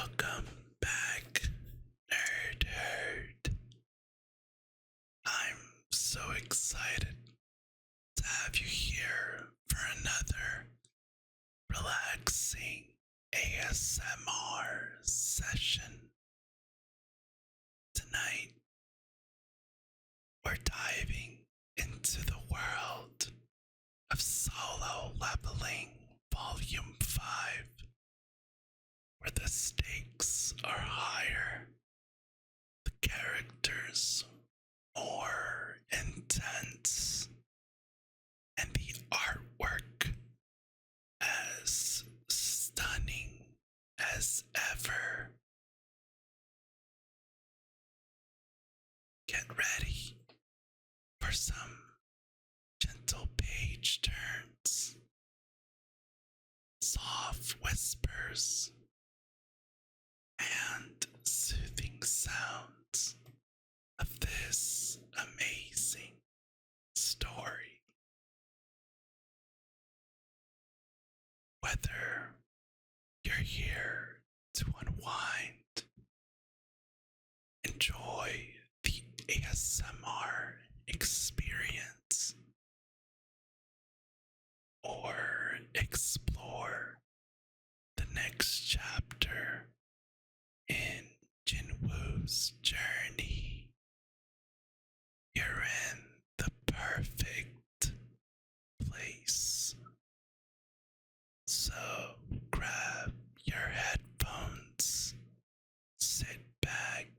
Welcome back, Nerd Herd. I'm so excited to have you here for another relaxing ASMR session. Tonight, we're diving into the world of Solo Leveling Volume 5, where the stakes are higher, the characters more intense, and the artwork as stunning as ever. Get ready for some gentle page turns, soft whispers, and soothing sounds of this amazing story. Whether you're here to unwind, enjoy the ASMR experience, or explore the next chapter in Jinwoo's journey, you're in the perfect place. So grab your headphones, sit back,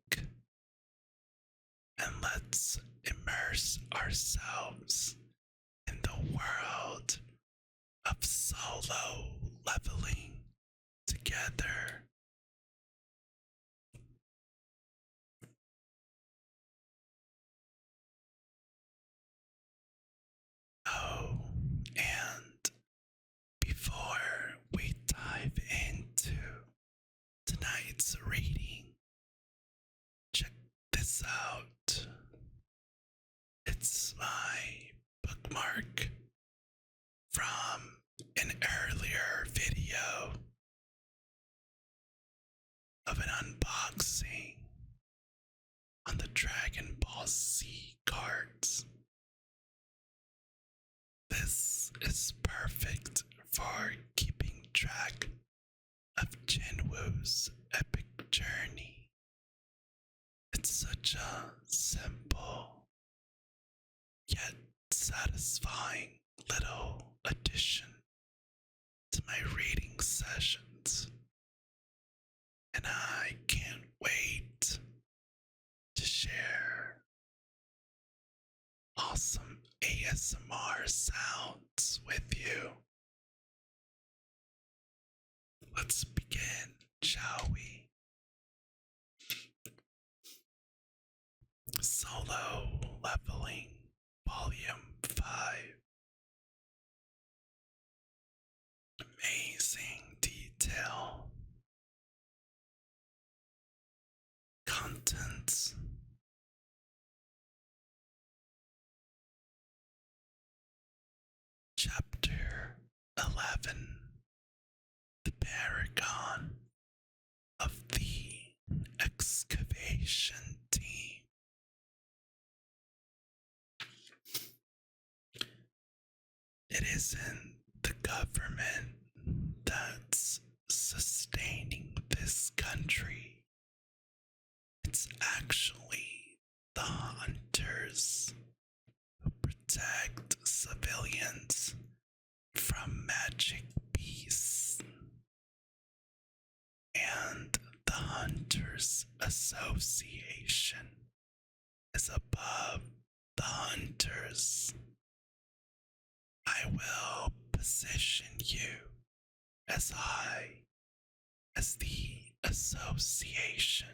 and let's immerse ourselves in the world of solo leveling together. Oh, and before we dive into tonight's reading, check this out. It's my bookmark from an earlier video of an unboxing on the Dragon Ball Z cards. This is perfect for keeping track of Jinwoo's epic journey. It's such a simple yet satisfying little addition to my reading sessions, and I can't wait to share awesome ASMR sounds with you. Let's begin, shall we? Solo Leveling Volume 5. Amazing detail. Contents. Chapter 11. The Paragon of the Excavation Team. It isn't the government that's sustaining this country. It's actually the hunters who protect civilians from magic beasts. And the Hunters Association is above the hunters. I will position you as high as the association.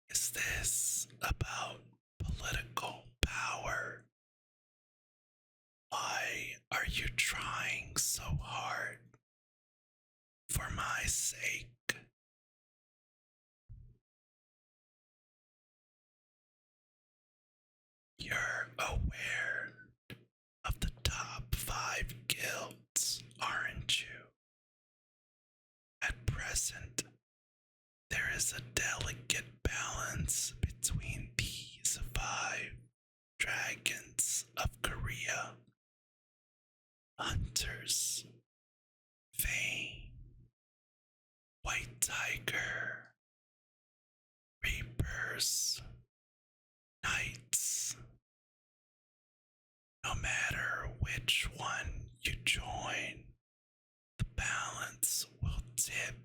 Is this about political power? Why are you trying so hard? For my sake. You're aware of the top 5 guilds, aren't you? At There is a delicate balance between these five dragons of Korea: hunters, Fae, white tiger, reapers, knights. No matter which one you join, the balance will tip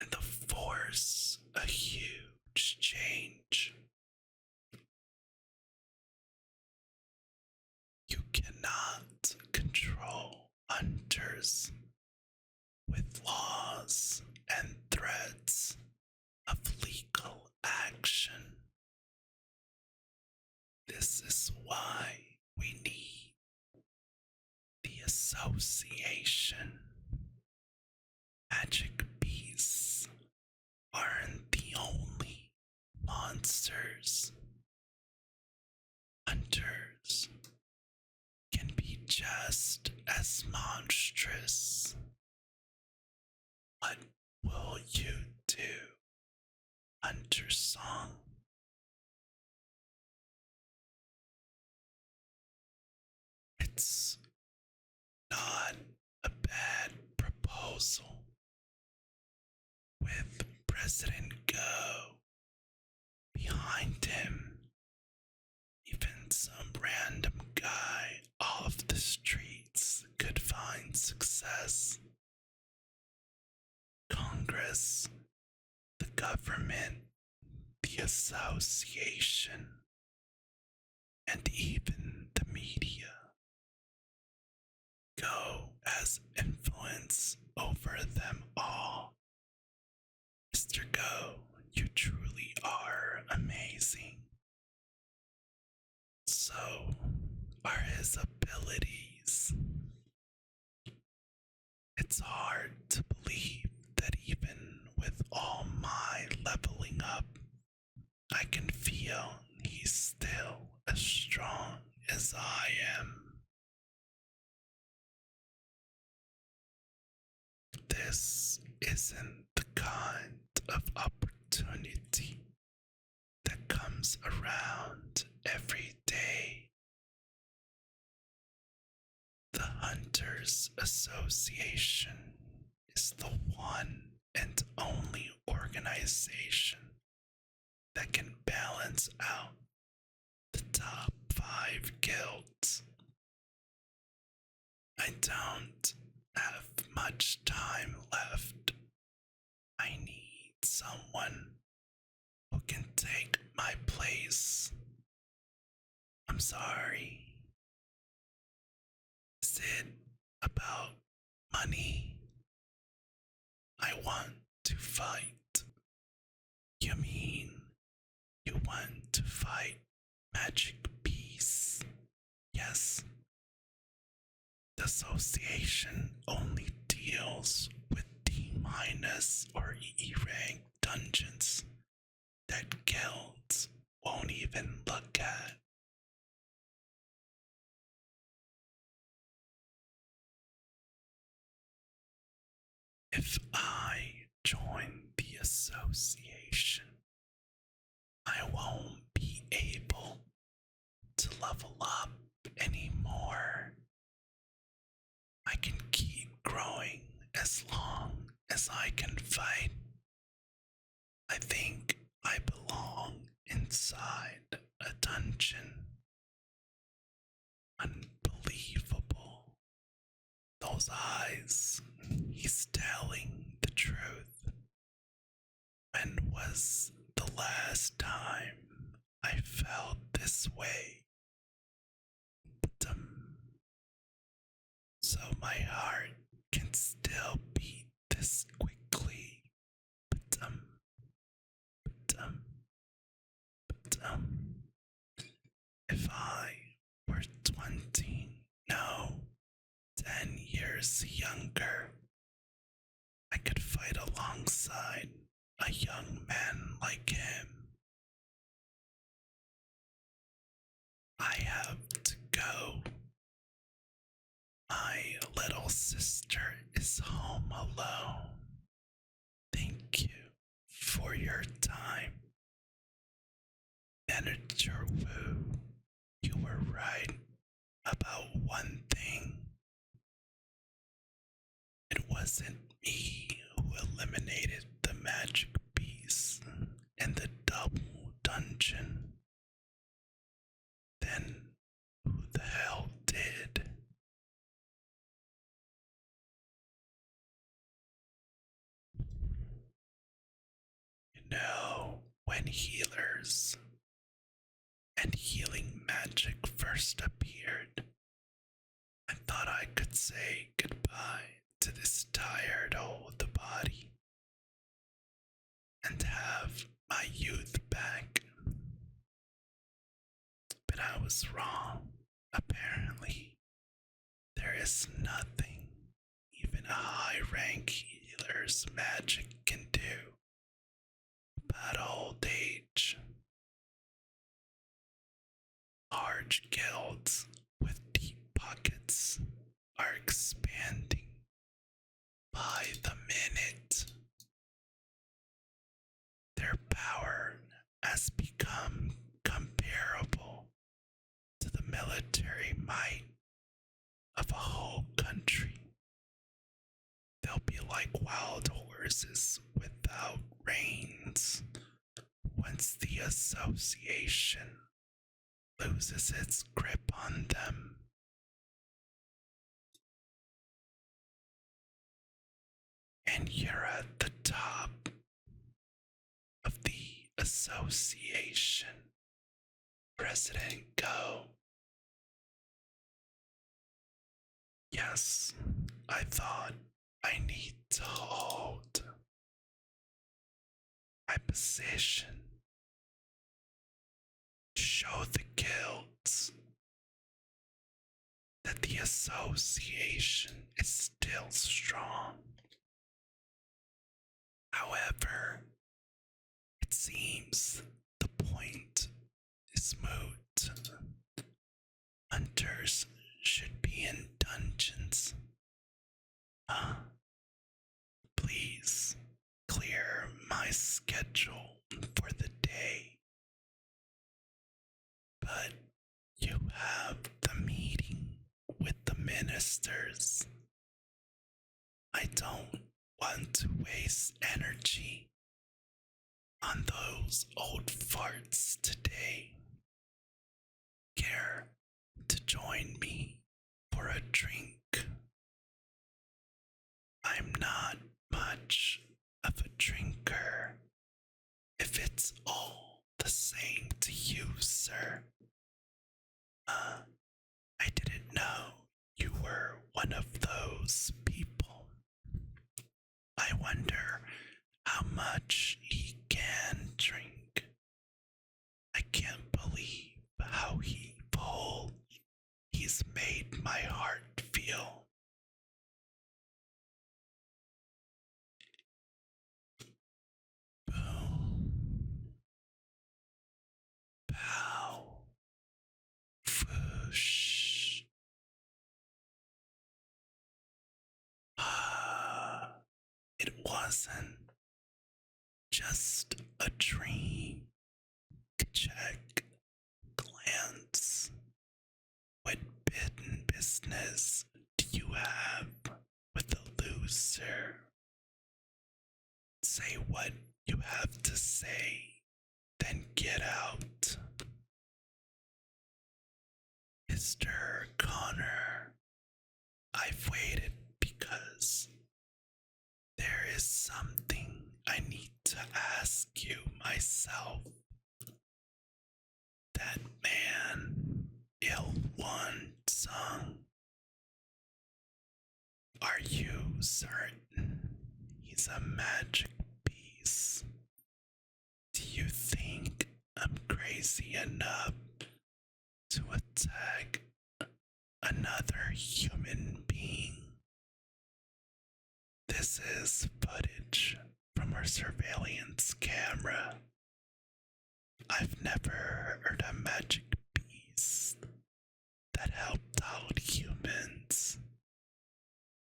and the force a huge change. You cannot control hunters with laws and threats of legal action. This is why we need the association. Magic beasts aren't the only monsters. Hunters can be just as monstrous. What will you do, Hunter Song? It's not a bad proposal. With President Go behind him, even some random guy off the streets could find success. Congress, the government, the association, and even the media Go has influence over them all. Mr. Go, you truly are amazing. So are his abilities. It's hard to believe that even with all my leveling up, I can feel he's still as strong as I am. This isn't the kind of opportunity that comes around every day. The Hunters Association is the one and only organization that can balance out the top 5 guilds. I don't have much time left. I need someone who can take my place. I'm sorry. Is it about money? I want to fight. You mean you want to fight magic beasts? Yes. The association only deals with D- or E rank dungeons that guilds won't even look at. If I join the association, I won't be able to level up anymore. I can keep growing as long as I can fight. I think I belong inside a dungeon. Unbelievable. Those eyes, he's telling the truth. When was the last time I felt this way? So my heart can still beat this quickly. If I were 20, no, 10 years younger, I could fight alongside a young man like him. I have to go. My little sister is home alone. Thank you one thing. It wasn't me who eliminated the magic piece in the double dungeon. Then who the hell did? You know, when healers and healing magic first appeared, I thought I could say goodbye to this tired old body and have my youth back. But I was wrong. Apparently, there is nothing even a high rank healer's magic can do about old age. Large guilds with deep pockets are expanding by the minute. Their power has become comparable to the military might of a whole country. They'll be like wild horses without reins once the association loses its grip on them. And you're at the top of the association. President Go. Yes, I thought I need to hold my position. Show the guilds that the association is still strong. However, it seems the point is moot. Hunters should be in dungeons. Please clear my schedule for the day. But you have the meeting with the ministers. I don't want to waste energy on those old farts today. Care to join me for a drink? I'm not much of a drinker, if it's all the same to you, sir. I didn't know you were one of those people. I wonder how much he can drink. I can't believe how full he's made my heart feel. Boom. Pow. Whoosh. It wasn't just a dream. Check, glance. What bitten business do you have with a loser? Say what you have to say, then get out. Mr. Connor, I've waited because there is something I need to ask you myself. That man, Il-One Sung, are you certain he's a magic piece? Do you think I'm crazy enough to attack another human being? This is footage from our surveillance camera. I've never heard a magic piece that helped out humans.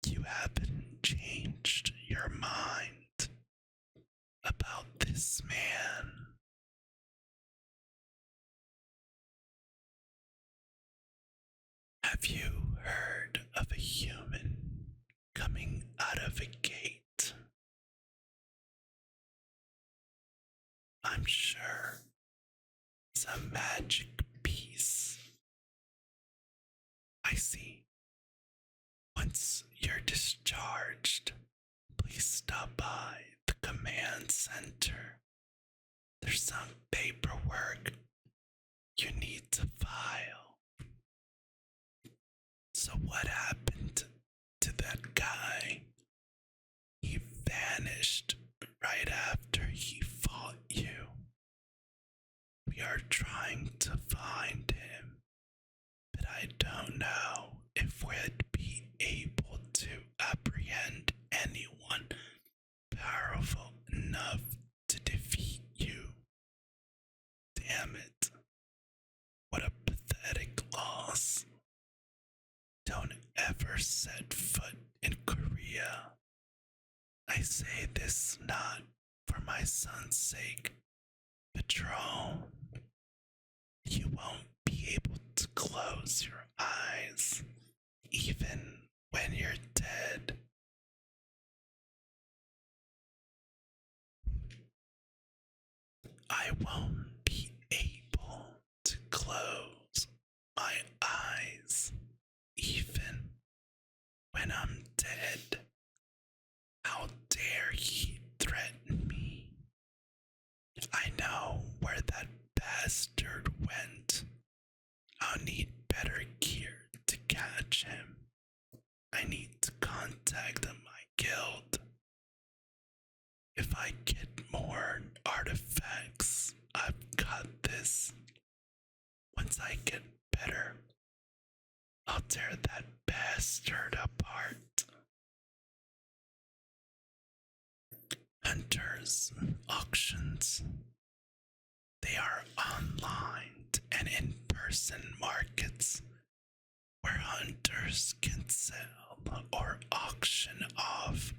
You haven't changed your mind about this man. Have you heard of a human coming out of a gate? I'm sure it's a magic piece. I see. Once you're discharged, please stop by the command center. There's some paperwork you need to file. So what happened to that guy? He vanished right after he fought you. We are trying to find him, but I don't know if we'd be able to apprehend anyone powerful enough to defeat you. Damn it. What a pathetic loss. Don't ever set foot in Korea. I say this not for my son's sake, but Jerome, you won't be able to close your eyes, even when you're dead. I won't be able to close my eyes, even when I'm dead. How dare he threaten me? I know where that bastard went. I'll need better gear to catch him. I need to contact my guild. If I get more artifacts, I've got this. Once I get better, I'll tear that bastard apart. Hunters auctions. They are online and in-person markets where hunters can sell or auction off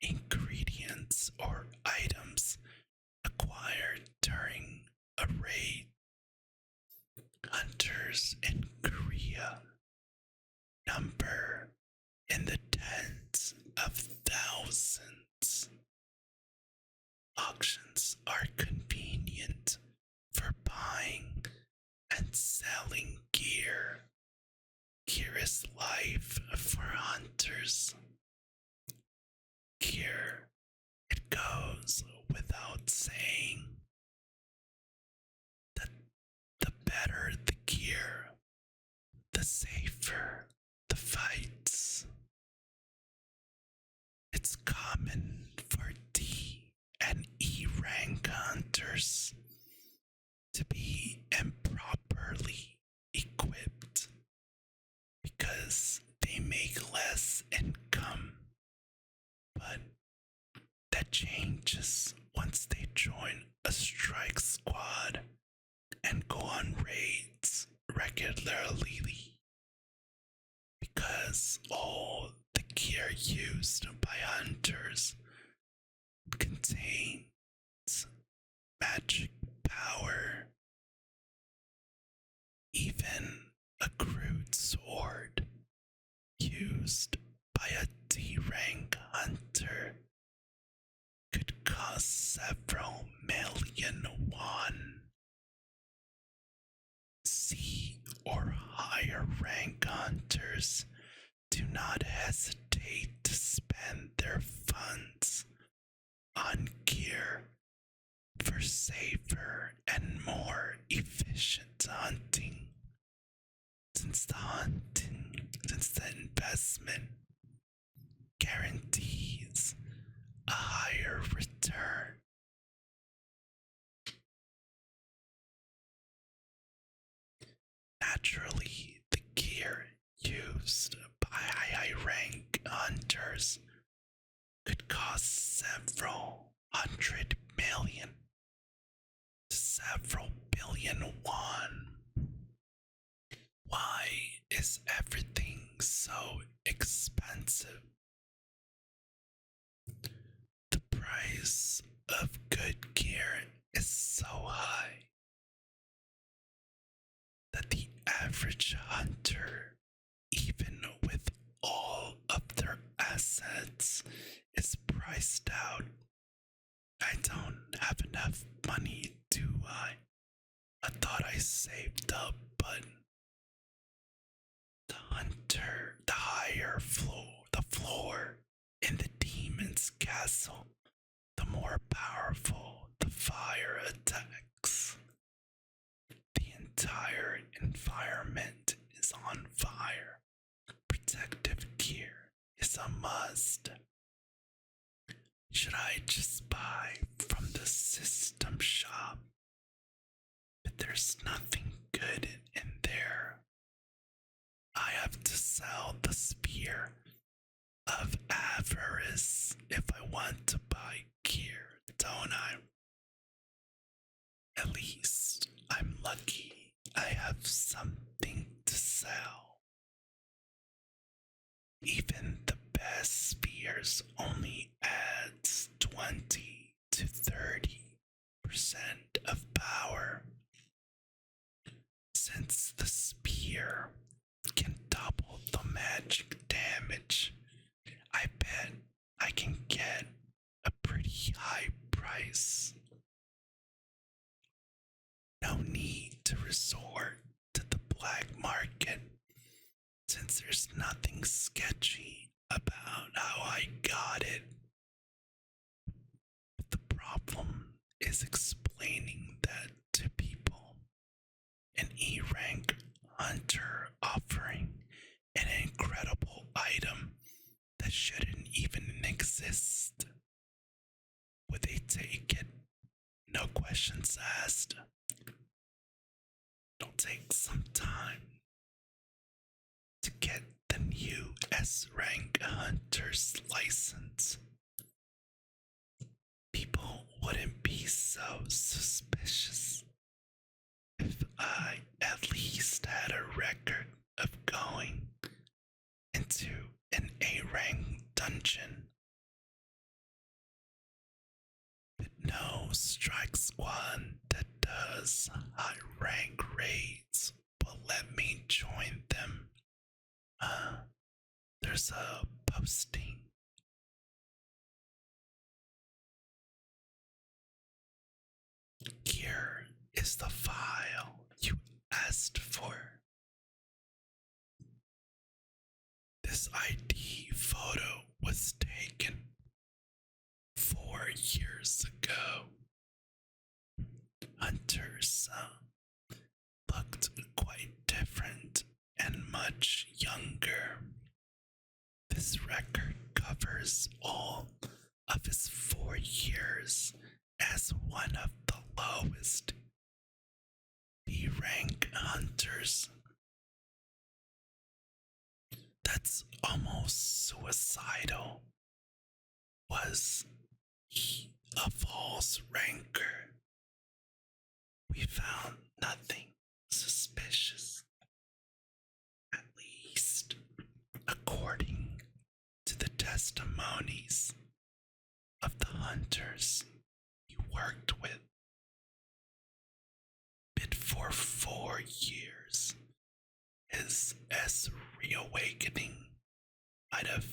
ingredients or items acquired during a raid. Hunters in Korea number in the tens of thousands. Auctions are convenient for buying and selling gear. Gear is life for hunters. Gear, it goes without saying that the better the gear, the safer the fights. It's common for D and E rank hunters to be improperly equipped because they make less income. But that changes once they join a strike squad and go on raids regularly. Because all the gear used by hunters contains magic power. Even a crude sword used by a D-rank hunter could cost several million won. C or higher rank hunters do not hesitate to spend their funds on gear for safer and more efficient hunting, since the investment guarantees a higher return. Naturally, the gear used by high rank hunters could cost several hundred million to several billion won. Why is everything so expensive? The price of good gear is so high that the average hunter, even priced out. I don't have enough money, do I? I thought I saved up, but the higher floor, the floor in the demon's castle, the more powerful the fire attacks. The entire environment is on fire. Protective gear is a must. Should I just buy from the system shop? But there's nothing good in there. I have to sell the spear of avarice if I want to buy gear, don't I? At least I'm lucky I have something to sell. Even the best spears only adds 20 to 30% of power. Since the spear can double the magic damage, I bet I can get a pretty high price. No need to resort to the black market, since there's nothing sketchy about how I got it. But the problem is explaining that to people. An E rank hunter offering an incredible item that shouldn't even exist. Would they take it? No questions asked. It'll take some time to get the new S rank hunter's license. People wouldn't be so suspicious if I at least had a record of going into an A rank dungeon. But no strike squad that does high rank raids will let me join them. There's a posting. Here is the file you asked for. This ID photo was taken 4 years ago. Hunter's looked quite different and much younger. This record covers all of his 4 years as one of the lowest B rank hunters. That's almost suicidal. Was he a false ranker? We found nothing suspicious. At least, according to the testimonies of the hunters he worked with. But for 4 years, his S reawakening might have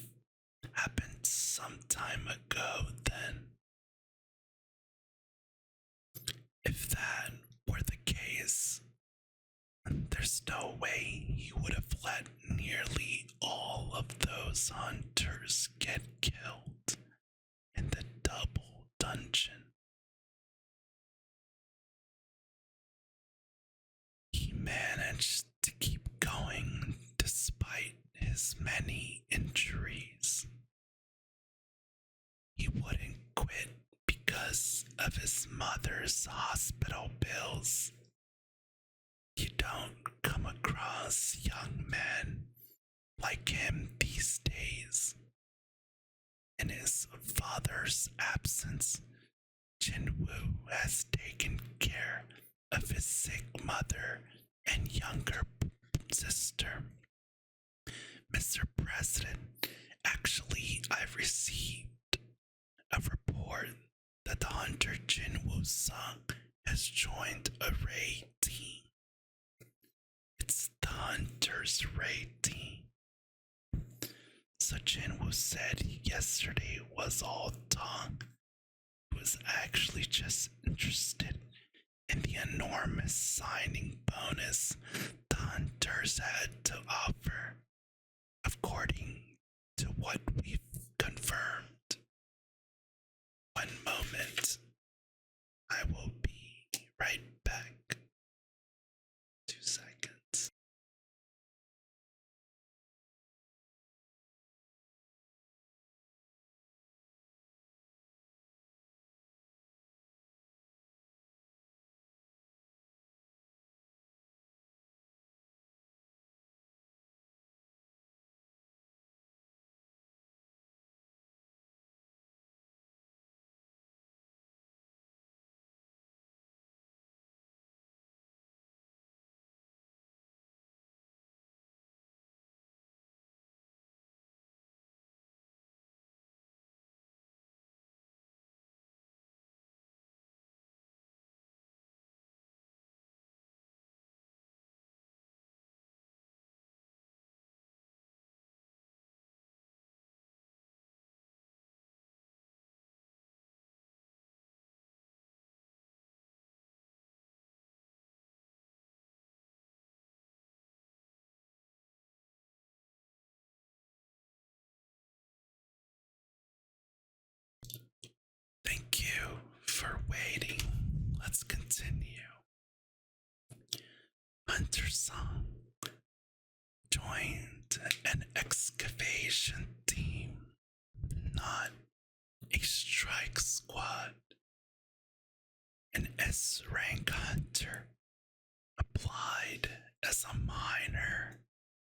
happened some time ago then. If that were the case, there's no way he would have let nearly all of those hunters get killed in the double dungeon. He managed to keep going despite his many injuries. He wouldn't quit because of his mother's hospital bills. You don't come across young men like him these days. In his father's absence, Jinwoo has taken care of his sick mother and younger sister. Mr. President, actually, I've received a report that the hunter Jinwoo Sung has joined a raid team. It's the hunter's raid team. So Jinwoo said yesterday was all talk. He was actually just interested in the enormous signing bonus the hunters had to offer, according to what we've confirmed. One moment. I will be right back. 2 seconds. Thank you for waiting. Let's continue. Hunter Song joined an excavation team, not a strike squad. An S rank hunter applied as a miner.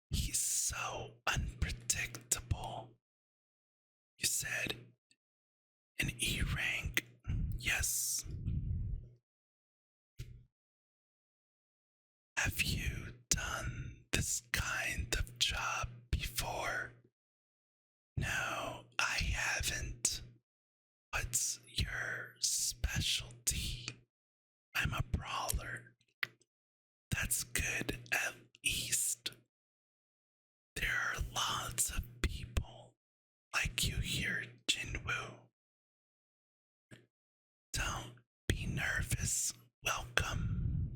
He's so unpredictable. You said an E rank. Yes. Have you done this kind of job before? No, I haven't. What's your specialty? I'm a brawler. That's good at least. There are lots of people like you here, Jinwoo. Don't be nervous. Welcome.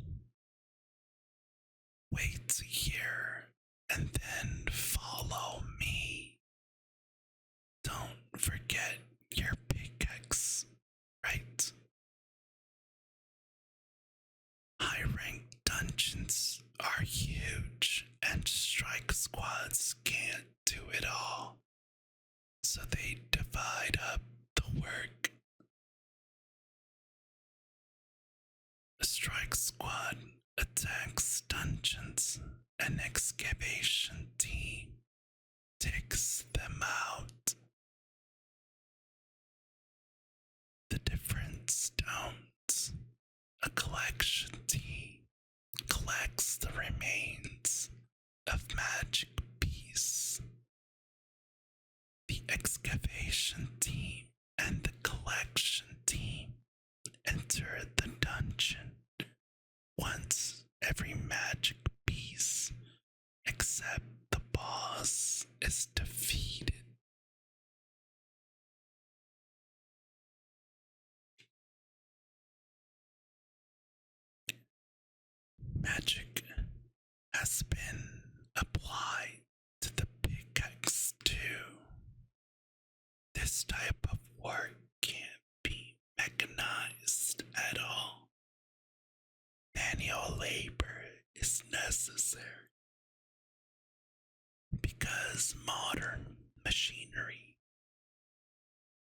Wait here and then follow me. Don't forget your pickaxe, right? High rank dungeons are huge and strike squads can't do it all. So they divide up the work. A strike squad attacks dungeons, an excavation team takes them out. The different stones, a collection team collects the remains of magic beasts. The excavation team and the collection team enter the dungeon once every magic piece except the boss is defeated. Magic has been applied to the pickaxe too. This type of work can't be mechanized at all. Manual labor is necessary because modern machinery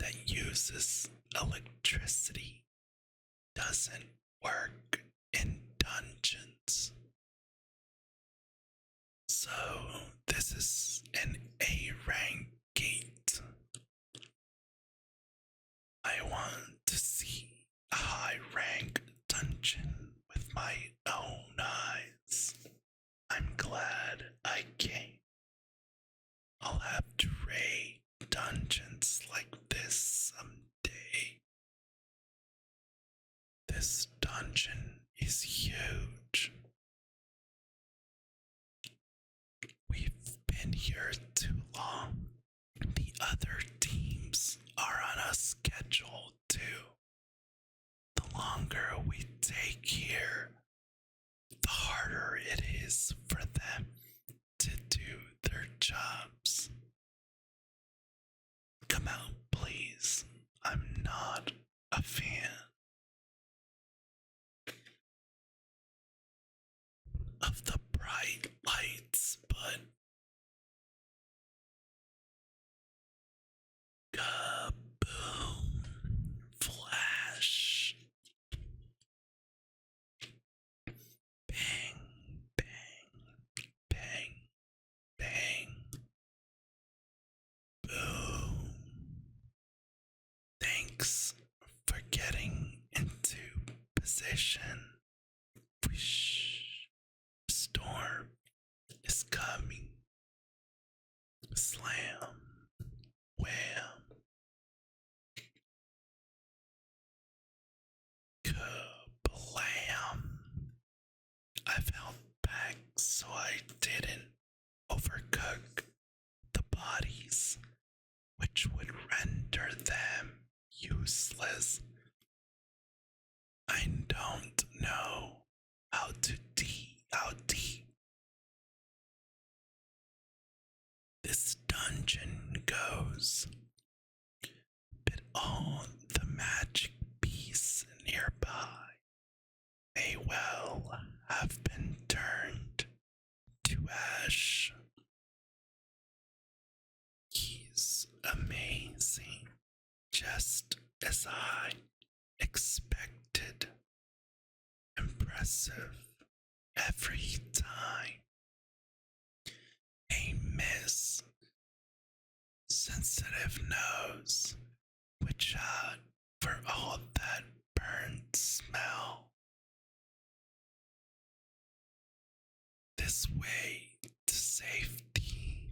that uses electricity doesn't work in dungeons. So, this is an A rank gate. I want to see a high rank dungeon with my own eyes. I'm glad I came. I'll have to raid dungeons like this someday. This dungeon is huge. We've been here too long. other teams are on a schedule too. The longer we take here, the harder it is for them to do their jobs. Come out, please. I'm not a fan of the bright lights, but kaboom, flash, bang, bang, bang, bang, boom. Thanks for getting into position. Whoosh. Storm is coming. Slam. Wham. Kablam. I've held back so I didn't overcook the bodies, which would render them useless. I don't know how deep this dungeon goes, but all the magic beasts nearby may well have been turned to ash. He's amazing, just as I expected. Impressive every time. A miss. Sensitive nose. Watch out for all that burnt smell. This way to safety.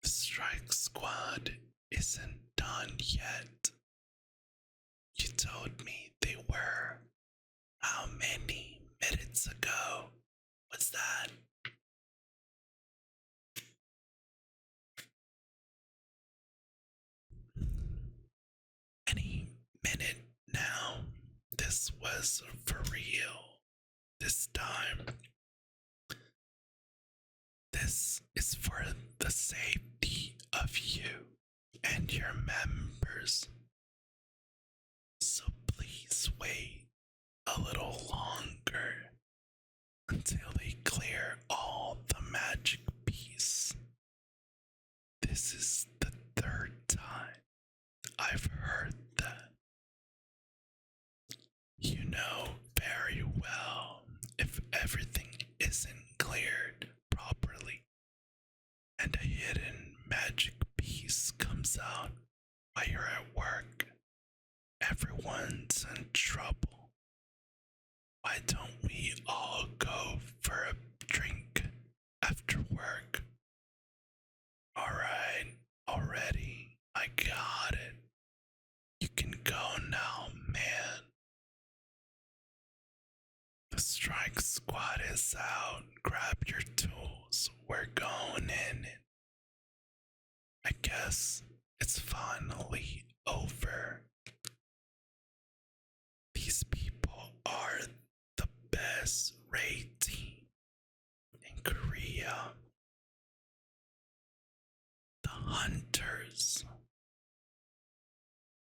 The strike squad isn't done yet. You told me they were. How many minutes ago was that? Any minute now. This was for real. This time. This is for the safety of you and your members. So please wait a little longer until they clear all the magic beasts. This is the third time I've heard that. You know very well if everything isn't cleared properly and a hidden magic piece comes out while you're at work, everyone's in trouble. Why don't we all go for a drink after work? Alright, already, I got it. You can go now, man. The strike squad is out. Grab your tools. We're going in it. I guess it's finally over. These people are the best raid team in Korea. The Hunters.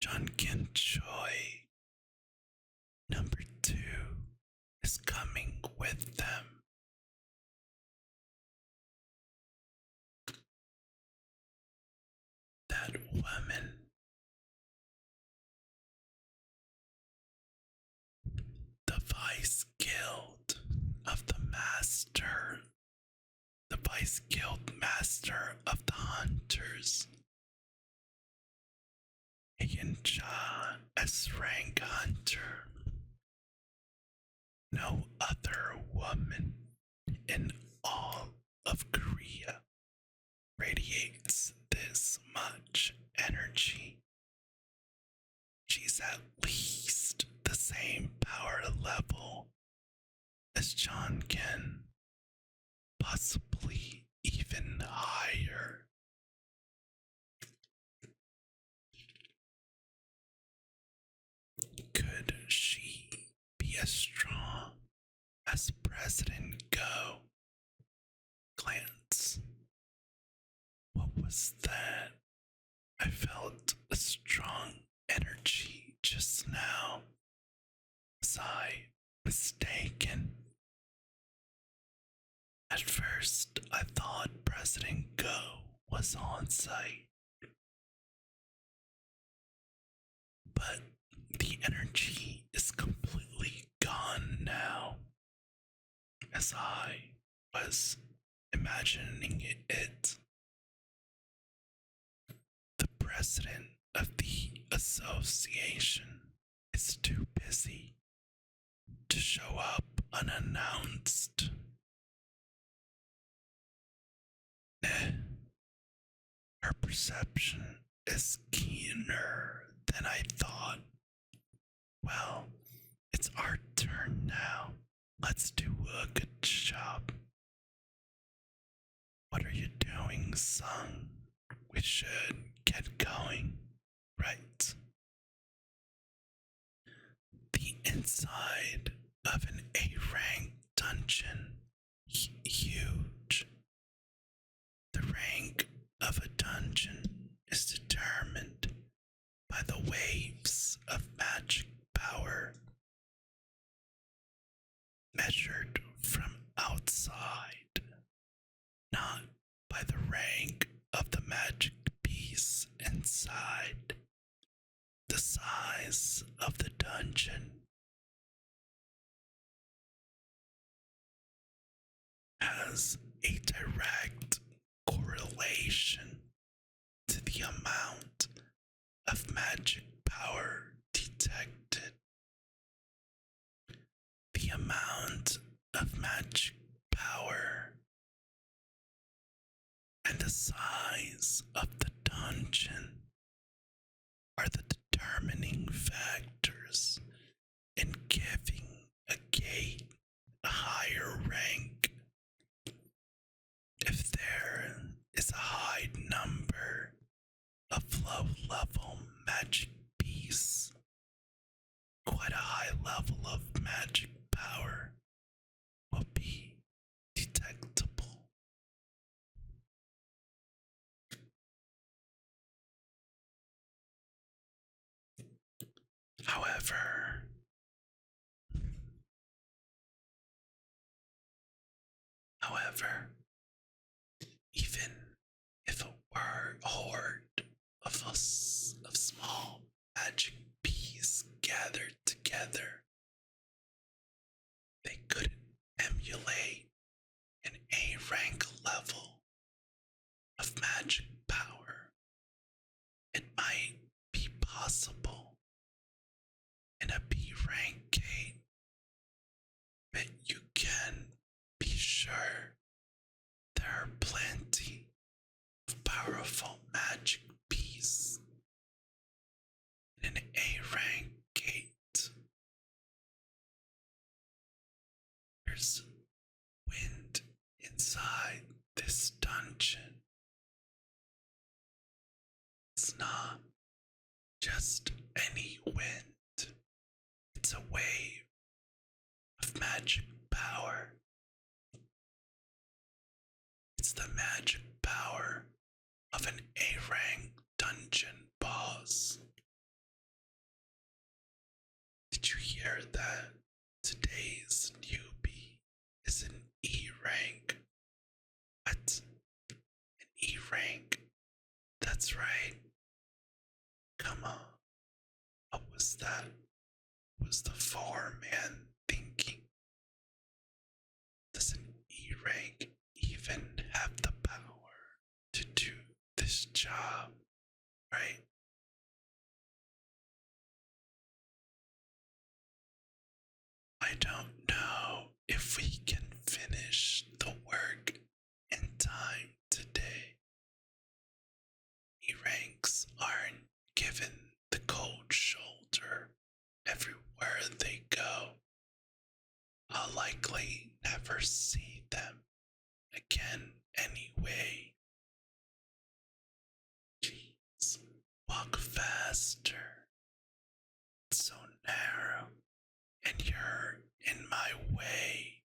Junkin Choi. Number 2 is coming with them. That woman. The Vice Guild of the Master. The Vice Guild Master of the Hunters. Cha as rank hunter. No other woman in all of Korea radiates this much energy. She's at least the same power level as John Ken, possibly even higher. president go. Glance. What was that? I felt a strong energy just now. Was I mistaken? At first, I thought President Go was on site, but the energy is completely gone now, as I was imagining it. The president of the association is too busy to show up unannounced. Her perception is keener than I thought. Well, it's our turn now. Let's do a good job. What are you doing, son? We should get going, right? The inside of an A-rank dungeon, huge. The rank of a dungeon is determined by the waves of magic power measured from outside, not by the rank of the magic piece inside. The size of the dungeon has a direct correlation to the amount of magic power detected. The amount of magic power and the size of the dungeon are the determining factors in giving a gate a higher rank. If there is a high number of low-level magic beasts, quite a high level of magic power will be detectable. However, even if it were a horde of small magic bees gathered together, they couldn't emulate an A rank level of magic power. It might be possible in a B rank gate, but you can be sure there are plenty of powerful magic beasts in an A rank gate. There's wind inside this dungeon. It's not just any wind, it's a wave of magic power. It's the magic power of an A-rank dungeon boss. Did you hear that? Today's newbie is an E rank. What? An E rank? That's right. Come on. What was that? Was the foreman thinking? Does an E rank even have the power to do this job? Right? I don't know if we can finish the work in time today. E ranks aren't given the cold shoulder everywhere they go. I'll likely never see them again anyway. Jeez, walk faster. It's so narrow, and you're in my way.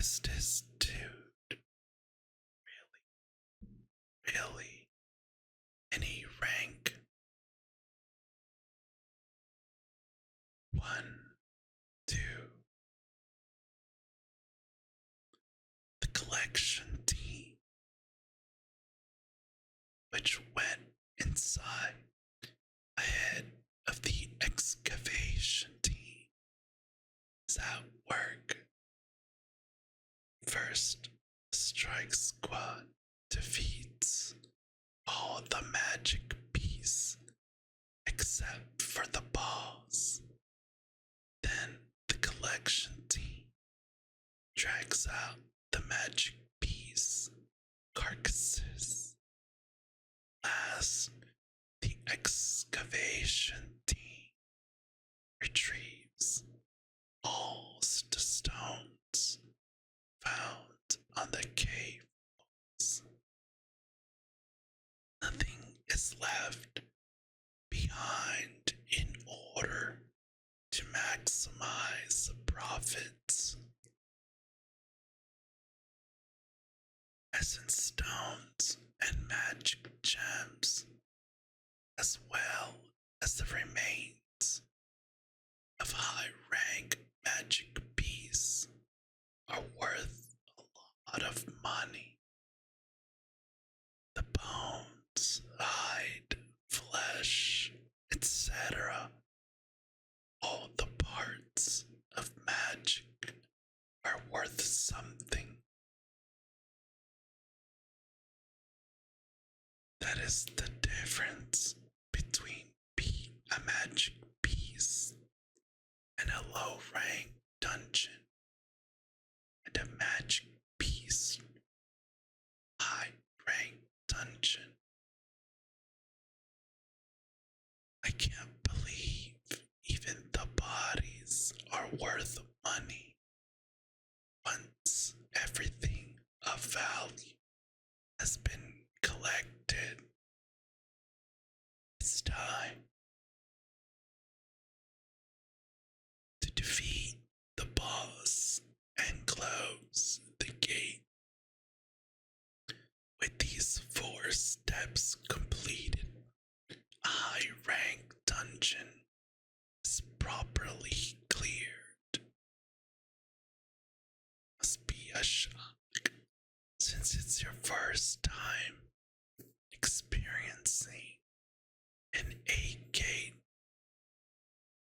Is this dude really any rank? One, two. The collection team, which went inside ahead of the excavation team, is at work. First, Strike Squad defeats all the magic beasts except for the boss. Then the collection team drags out the magic beasts' carcasses. Last, the excavation team retrieves all the stones found on the cave walls. Nothing is left behind in order to maximize the profits. Essence stones and magic gems, as well as the remains of high rank magic beasts, are worth a lot of money. The bones, hide, flesh, etc., all the parts of magic are worth something. That is the difference between being a magic beast and a low rank dungeon, and a magic beast high rank dungeon. I can't believe even the bodies are worth money. Once everything of value has been collected, it's time to defeat the boss and close the gate. With these 4 steps completed, a high rank dungeon is properly cleared. Must be a shock, since it's your first time experiencing an 8 gate.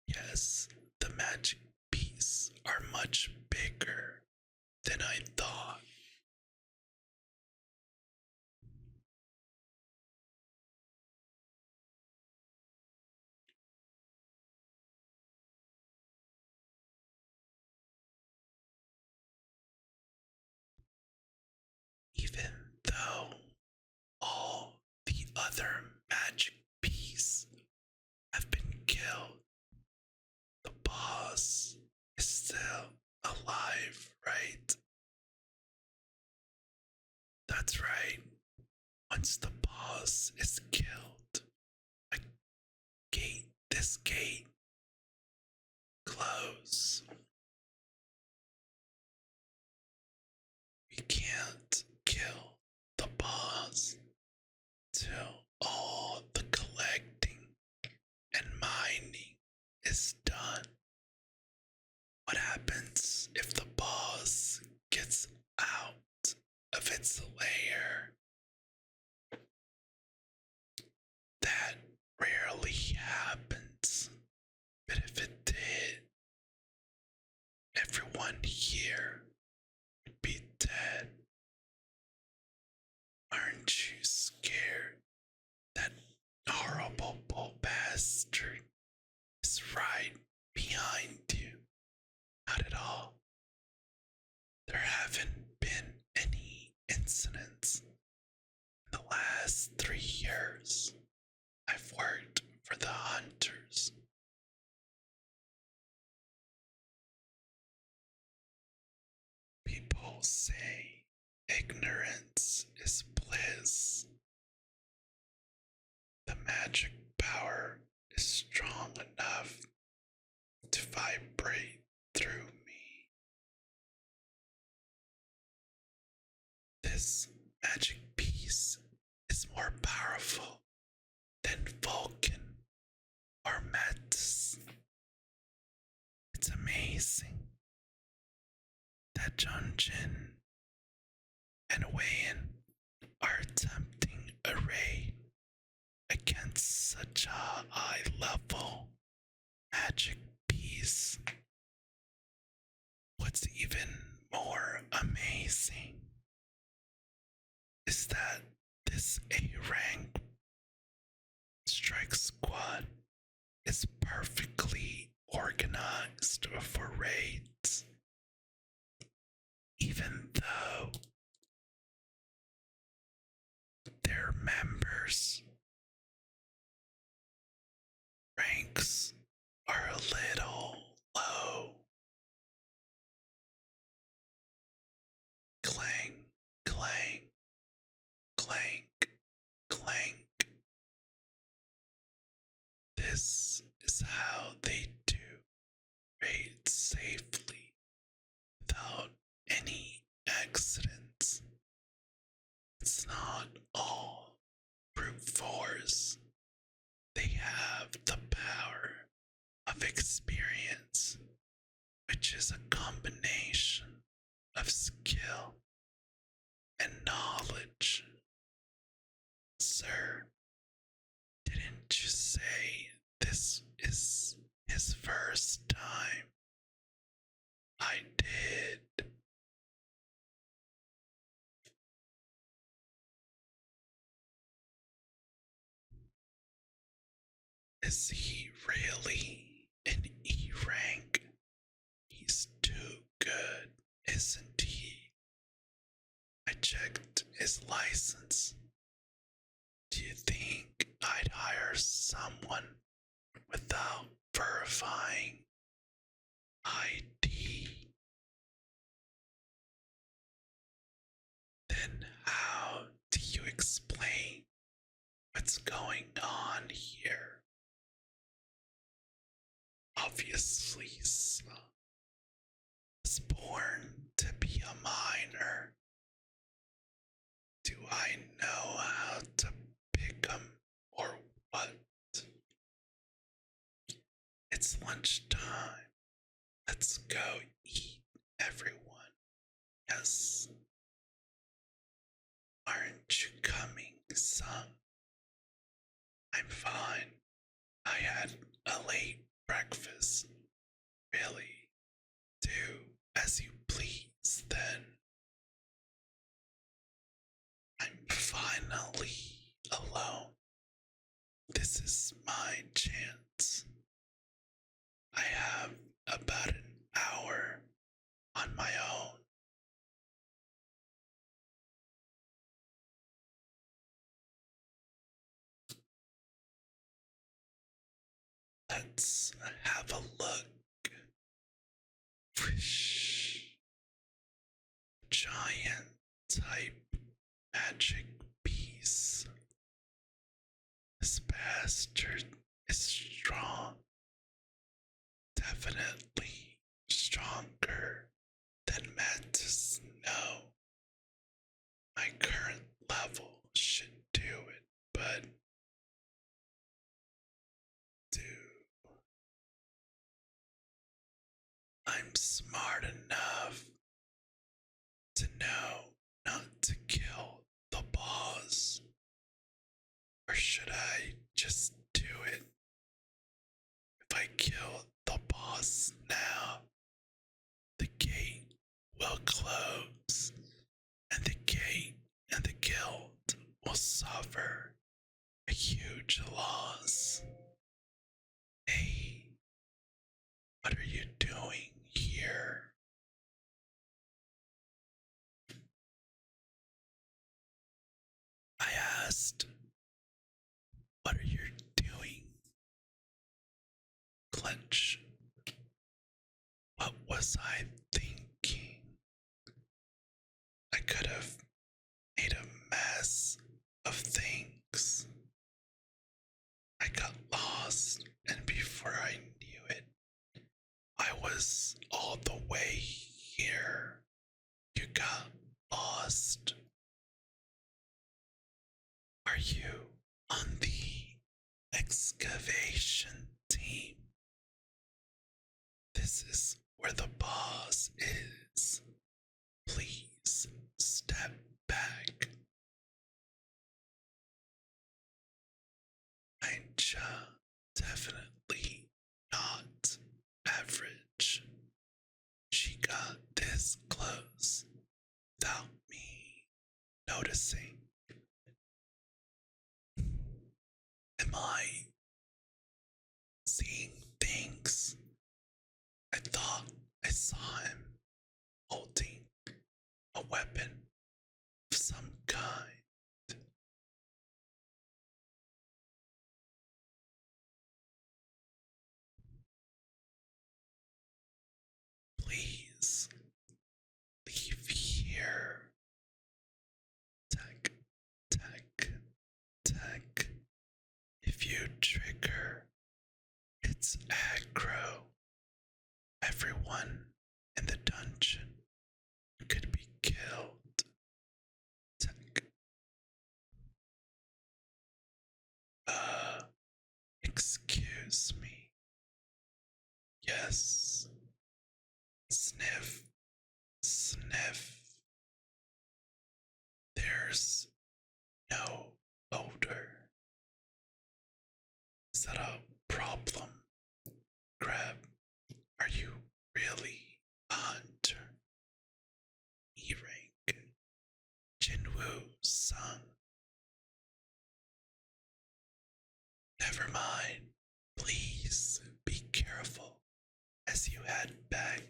Yes, the magic beasts are much bigger than I thought. Even though all the other magic beasts have been killed, the boss is still alive, right? That's right. Once the boss is killed, this gate close. We can't kill the boss till all the collecting and mining is done. What happens if the boss gets out of its lair? That rarely happens, but if it did, everyone here would be dead. Aren't you scared that horrible bastard is right behind you? Not at all. There haven't been any incidents in the last 3 years I've worked for the hunters. People say ignorance is bliss. The magic power is strong enough to vibrate through me. magic piece is more powerful than Vulcan or Metis. It's amazing that Junjin and Wayan are attempting a raid against such a high level magic piece. What's even more amazing is that this A rank strike squad is perfectly organized for raids, even though their members' ranks are a little low. Clang, clang, clank, clank. This is how they do raids safely without any accidents. It's not all brute force. They have the power of experience, which is a combination of skill and knowledge. Sir, didn't you say this is his first time? I did. Is he really an E rank? He's too good, isn't he? I checked his license. Do you think I'd hire someone without verifying ID? Then how do you explain what's going on here? Obviously, son was born to be a minor. Do I know how to pick 'em or what? It's lunchtime. Let's go eat, everyone. Yes. Aren't you coming, son? I'm fine. I had a late breakfast. Really? Do as you please, then. I'm finally alone. This is my chance. I have about an hour on my own. Let's have a look. Whoosh. Giant type magic piece. This bastard is strong. Definitely stronger than Mantis. No. My current level should do it, but dude, I'm smart enough to know not to kill the boss. Or should I just do it? If I kill the boss now, the gate will close, and the gate and the guild will suffer a huge loss. Hey, what are you doing here? I asked, what are you doing? Clench. What was I thinking? I could have made a mess of things. I got lost, and before I knew it, I was all the way here. You got lost. Are you on the excavation team? This is where the boss is. Please step back. Ninja definitely not average. She got this close without me noticing. Am I seeing things? I thought I saw him holding a weapon of some kind. Please leave here. Tech, tech, tech. If you trigger, it's aggro. Everyone in the dungeon could be killed. Tech. Excuse me. Yes. Sniff, sniff. There's no odor. Is that a problem? Grab, are you really a hunter? E-rank. Jinwoo sung. Never mind. Please be careful as you head back.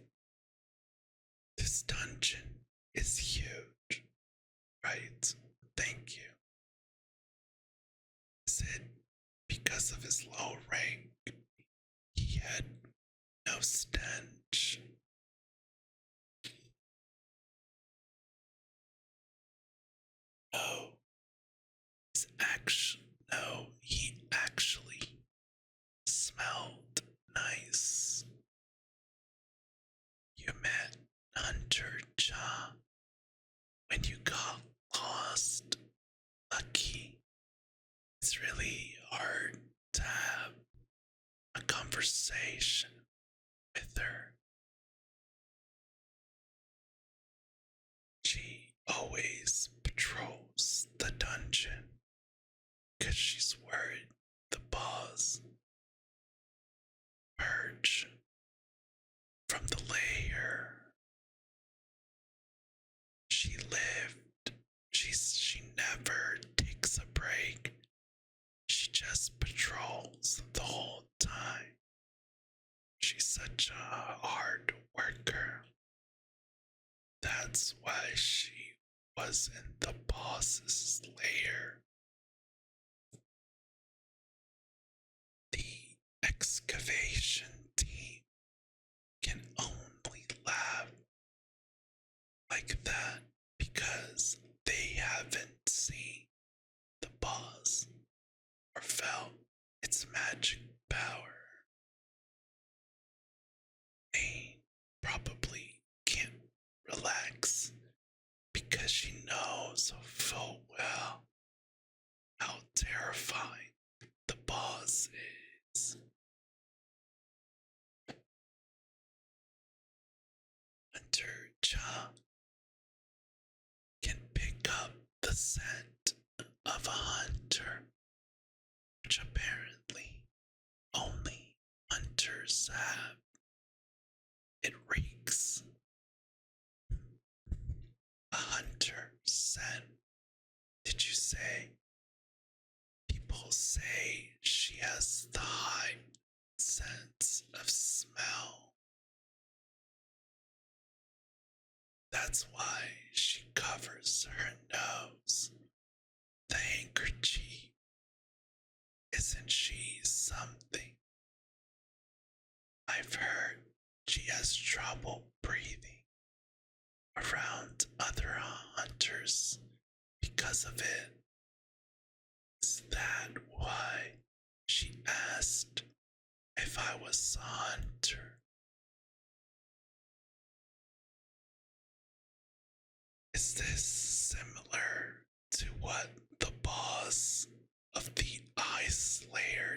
This dungeon is huge, right? Thank you. Is it because of his low rank? He had no stench. No, he actually smelled nice. You met Hunter Ja when you got lost. Lucky. It's really hard to have a conversation with her. She always patrols the dungeon because she's worried the boss emerge from the lair. She lived. She never takes a break. She just patrols the whole time. She's such a hard worker. That's why she was in the boss's lair. The excavation team can only laugh like that because they haven't seen the boss or felt its magic power. They probably can't relax because she knows full well how terrifying the boss is. Hunter Ja can pick up the scent of a hunter, which apparently only hunters have. It reeks. A hunter scent. Did you say? People say she has the high sense of smell. That's why she covers her nose. The handkerchief. Isn't she something? I've heard she has trouble breathing around other hunters because of it. Is that why she asked if I was a hunter? Is this similar to what the boss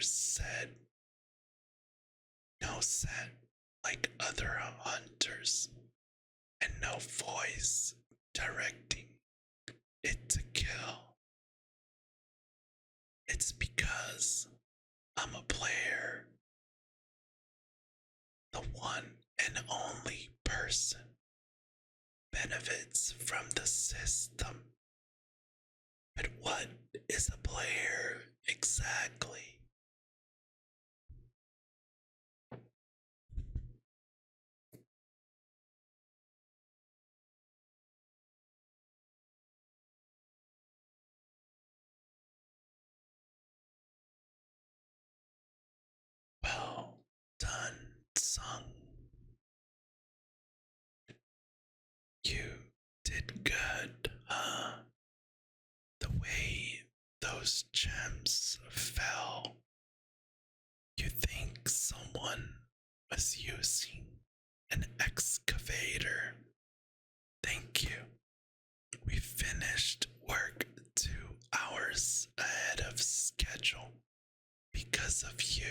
said, no scent like other hunters, and no voice directing it to kill. It's because I'm a player, the one and only person benefits from the system. But what is a player exactly? Well done, Sung. You did good, huh? The way those gems fell. You think someone was using an excavator. Thank you. We finished work 2 hours ahead of schedule because of you.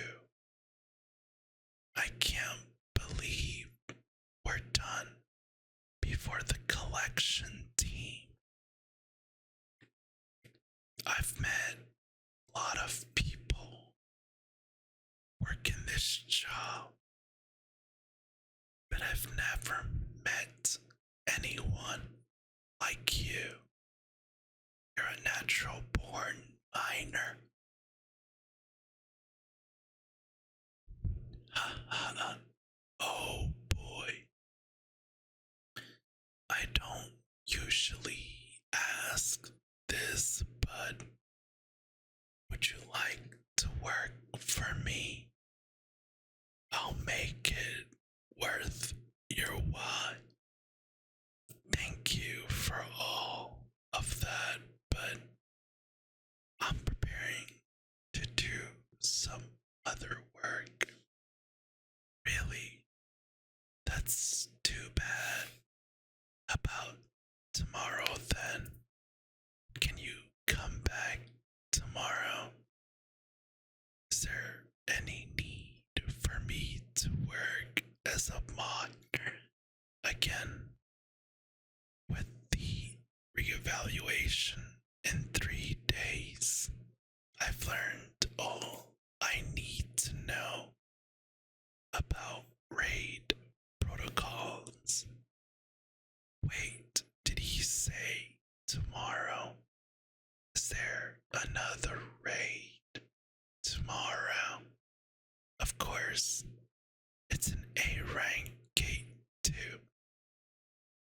I can't believe we're done before the collection team. I've met a lot of people working this job, but I've never met anyone like you. You're a natural born miner. Oh boy. I don't usually ask this, but would you like to work for me? I'll make it worth your while. Thank you for all of that, but I'm preparing to do some other work. Really? That's too bad. About tomorrow then? Can you come back tomorrow? Is there any need for me to work as a mod again? With the reevaluation in 3 days, I've learned all I need to know about raid protocols. Wait, did he say tomorrow? Is there another raid tomorrow? Of course, it's an A rank gate too.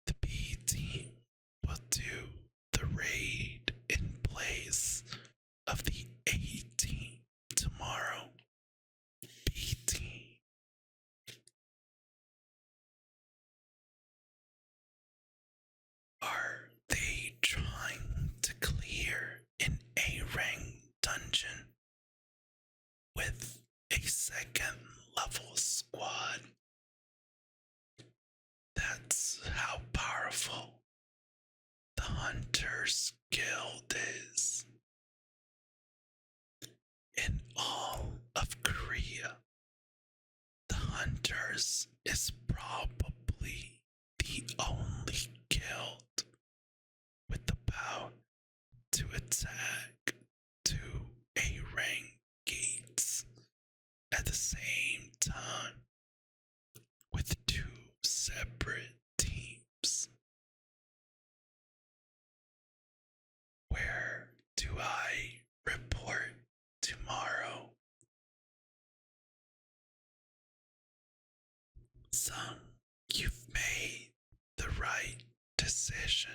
The B team will do the raid in place of the A team tomorrow. B team. Are they trying to clear an A rank dungeon with a second level squad? That's how powerful the Hunters Guild is. In all of Korea, the Hunters is probably the only guild with the power to attack 2 A-rank gates at the same time with 2 separate teams. Where do I report tomorrow? Son, you've made the right decision.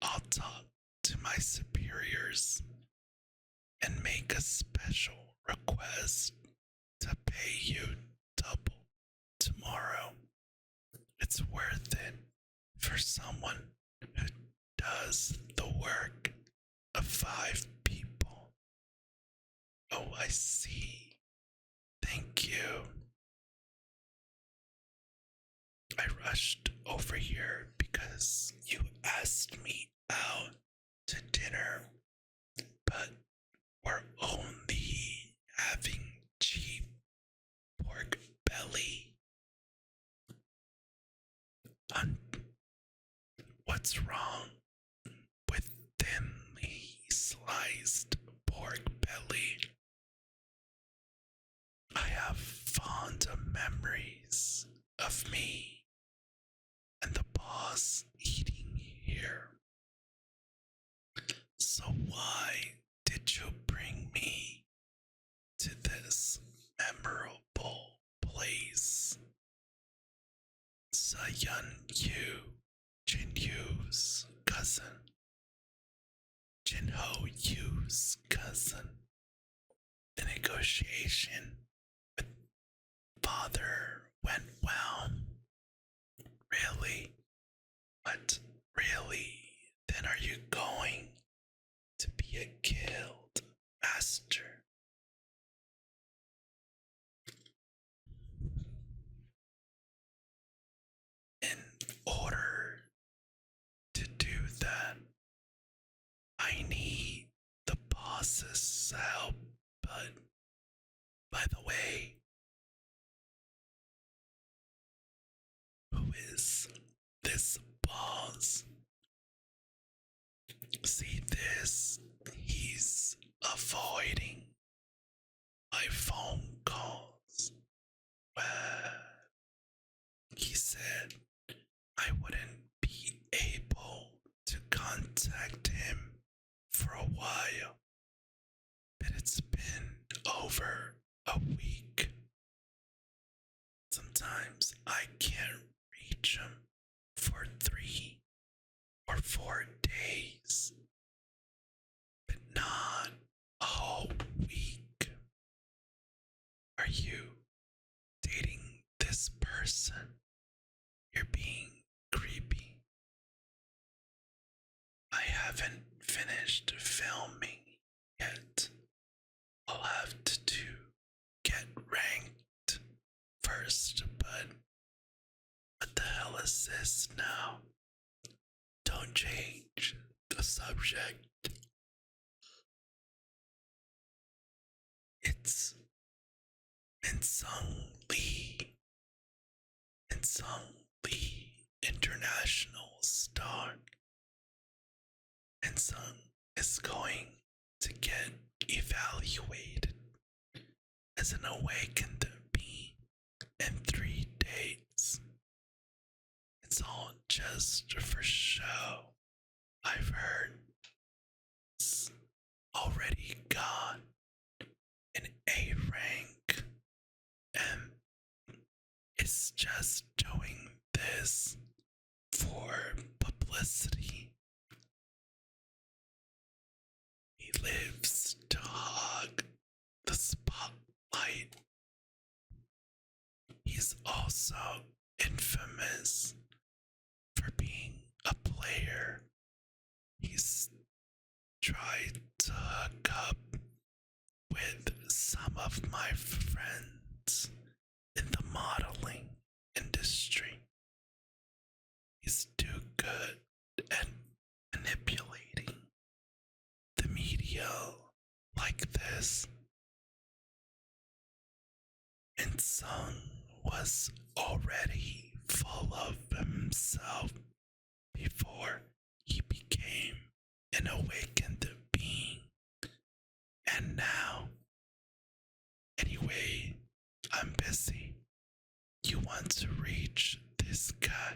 I'll talk to my superiors and make a special request to pay you double tomorrow. It's worth it for someone who does the work of 5 people. Oh, I see. Thank you. I rushed over here because you asked me out to dinner, but we're only having cheap pork belly. And what's wrong with thinly sliced pork belly? I have fond memories of me and the boss eating here. So why did you bring me to this memorable place? Sayan Yu, Jinyu's cousin. Jinho Yu's cousin. The negotiation with father went well. Really? But really, then are you going to be a guild master? In order to do that, I need the boss's help. But by the way, who is this boss? See this? He's avoiding my phone calls. Well, he said I wouldn't be able to contact him for a while, but it's been over a week. Sometimes I can't reach him for 3 or 4 days, but not a whole week. Are you dating this person? You're being creepy. I haven't finished filming yet. I'll have to get ranked first, but what the hell is this now? Don't change the subject. It's Minsung Lee. Minsung Lee, international star. Minsung is going to get evaluated as an awakened being in 3 days. It's all just for show. I've heard it's already got an A rank and it's just doing this for publicity. He lives to hog the spotlight. He's also infamous for being a player. He's tried to hook up with some of my friends in the modeling industry. He's too good at manipulating the media like this. And Sung was already full of himself before he became an awakened being. And now, anyway, I'm busy. You want to reach this guy?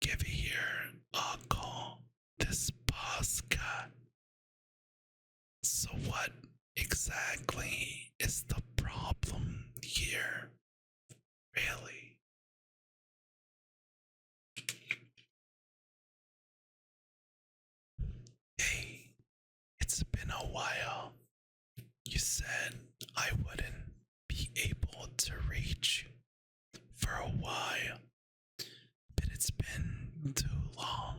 Give here a call. This boss guy. So what exactly is the problem here? Really? Hey, it's been a while. You said I wouldn't be able to reach you for a while, but it's been too long.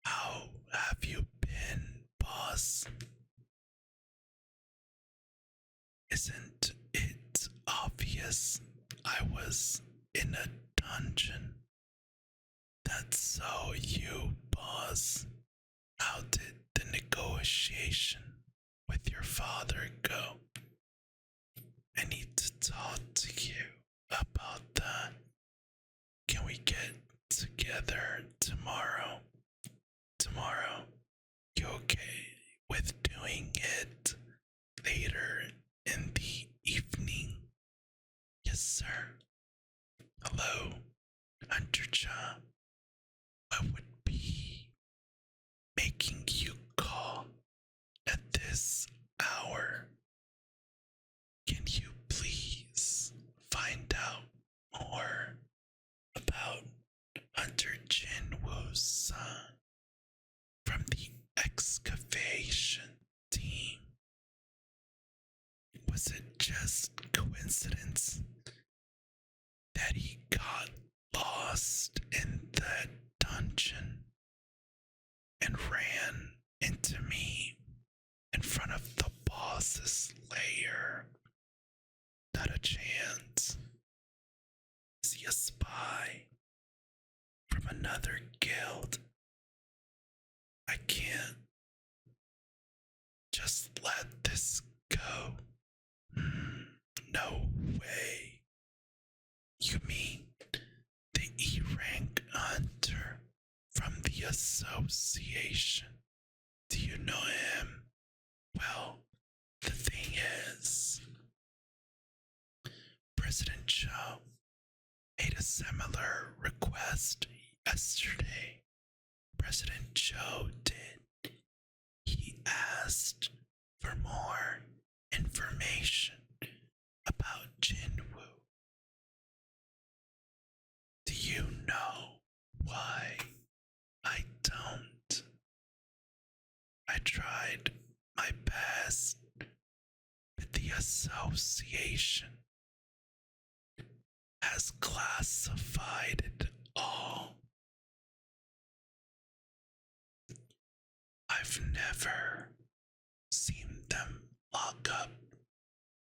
How have you been, boss? Isn't it obvious I was in a dungeon? That's so you, boss. How did the negotiation with with your father go. I need to talk to you about that. Can we get together tomorrow? Tomorrow? You okay with doing it later in the evening? Yes, sir. Hello, Undercha. What would be making you call at this hour? Can you please find out more about Hunter Jinwoo's son from the excavation team? Was it just coincidence that he got lost in that dungeon and ran into me in front of the boss's lair? Not a chance. Is he a spy from another guild? I can't just let this go. No way. You mean the E rank hunter from the association? Do you know him? Well, the thing is, President Cho made a similar request yesterday. President Cho did. He asked for more information about Jinwoo. Do you know why I don't? I tried my best, but the association has classified it all. I've never seen them lock up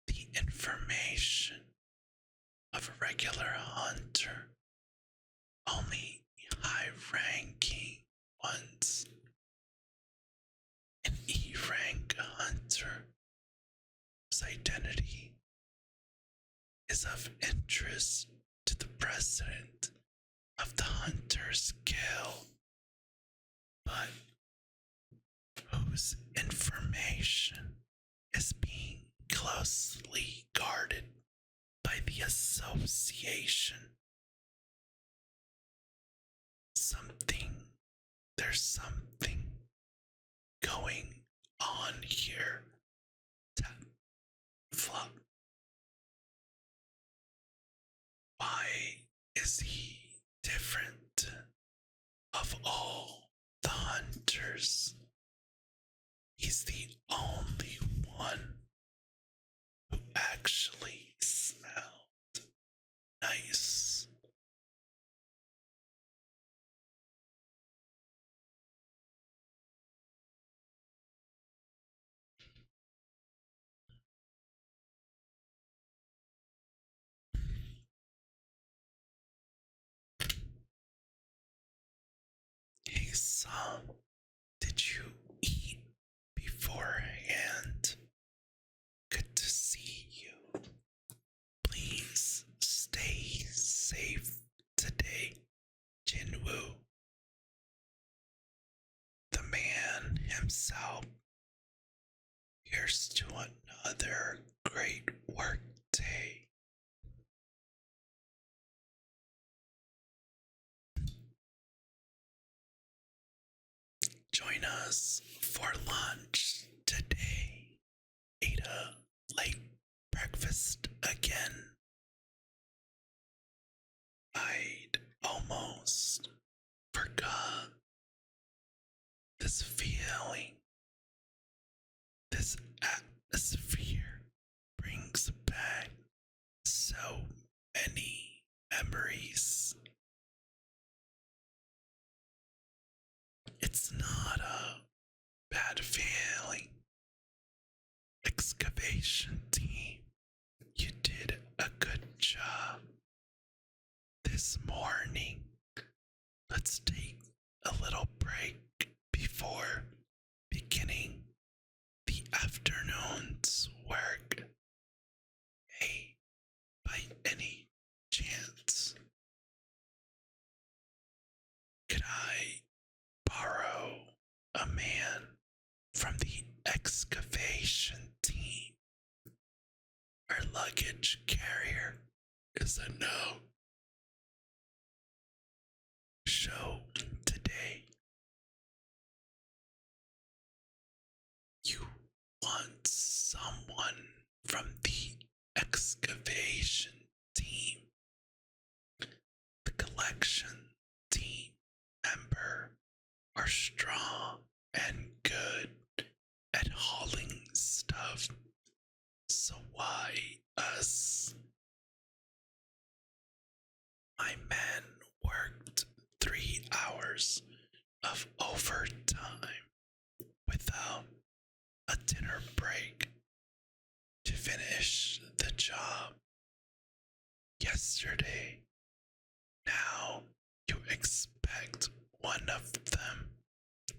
the information of a regular hunter, only high-ranking ones. An E-rank hunter's identity is of interest to the president of the Hunters Guild, but whose information is being closely guarded by the association. There's something going on here. Tap, flop. Why is he different of all the hunters? He's the only one who actually smelled nice. Hey, son, did you eat beforehand? Good to see you. Please stay safe today, Jinwoo. The man himself. Here's to another great work day. Join us for lunch today. Ate a late breakfast again. I'd almost forgot this feeling. This atmosphere brings back so many memories. It's not a bad feeling. Excavation team, you did a good job. This morning, let's take a little break before beginning the afternoon work. Hey, by any chance, could I borrow a man from the excavation team? Our luggage carrier is a no show today. You want someone from the excavation team, the collection team member are strong and good at hauling stuff. So why us? My men worked 3 hours of overtime without a dinner break to finish the job yesterday. Now you expect one of them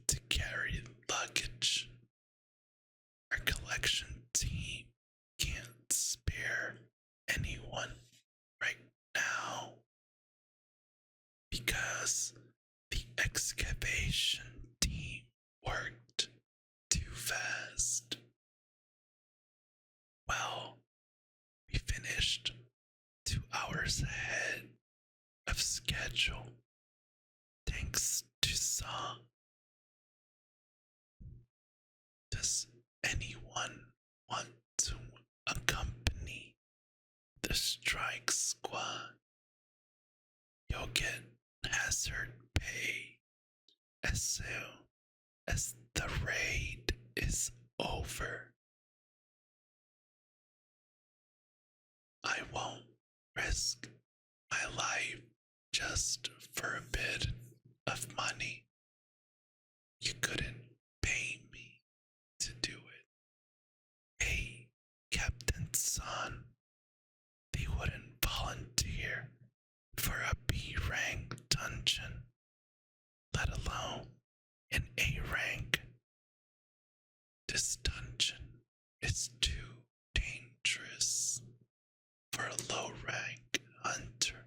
to carry luggage. Our collection team can't spare anyone right now because the excavation team worked too fast. Well, we finished 2 hours ahead of schedule thanks to Song. Does anyone want to accompany the strike squad? You'll get hazard pay as soon as the raid is over. I won't risk my life just for a bit of money. You couldn't pay me to do it. Hey, Captain Son, they wouldn't volunteer for a B rank dungeon, let alone an A rank. This dungeon is too dangerous for a low rank hunter,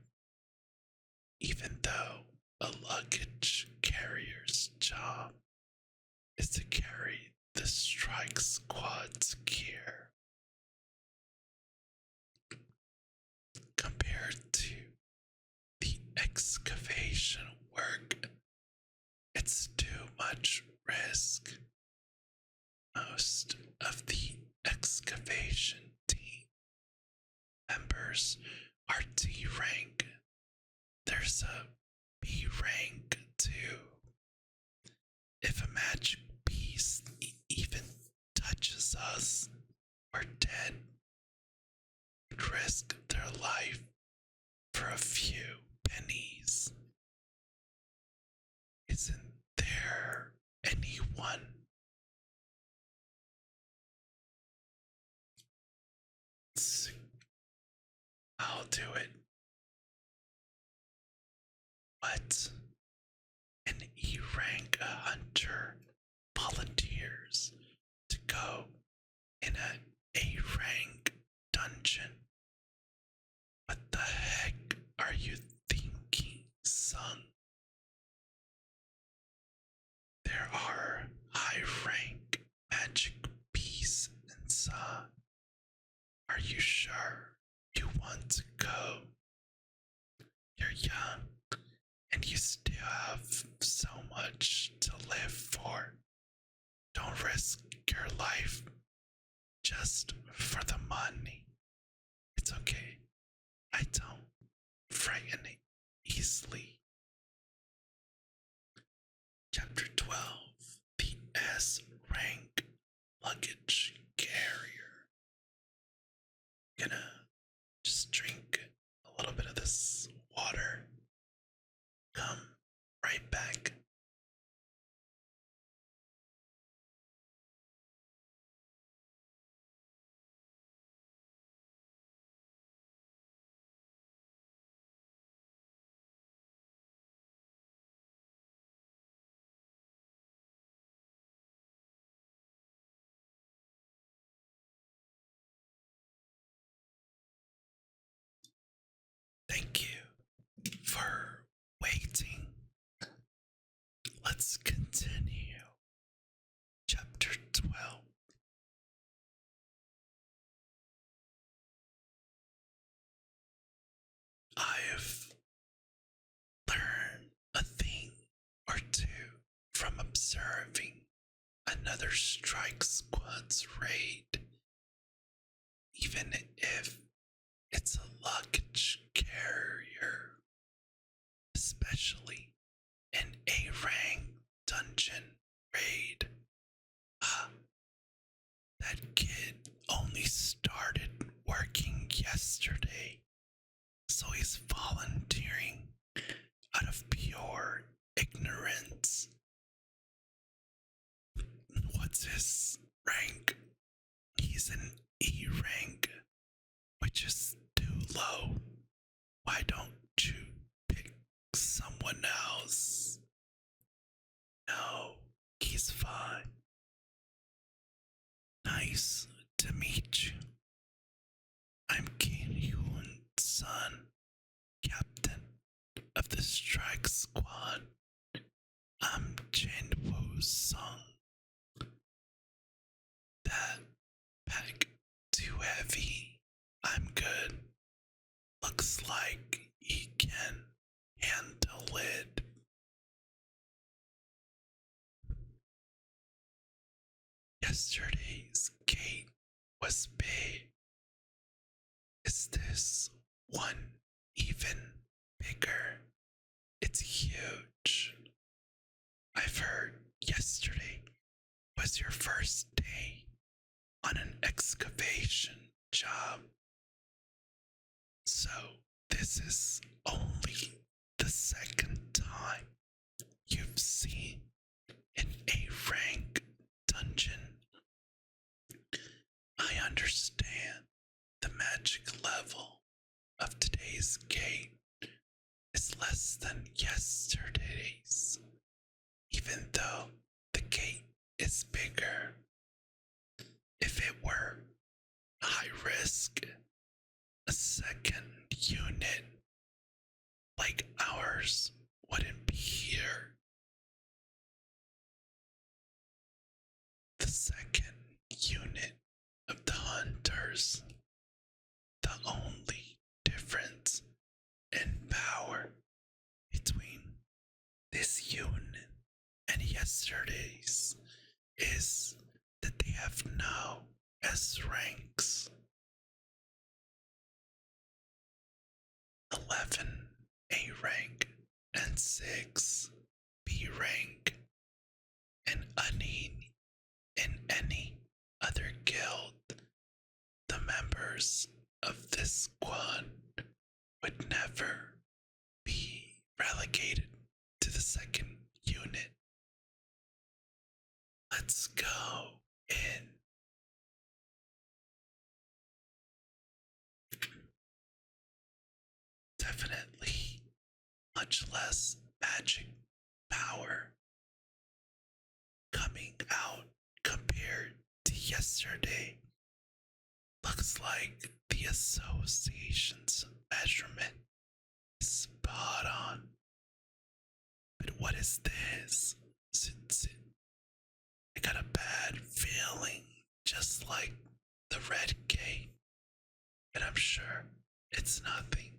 even though a luggage carrier's job is to carry the strike squad's gear. Compared to the excavation work, it's too much risk. Most of the excavation team members are D rank. There's a B rank too. If a magic beast even touches us, we're dead. Would risk their life for a few pennies. Isn't there anyone? I'll do it. What? An E rank hunter volunteers to go in an A rank dungeon. What the heck are you thinking, son? There are high rank magic beasts inside. Are you sure you want to go? You're young and you still have so much to live for. Don't risk your life just for the money. It's okay. I don't frighten easily. Chapter 12, the S rank luggage carrier. Gonna just drink a little bit of this water. Come right back. Thank you for waiting. Let's continue. Chapter 12. I've learned a thing or two from observing another strike squad's raid, even if it's a luggage carrier, especially an A-rank dungeon raid. Ah, that kid only started working yesterday, so he's volunteering out of pure ignorance. What's his rank? He's an E rank, which is too low. Why don't you pick someone else? No, he's fine. Nice to meet you. I'm Jinwoo's son, captain of the strike squad. I'm Jinwoo's son. That pack too heavy. I'm good. Looks like he can handle it. Yesterday's gate was big. Is this one even bigger? It's huge. I've heard yesterday was your first day on an excavation job. So this is only the second time you've seen an A-rank dungeon. I understand the magic level of today's gate is less than yesterday's, even though the gate is bigger. If it were high risk, a second unit like ours wouldn't be here. The second unit of the hunters, the only difference in power between this unit and yesterday's is that they have no S ranks. 11 A rank and 6 B rank, and in any other guild, the members of this squad would never be relegated to the second unit. Let's go in. Definitely much less magic power coming out compared to yesterday. Looks like the association's measurement is spot on. But what is this? I got a bad feeling, just like the red gate, but I'm sure it's nothing.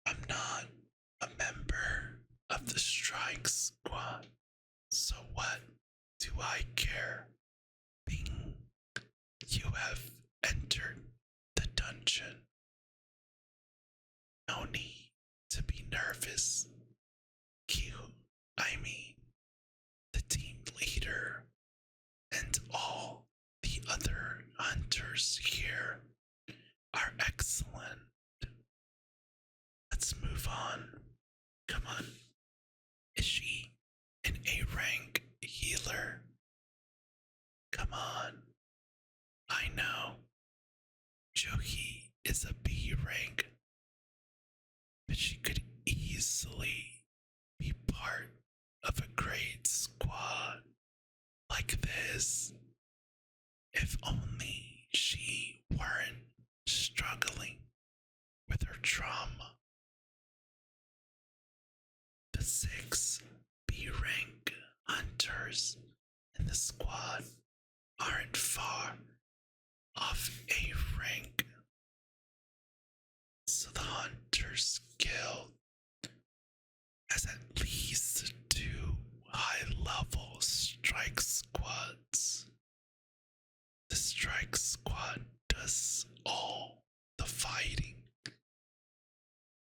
I'm not a member of the strike squad, so what do I care? Bing, you have entered the dungeon. No need to be nervous. I mean, the team leader and all the other hunters here are excellent. Let's move on. Come on. Is she an A-rank healer? Come on. I know. Johi is a B rank, but she could easily be part of a great squad like this. If If only she weren't struggling with her trauma. The 6B rank hunters in the squad aren't far off A rank, so the Hunters Guild has at least 2 high-level strike squads. The strike squad does all the fighting.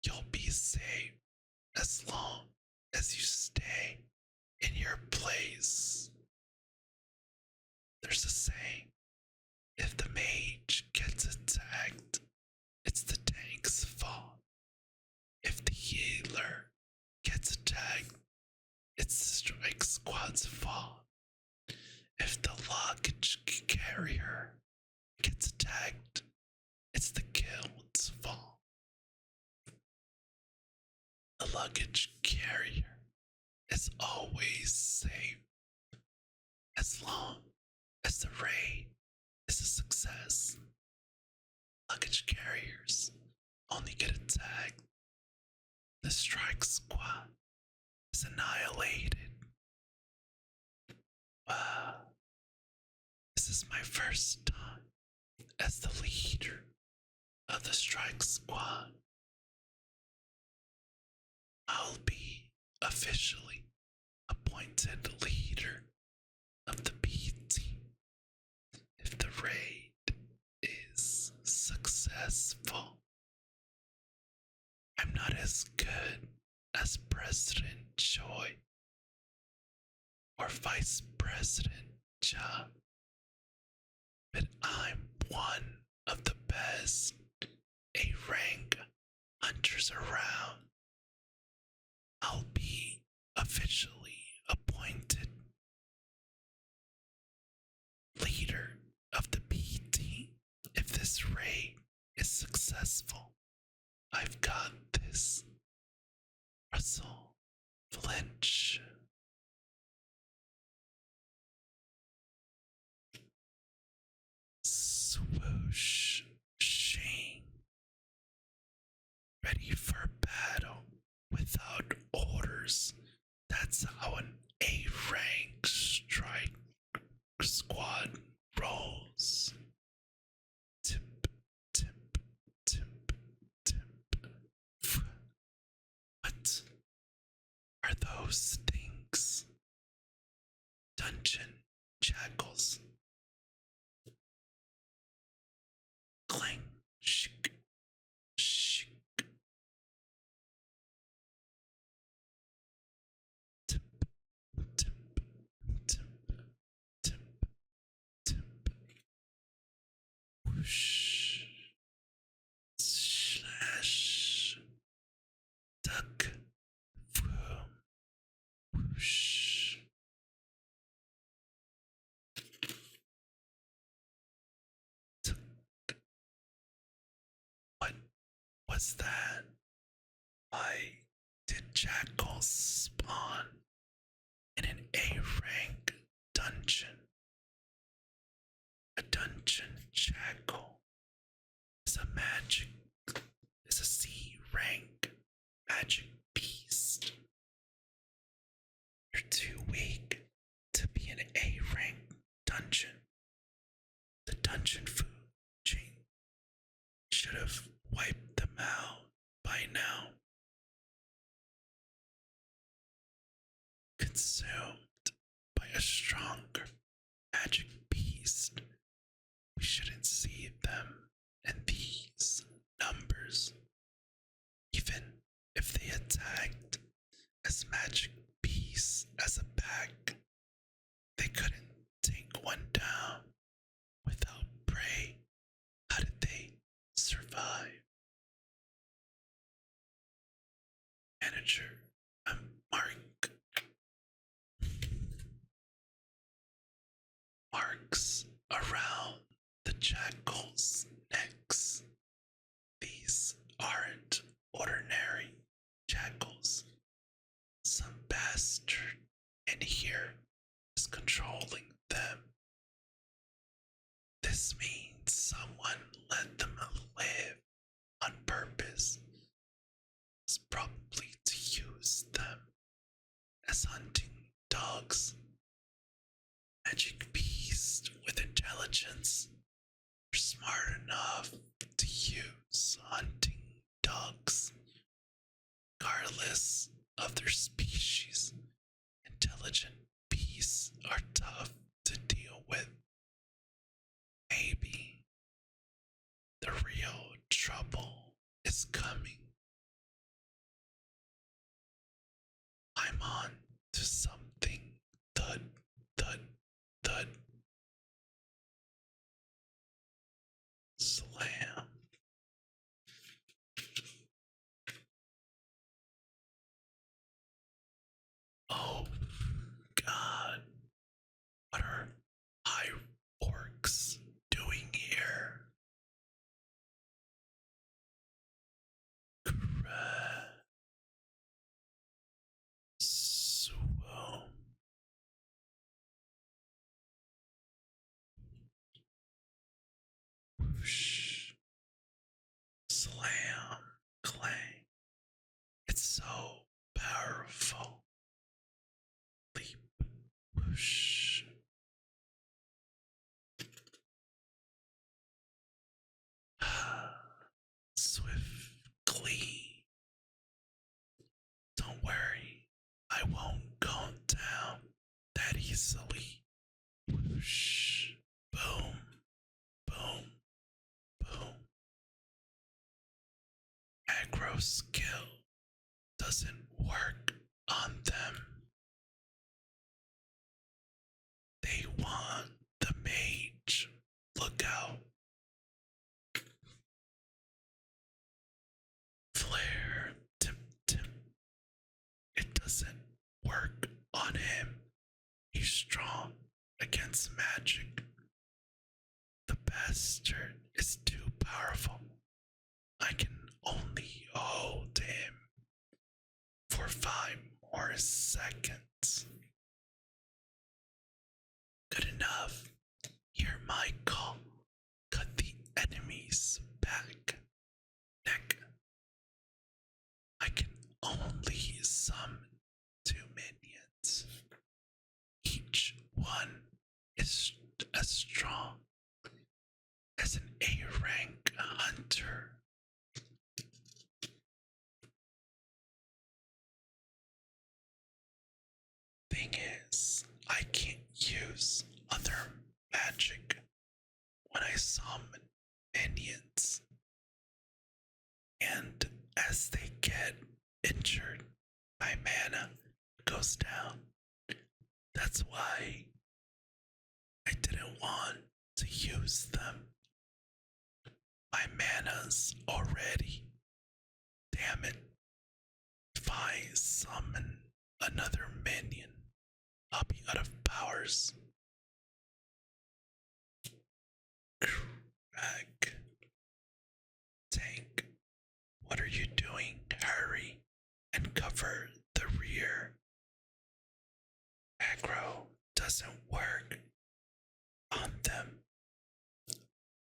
You'll be safe as long as you stay in your place. There's a saying, if the mage gets attacked, it's the tank's fault. If the healer gets attacked, it's the strike squad's fault. If the luggage carrier gets attacked, it's the guild's fault. The luggage carrier is always safe as long as the raid is a success. Luggage carriers only get attacked. The strike squad is annihilated. Wow. This is my first time as the leader of the strike squad. I'll be officially appointed leader of the B team if the raid is successful. I'm not as good as President Choi or Vice President Ja, but I'm one of the best A-rank hunters around. I'll be officially appointed leader of the B team if this raid is successful. I've got this. Russell flinch. Swoosh. Shane. Ready for battle without orders. That's how an A-rank strike squad rolls. Tip, tip, tip, tip. What are those things? Dungeon jackals. Clang, shik, shik. Tip, tip, tip, tip, tip. Whoosh. Slash. Duck. Whoosh. What was that? Why did jackals spawn in an A-rank dungeon? A dungeon jackal is a C-rank magic beast. You're too weak to be in an A-rank dungeon. The dungeon food chain should have wiped them out by now. Consumed by a stronger magic beast, we shouldn't see them in these numbers. Even if they attacked as magic beasts as a pack, they couldn't take one down without prey. How did they survive? Manager, Mark. Marks around the jackal's necks. These aren't ordinary jackals. Some bastard in here is controlling them. This means someone let them live on purpose. It's probably to use them as hunting dogs. Magic beasts with intelligence are smart enough to use hunting dogs, regardless of their species. Intelligent beasts are tough to deal with. Maybe the real trouble is coming. I'm on to something. Thud, thud, thud. Slam. Oh God, what are high orcs doing here? Suo. Whoosh. Slam. Clang. It's so powerful. Leap. Whoosh. Swiftly. Don't worry, I won't go down that easily. Whoosh. Boom. Boom. Boom. Aggro skill doesn't work on them. They want the mage. Look out. Flare. Tim, Tim. It doesn't work on him. He's strong against magic. The bastard is too powerful. I can only hold him for 5 more seconds. Good enough. Hear my call. Cut the enemy's back. Neck. I can only summon 2 minions. Each one is as strong as an A rank hunter. Thing is, I can't use other magic when I summon minions. And as they get injured, my mana goes down. That's why I didn't want to use them. My mana's already. Damn it. If I summon another minion, I'll be out of powers. Crack. Tank. What are you doing? Hurry and cover the rear. Aggro doesn't work on them.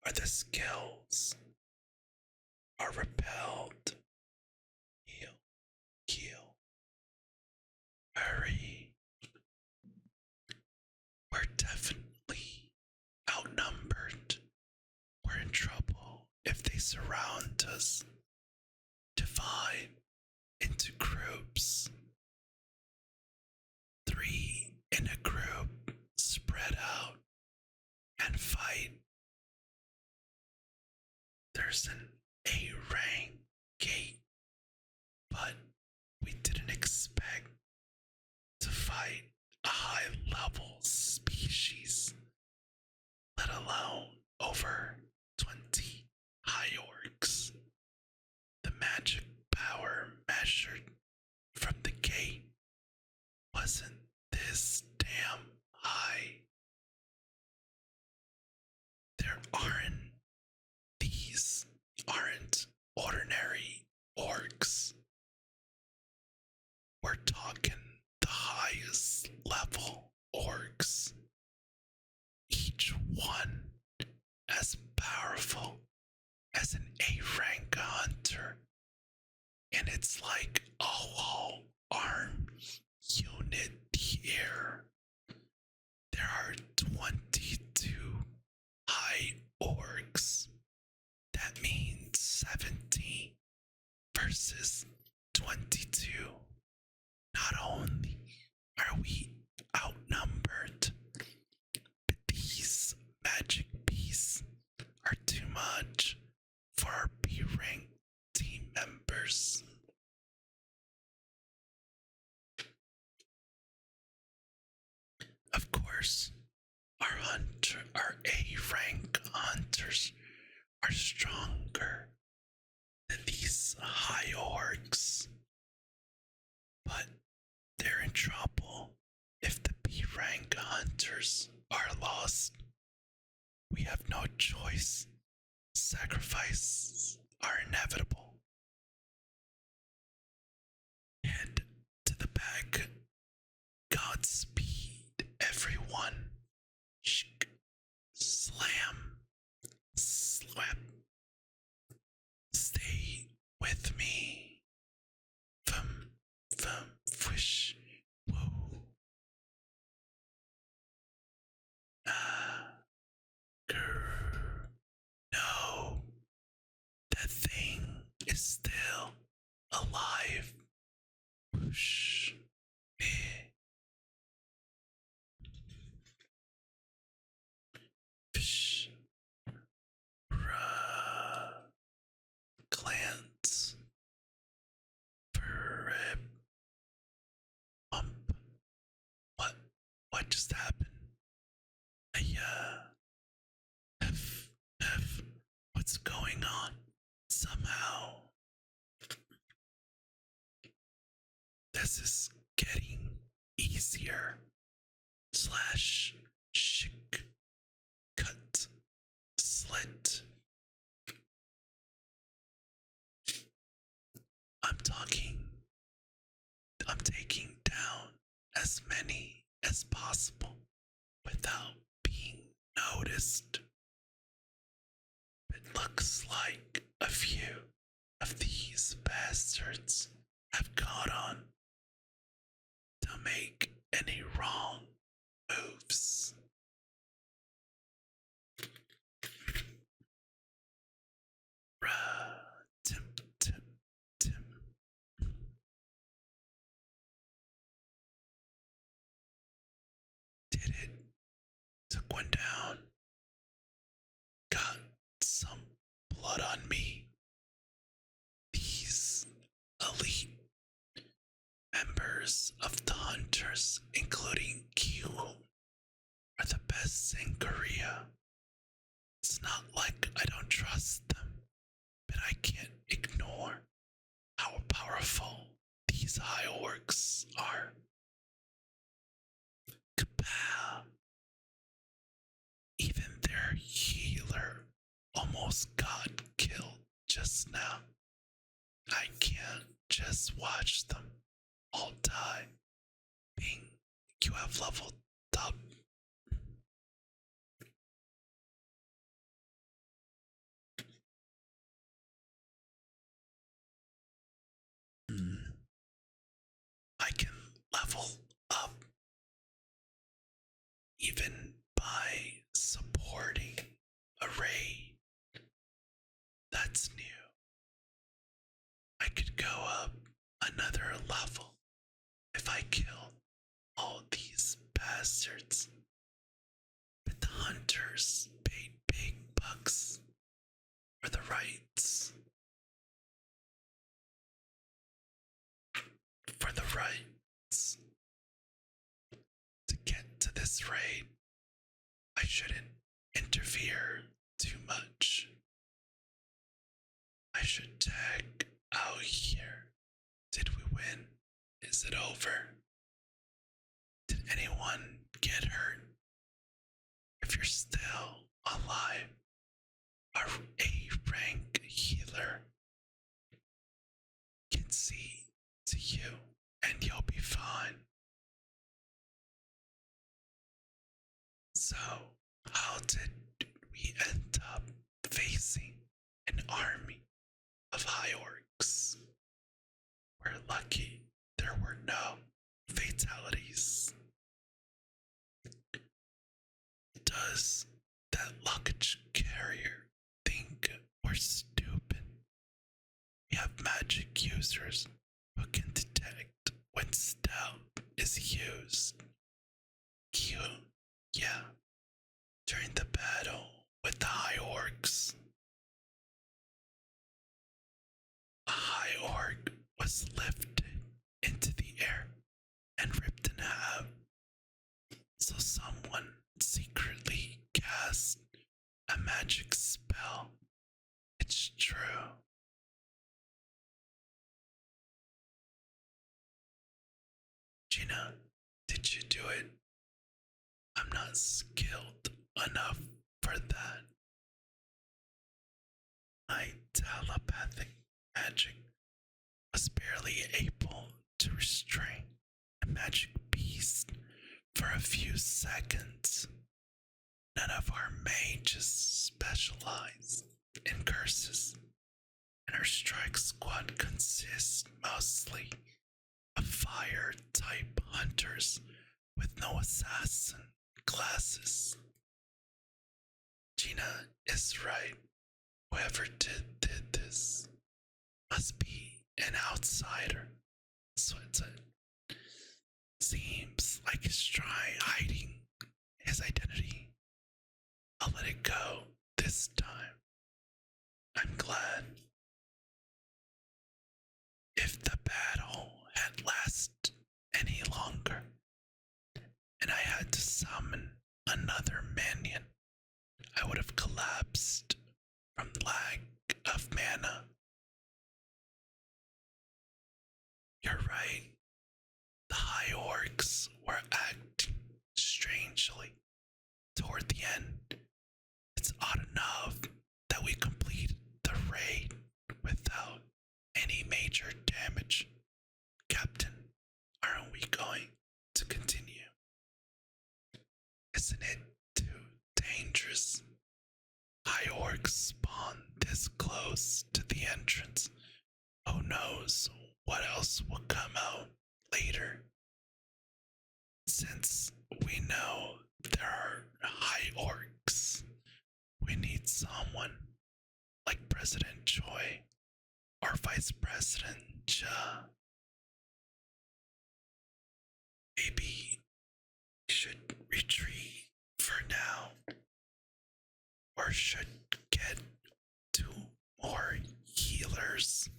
Or the skills are repelled. Heal. Heal. Hurry. We're definitely outnumbered. We're in trouble if they surround us. Divide into groups. 3 in a group. Spread out and fight. There's an A rank gate, but we didn't expect to fight a high level species, let alone over 20 high orcs. The magic power measured from the gate wasn't this damn high. These aren't level as an A rank hunter, and it's like a whole arm unit here. There are 22 high orcs. That means 17 versus 22. Not only are we outnumbered, but these magic beasts are too much for our B rank team members. Of course, our A rank hunters are stronger than these high orcs, but they're in trouble if the B rank hunters are lost. We have no choice. Sacrifices are inevitable. Head to the back. Godspeed, everyone. Shk, slam, slap. Stay with me. Vum, vum, whoosh, woo. Grr. No, that thing is still alive. Whoosh, meh. Fish, glance, rib, bump. What just happened? F, what's going on? Somehow, this is getting easier. Slash, shick, cut, slit. I'm taking down as many as possible without being noticed. It looks like a few of these bastards have caught on. Don't make any wrong moves. Tim, Tim, Tim. Did it. Took one down. Got some blood on me. These elite members of the hunters, including Jinwoo, are the best in Korea. It's not like I don't trust them, but I can't ignore how powerful these high orcs are. Kapow! Even their healer almost got killed just now. I can't just watch them all die. Bing, you have leveled up. I can level up even by supporting a raid. That's new. I could go up another level if I kill all these bastards. But the hunters paid big bucks for the rights. To get to this raid, I shouldn't interfere too much. I should tag out here. Did we win? Is it over? Did anyone get hurt? If you're still alive, our A rank healer can see to you and you'll be fine. So, how did we end up facing users who can detect when stealth is used. Q. Yeah. During the battle with the High Orcs, a High Orc was lifted into the air and ripped in half. So someone secretly cast a magic spell. It's true. Gina, did you do it? I'm not skilled enough for that. My telepathic magic was barely able to restrain a magic beast for a few seconds. None of our mages specialize in curses, and our strike squad consists mostly of fire type hunters with no assassin classes. Gina is right. Whoever did this must be an outsider. So it seems like he's trying hiding his identity. I'll let it go this time. I'm glad. If the battle had lasted any longer, and I had to summon another minion, I would have collapsed from lack of mana. You're right. The High Orcs were acting strangely toward the end. It's odd enough that we completed the raid without any major damage. Captain, aren't we going to continue? Isn't it too dangerous? High orcs spawn this close to the entrance. Who knows what else will come out later? Since we know there are high orcs, we need someone like President Choi or Vice President Ja. Maybe we should retreat for now, or should get 2 more healers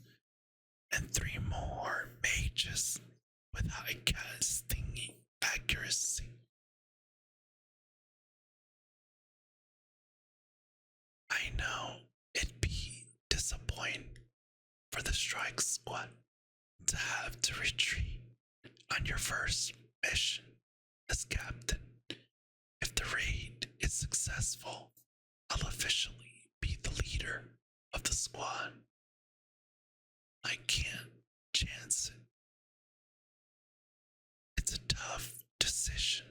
and 3 more mages with high casting accuracy. I know it'd be disappointing for the strike squad to have to retreat on your first mission as captain. If the raid is successful, I'll officially be the leader of the squad. I can't chance it. It's a tough decision.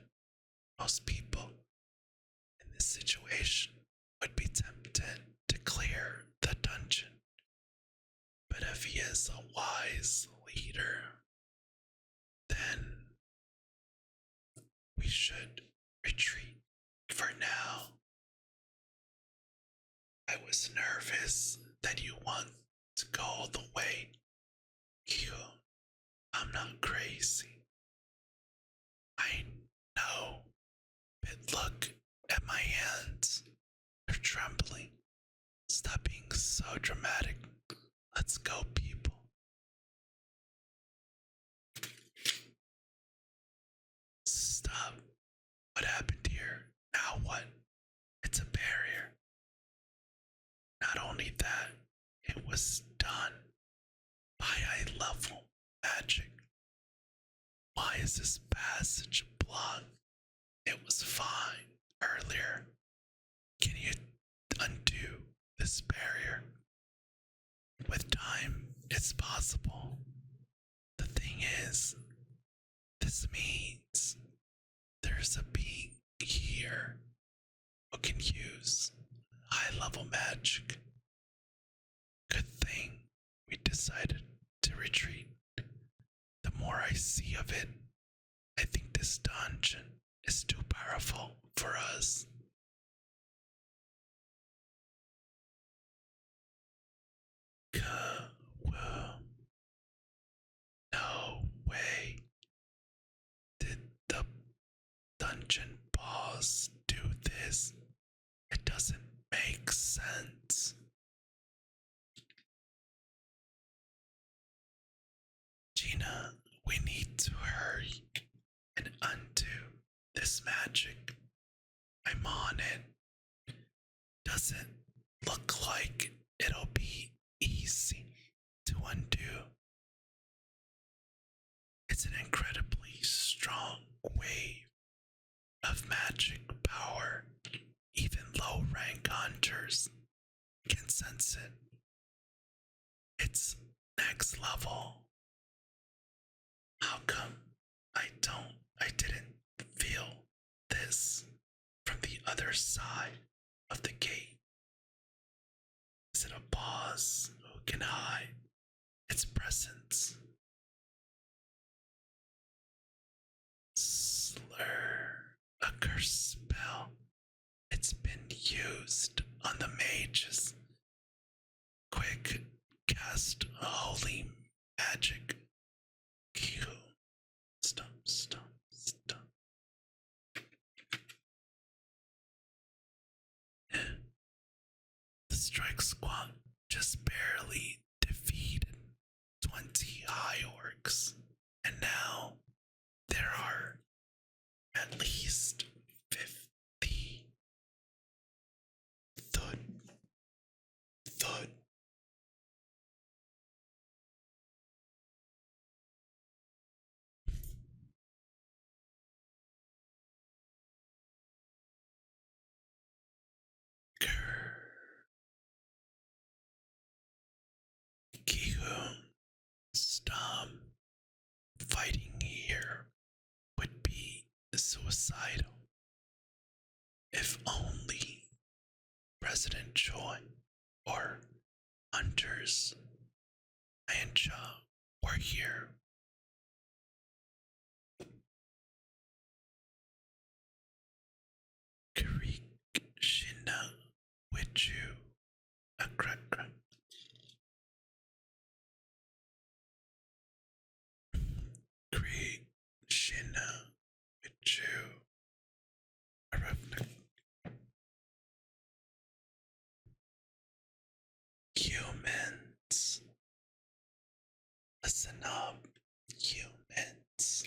Most people in this situation would be tempted to clear the dungeon. But if he is a wise leader, then we should retreat for now. I was nervous that you want to go all the way. Q, I'm not crazy. I know, but look at my hands. They're trembling. Stop being so dramatic. Let's go, people. Stop. What happened here? Now what? It's a barrier. Not only that, it was done by high level magic. Why is this passage blocked? It was fine earlier. Can you undo this barrier? With time, it's possible. The thing is, this means there's a being here who can use high level magic. Good thing we decided to retreat. The more I see of it, I think this dungeon is too powerful for us. We need to hurry and undo this magic. I'm on it. Doesn't look like it'll be easy to undo. It's an incredibly strong wave of magic power. Even low rank hunters can sense it. It's next level. How come I didn't feel this from the other side of the gate? Is it a boss who can hide its presence? Slur, a curse spell. It's been used on the mages. Quick, cast holy magic. Q. Stop. The strike squad just barely defeated 20 high orcs, and now there are at least 50. Thud. Thud. Kihu, stop. Fighting here would be suicidal. If only President Choi or Hunters and Cha were here. Karik Shina with you. A crack. Karik Shina with you. A roughneck. Humans. Listen up, humans.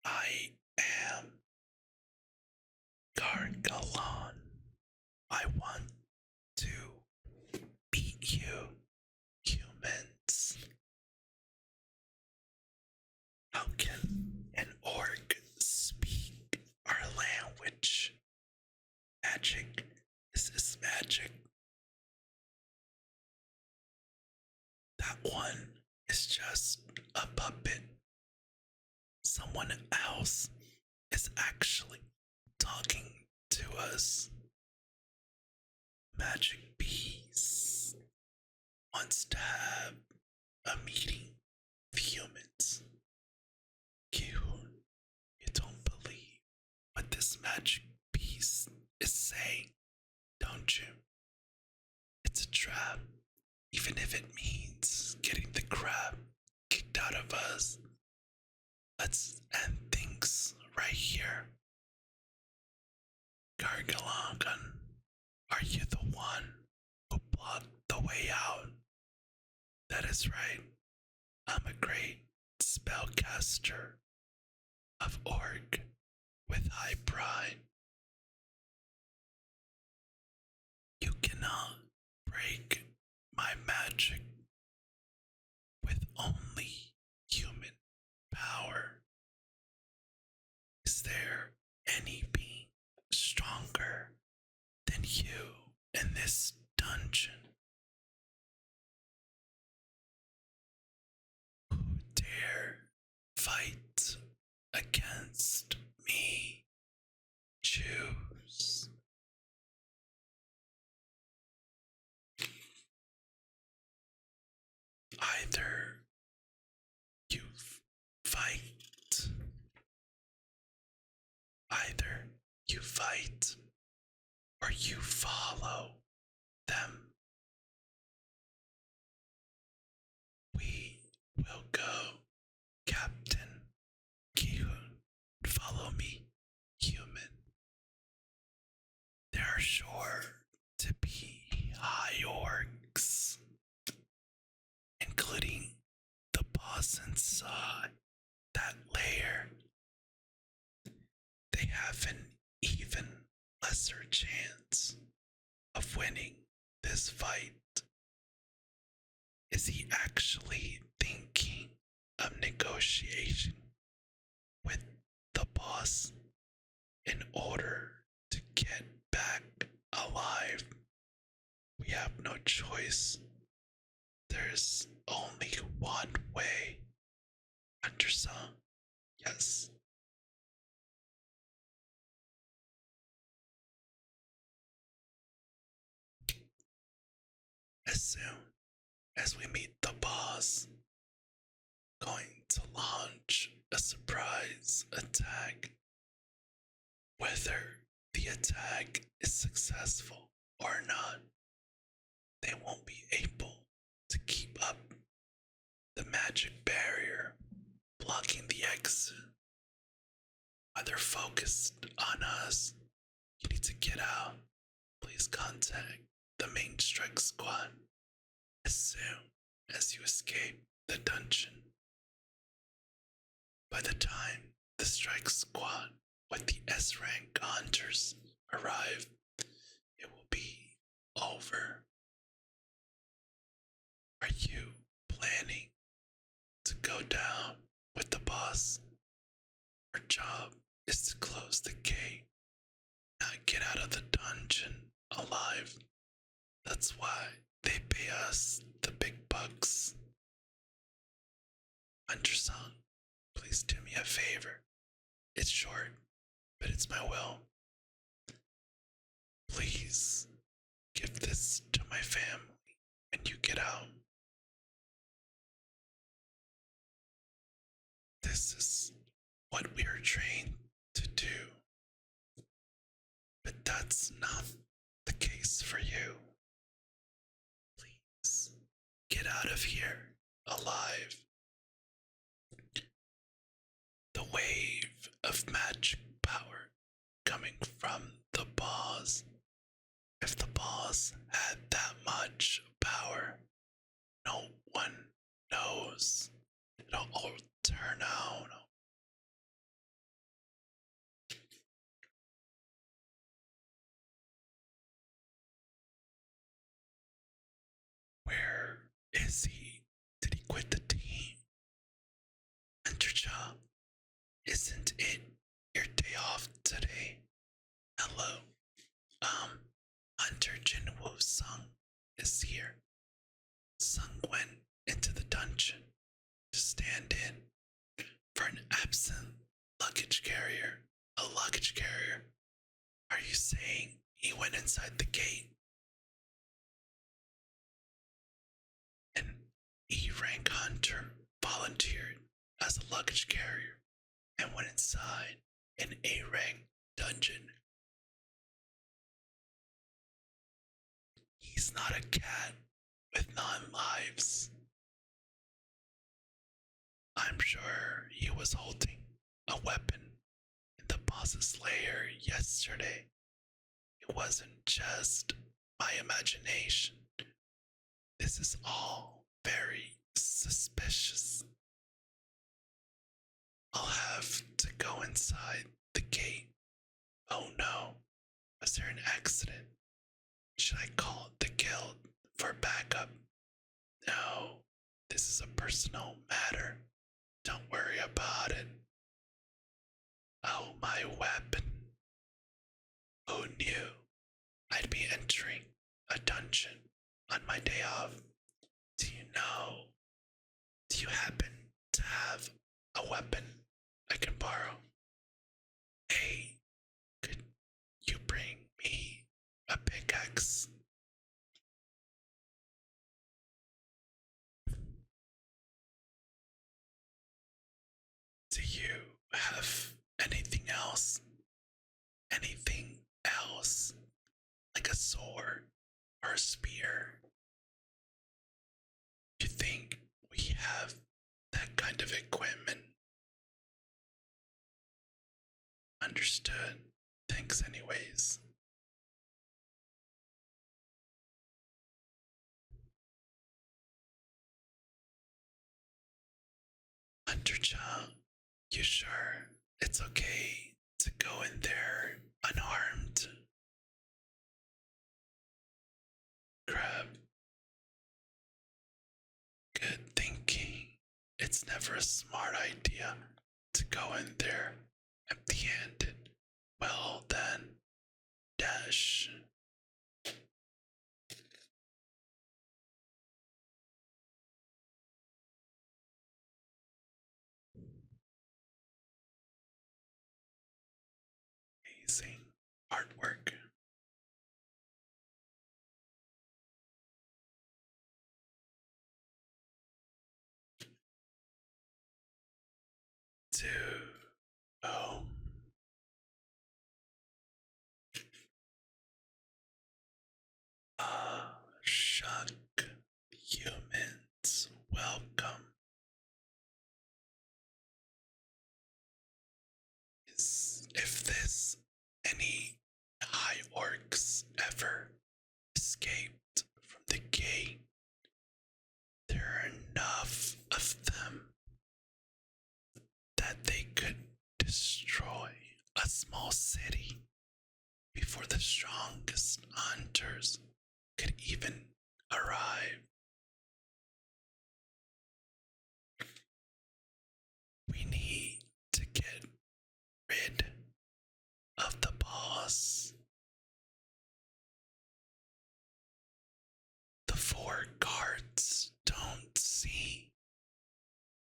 I am Gargalon. I want to meet you, humans. How can an orc speak our language? Magic. Is this magic? That one is just a puppet. Someone else is actually talking to us. Magic Beast wants to have a meeting with humans. Kihun, you don't believe what this magic beast is saying, don't you? It's a trap, even if it means getting the crap kicked out of us. Let's end things right here. Gargalangan, are you the one who blocked the way out? That is right. I'm a great spellcaster of orc with high pride. You cannot break my magic with only human power. Is there any being stronger than you in this dungeon? Who dare fight against me? Choose. Either you fight, either you fight, or you follow them. We will go, Captain Kihun. Follow me, human. There are sure to be high orcs, including the chance of winning this fight? Is he actually thinking of negotiation with the boss in order to get back alive? We have no choice. There's only one way. Hunter-san, yes. As soon as we meet the boss, going to launch a surprise attack. Whether the attack is successful or not, they won't be able to keep up the magic barrier blocking the exit. While they're focused on us, you need to get out. Please contact the main strike squad as soon as you escape the dungeon. By the time the strike squad with the S rank hunters arrive, it will be over. Are you planning to go down with the boss? Our job is to close the gate, not get out of the dungeon alive. That's why they pay us the big bucks. Hunter-san, please do me a favor. It's short, but it's my will. Please give this to my family when you get out. This is what we are trained to do. But that's not the case for you. Please get out of here alive. The wave of magic power coming from the boss. If the boss had that much power, no one knows. It'll all turn out. Where is he? Did he quit the team? Hunter-chan, isn't it your day off today? Hello. Hunter Jinwoo Sung is here. Sung went into the dungeon to stand in for an absent luggage carrier. A luggage carrier? Are you saying he went inside the gate? An E rank hunter volunteered as a luggage carrier and went inside an A rank dungeon. He's not a cat with 9 lives. I'm sure he was holding a weapon in the boss's lair yesterday. It wasn't just my imagination. This is all very suspicious. I'll have to go inside the gate. Oh no, was there an accident? Should I call the guild for backup? No, this is a personal matter. Don't worry about it. Oh, my weapon. Who knew I'd be entering a dungeon on my day off? Do you happen to have a weapon I can borrow? Hey, could you bring me a pickaxe? Do you have anything else? Anything else? Like a sword or a spear? You think we have that kind of equipment? Understood. Thanks anyways. Hunter-chan, you sure it's okay to go in there unharmed? It's never a smart idea to go in there empty handed. Well, then, dash. Amazing artwork. Two. Oh. Shuck. Humans, welcome. If this any high orcs ever escaped from the gate, there are enough of them that they could destroy a small city before the strongest hunters could even arrive. We need to get rid of the boss. The four guards don't seem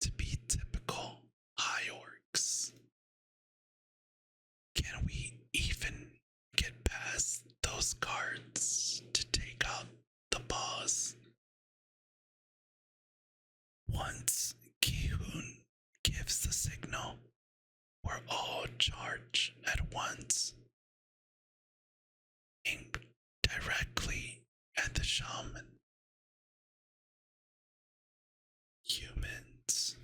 to be typical high orcs. Can we even get past those guards to take out the boss? Once Ki-hoon gives the signal, we're all charged at once, aimed directly at the shaman. Humans.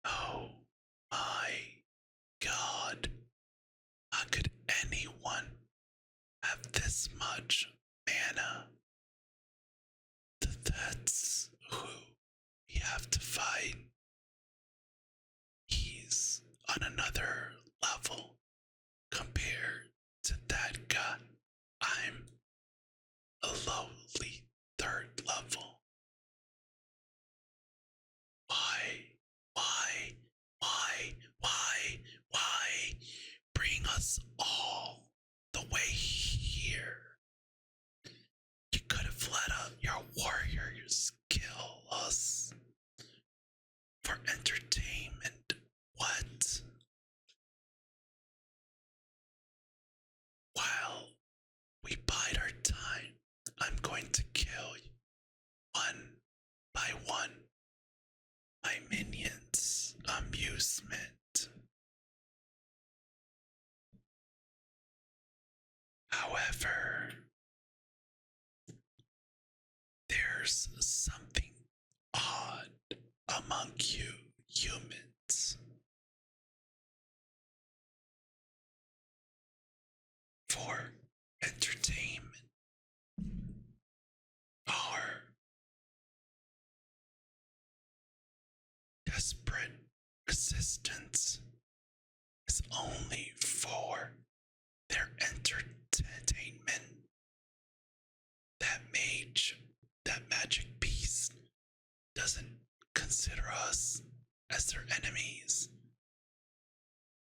Oh my god. How could anyone have this much mana? That's who we have to fight. He's on another level compared to that guy. I'm a lowly third level. Why? Why? Why? Why? Why? Bring us all the way here. You could have let your warriors kill us for entertainment. What? While we bide our time, I'm going to kill you one by one. My minions' amusement. However, there's something odd among you humans. For entertainment, our desperate resistance is only for their entertainment. That magic beast, doesn't consider us as their enemies.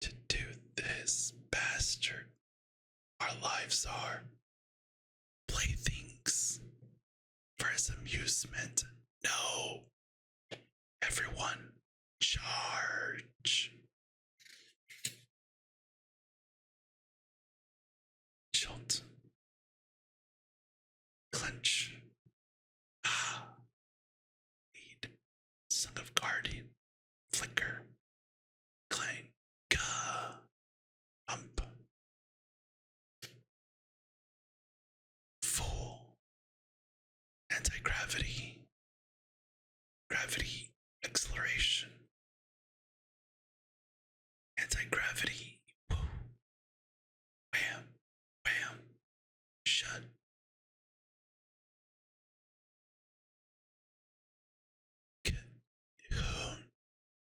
To do this, bastard, our lives are playthings for his amusement. No, everyone, charge. Jolt. Clench. Lead. Son of Guardian. Flicker. Clang. Gah. Ump. Full. Anti-gravity. Gravity. Acceleration. Anti-gravity. Woo. Wham. Wham. Shut.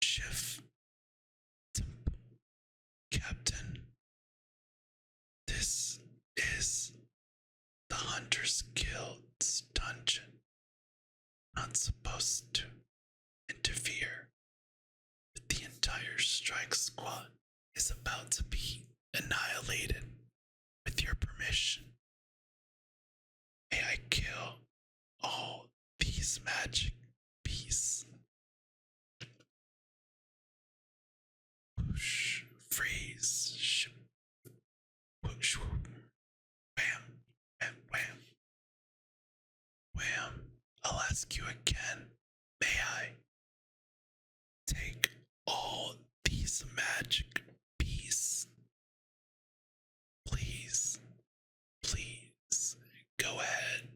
Shift. Hunter's Guild's dungeon. Not supposed to interfere, but the entire strike squad is about to be annihilated. With your permission, may I kill all these magic beasts? Whoosh, freeze, ship, whoosh, whoop, wham, and wham. Wham, I'll ask you again. May I take all these magic beasts? Please, please, go ahead.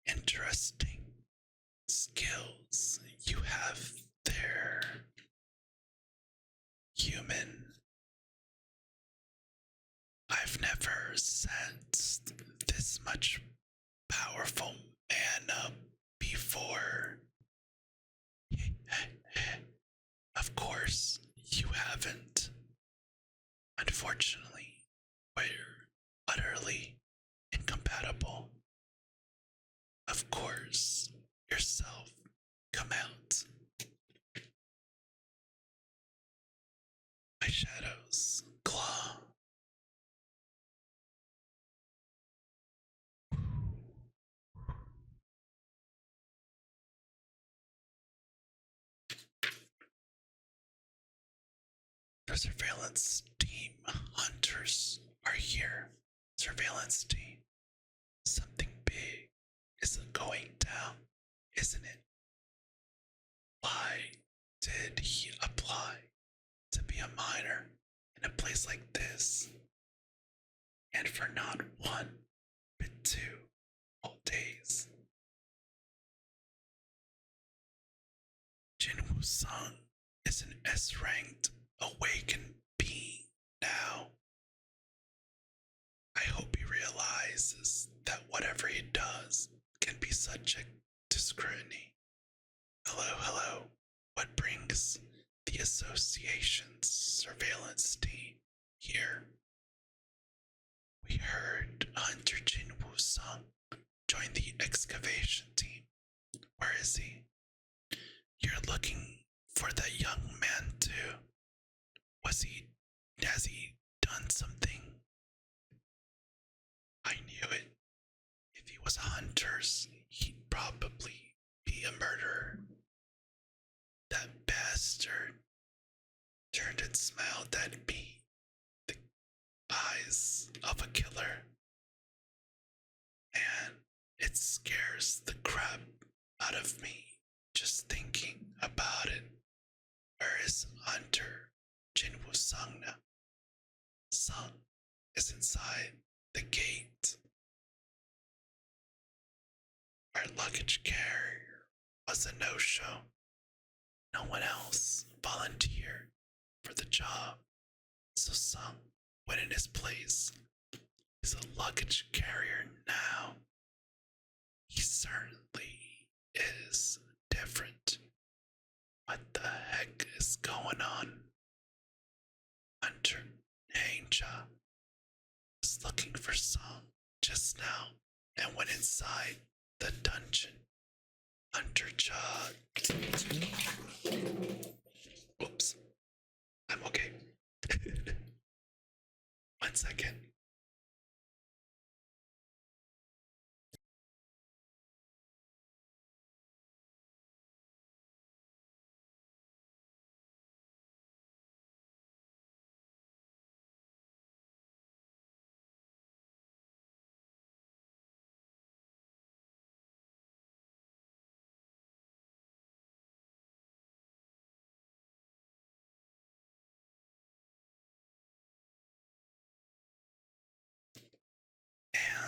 Interesting skills you have there, human. I've never sensed this much powerful mana before. Of course, you haven't. Unfortunately, we're utterly incompatible. Of course, yourself, come out. My shadows claw. The surveillance team hunters are here. Surveillance team. Something big is going down, isn't it? Why did he apply to be a miner in a place like this? And for not one, but 2 whole days. Jinwoo Sung is an S-ranked awakened being now. I hope he realizes that whatever he does can be subject to scrutiny. Hello, hello. What brings the association's surveillance team here? We heard Hunter Jinwoo Sung join the excavation team. Where is he? You're looking for that young man too. Has he done something? I knew it. If he was hunters, he'd probably be a murderer. That bastard turned and smiled at me, the eyes of a killer. And it scares the crap out of me just thinking about it. Where is Hunter Jinwoo Sung now? Sung is inside the gate. Our luggage carrier was a no-show. No one else volunteered for the job, so Sung went in his place. He's a luggage carrier now. He certainly is different. What the heck is going on? Hunter Ninja was looking for Song just now and went inside the dungeon. Hunter Jaw. Whoops. I'm okay. 1 second.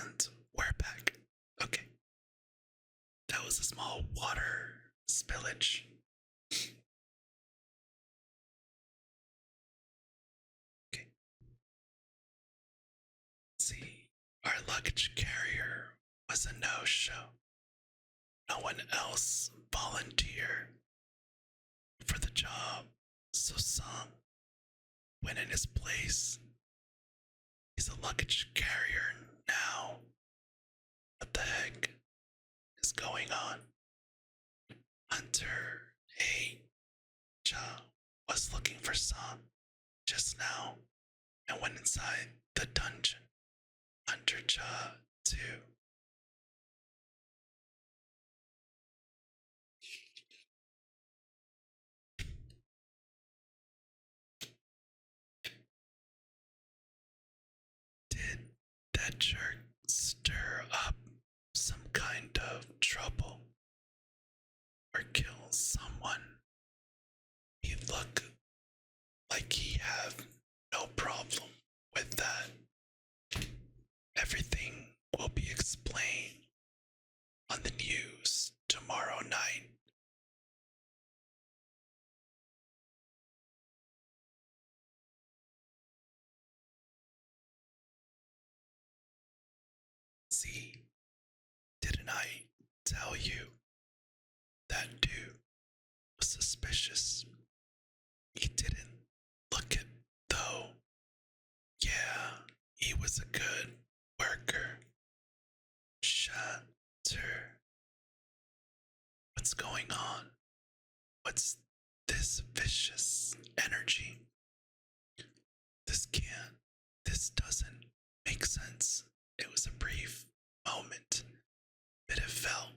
And we're back. Okay. That was a small water spillage. Okay. See, our luggage carrier was a no-show. No one else volunteered for the job, so Song went in his place. He's a luggage carrier now. What the heck is going on? Hunter A. Cha was looking for some just now and went inside the dungeon. Hunter Cha, too. Did that jerk stir up some kind of trouble or kill someone? He looked like he have no problem with that. Everything will be explained on the news tomorrow night. See, didn't I tell you that dude was suspicious? He didn't look it though. Yeah, he was a good worker. Shatter. What's going on? What's this vicious energy? This doesn't make sense. It was a brief moment, but it felt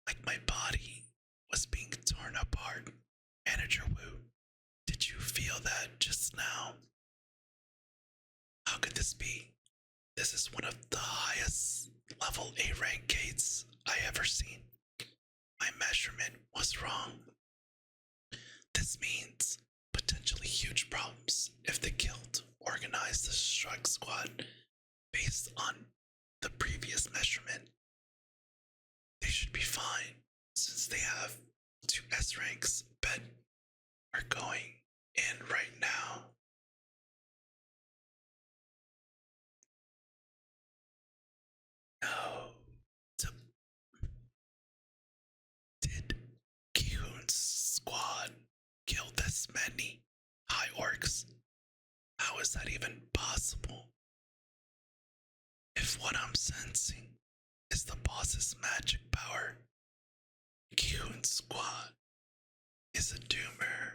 like my body was being torn apart. Manager Wu, did you feel that just now? How could this be? This is one of the highest level A rank gates I ever seen. My measurement was wrong. This means potentially huge problems if the guild organized the strike squad based on the previous measurement. They should be fine since they have 2 S ranks, but are going in right now. No. Did Kyun's squad kill this many high orcs? How is that even possible? If what I'm sensing is the boss's magic power, Kyun's squad is a doomer.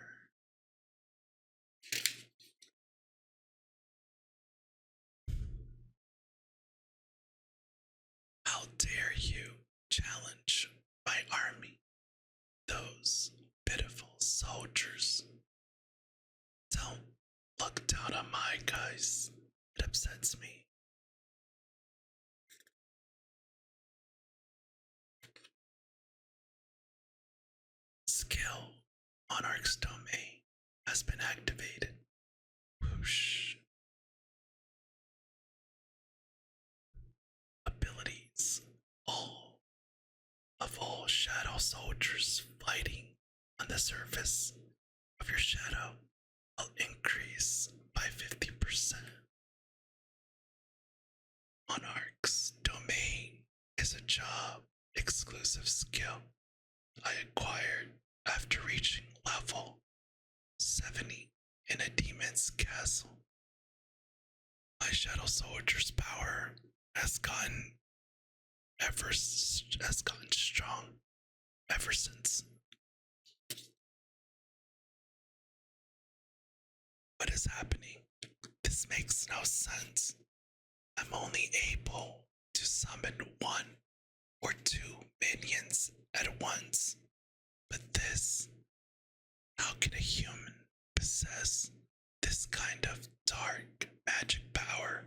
How dare you challenge my army? Those pitiful soldiers. Don't look down on my guys. It upsets me. Skill Monarch's domain has been activated. Whoosh. Abilities. All shadow soldiers fighting on the surface of your shadow will increase by 50%. Monarch's domain is a job exclusive skill I acquired after reaching level 70 in a demon's castle. My shadow soldier's power has gotten strong ever since. What is happening? This makes no sense. I'm only able to summon 1 or 2 minions at once. But this, how can a human possess this kind of dark magic power?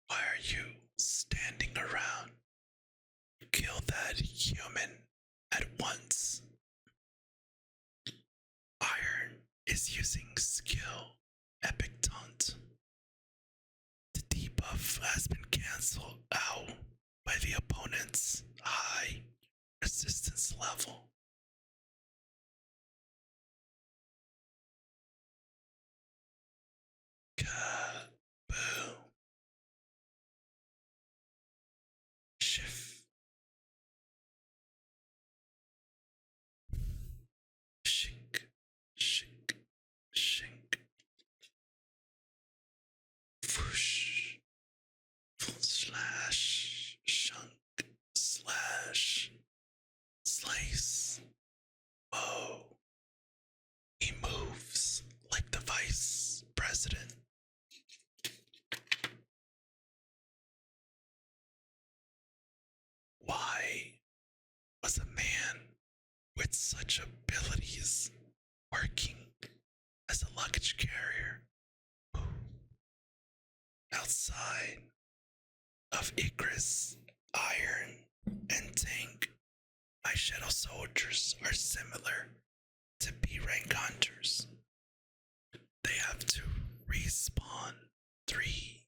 Why are you standing around? Kill that human at once. Iron is using skill Epic Taunt. The debuff has been cancelled out by the opponent's high resistance level. Kaboom. Shift. Shik. Shik. such abilities working as a luggage carrier. Outside of Icarus, Iron, and Tank, my shadow soldiers are similar to B rank hunters. They have to respawn 3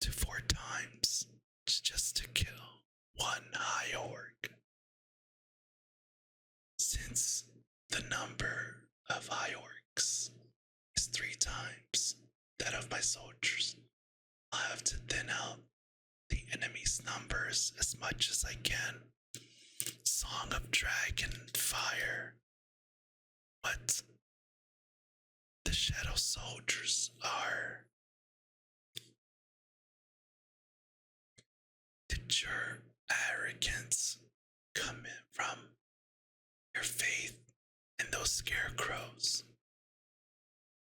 to 4 times just to kill one high orc. Since the number of high orcs is 3 times that of my soldiers, I'll have to thin out the enemy's numbers as much as I can. Song of Dragon Fire. What the Shadow Soldiers are. Did your arrogance come in from your faith in those scarecrows?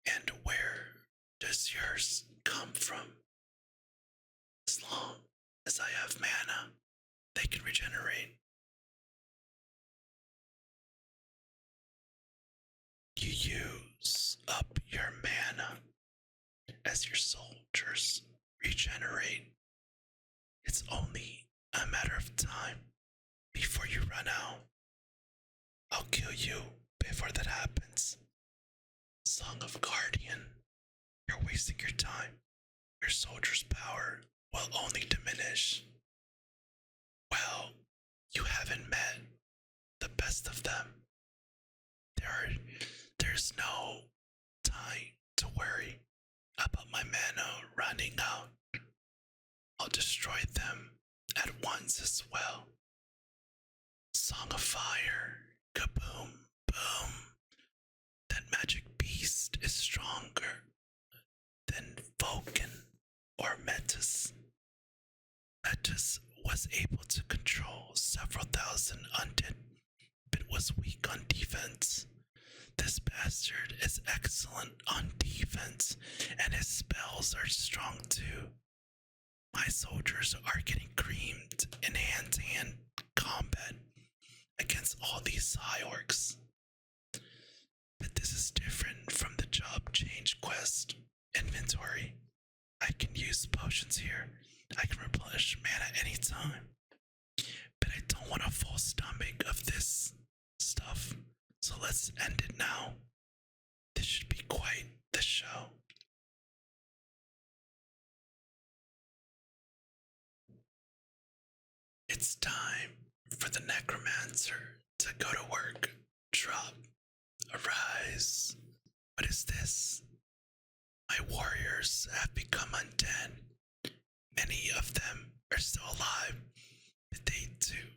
And where does yours come from? As long as I have mana, they can regenerate. You use up your mana as your soldiers regenerate. It's only a matter of time before you run out. I'll kill you before that happens. Song of Guardian, you're wasting your time. Your soldier's power will only diminish. Well, you haven't met the best of them. There's no time to worry about my mana running out. I'll destroy them at once as well. Song of Fire, kaboom, boom. That magic beast is stronger than Vulcan or Metis. Metis was able to control several thousand undead, but was weak on defense. This bastard is excellent on defense, and his spells are strong too. My soldiers are getting creamed in hand-to-hand combat against all these high orcs. But this is different from the job change quest inventory. I can use potions here. I can replenish mana anytime. But I don't want a full stomach of this stuff. So let's end it now. This should be quite the show. It's time for the necromancer to go to work. Drop. Arise. What is this? My warriors have become undead. Many of them are still alive, but they too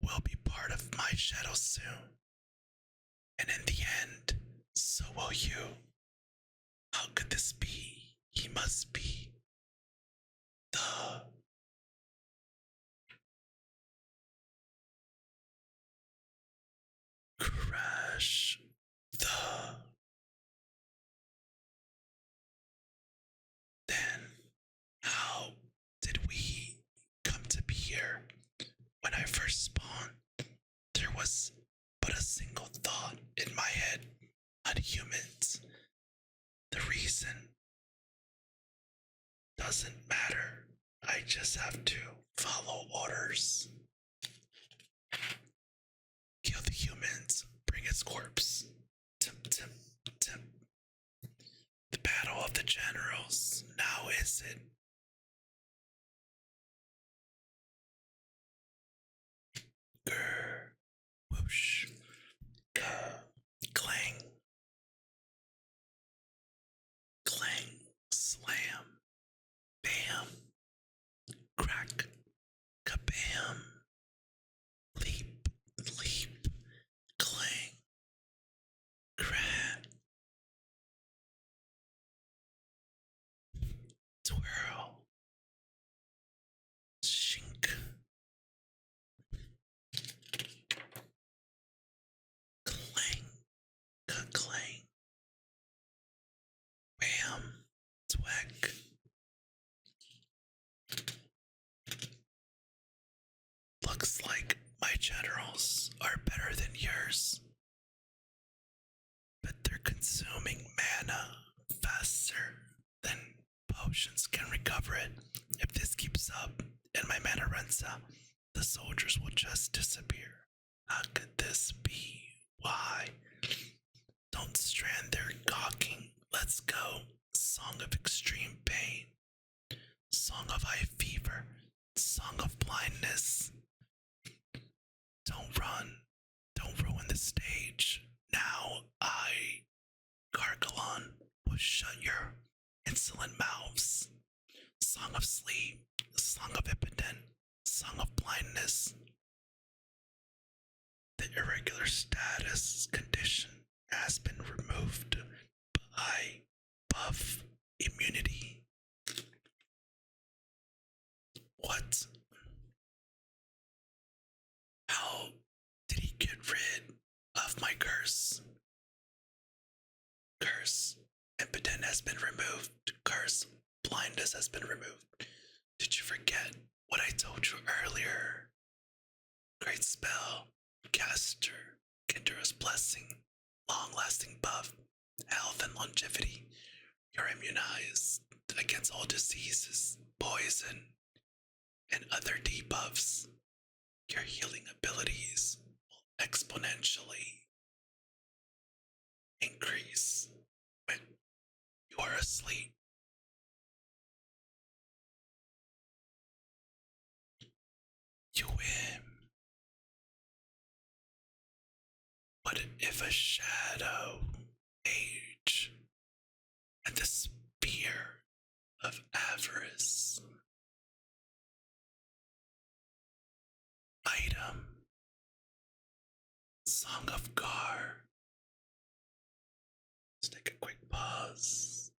will be part of my shadow soon. And in the end, so will you. How could this be? He must be the Crash the Then how did we come to be here? When I first spawned, there was but a single thought in my head on humans. The reason doesn't matter. I just have to follow orders. Kill the humans, bring its corpse. Tip, tip, tip. The battle of the generals. Now is it? Grr. Whoosh. Gah. Clang. Clang. Slam. Bam. Crack. Kabam. Leap. Leap. Clang. Crack. Twirl. Shink. Clang. Clang. Wham. Twack. Looks like My generals are better than yours, but they're consuming mana faster than potions can recover it. If this keeps up and my mana runs out, the soldiers will just disappear. How could this be? Why? Don't strand there gawking. Let's go. Song of extreme pain. Song of high fever. Song of blindness. Don't run. Don't ruin the stage. Now Gargalon, will shut your insolent mouths. Song of sleep. Song of impotent. Song of blindness. The irregular status condition has been removed by buff immunity. What? How did he get rid of my curse? Curse impotent has been removed. Curse blindness has been removed. Did you forget what I told you earlier? Great spell, caster, Kindera's blessing, long-lasting buff, health and longevity. You're immunized against all diseases, poison, and other debuffs. Your healing abilities will exponentially increase when you are asleep. You win. What if a shadow age at the spear of avarice? Item. Song of Gar. Let's take a quick pause.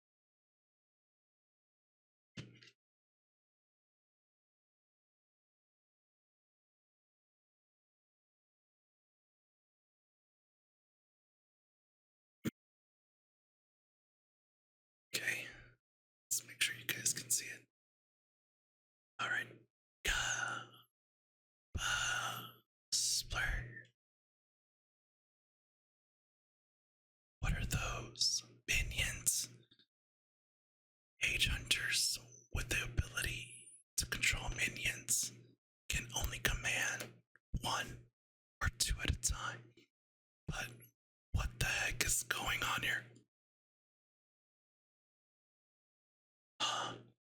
Okay, let's make sure you guys can see it. Alright. Splur. What are those? Minions. Age hunters with the ability to control minions can only command one or two at a time. But what the heck is going on here?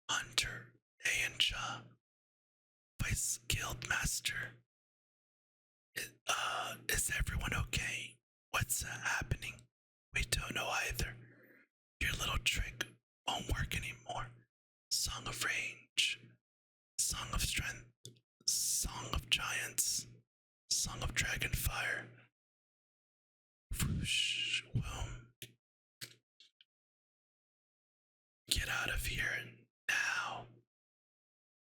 Hunter, Aanja, Vice Guild Master. Is everyone okay? What's happening? We don't know either. Your little trick won't work anymore. Song of Range, Song of Strength, Song of Giants, Song of Dragonfire. Whoosh, well, get out of here now.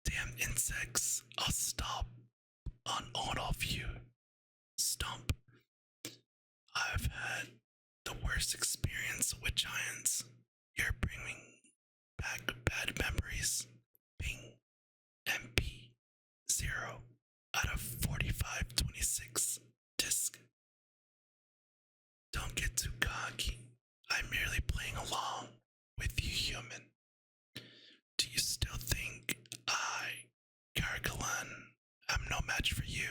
Damn insects, I'll stop on all of you. Stomp. I've had the worst experience with giants. You're bringing back bad memories. Ping. MP 0 out of 4526. Disc. Don't get too cocky. I'm merely playing along with you, human. Do you still think Gargalan, am no match for you?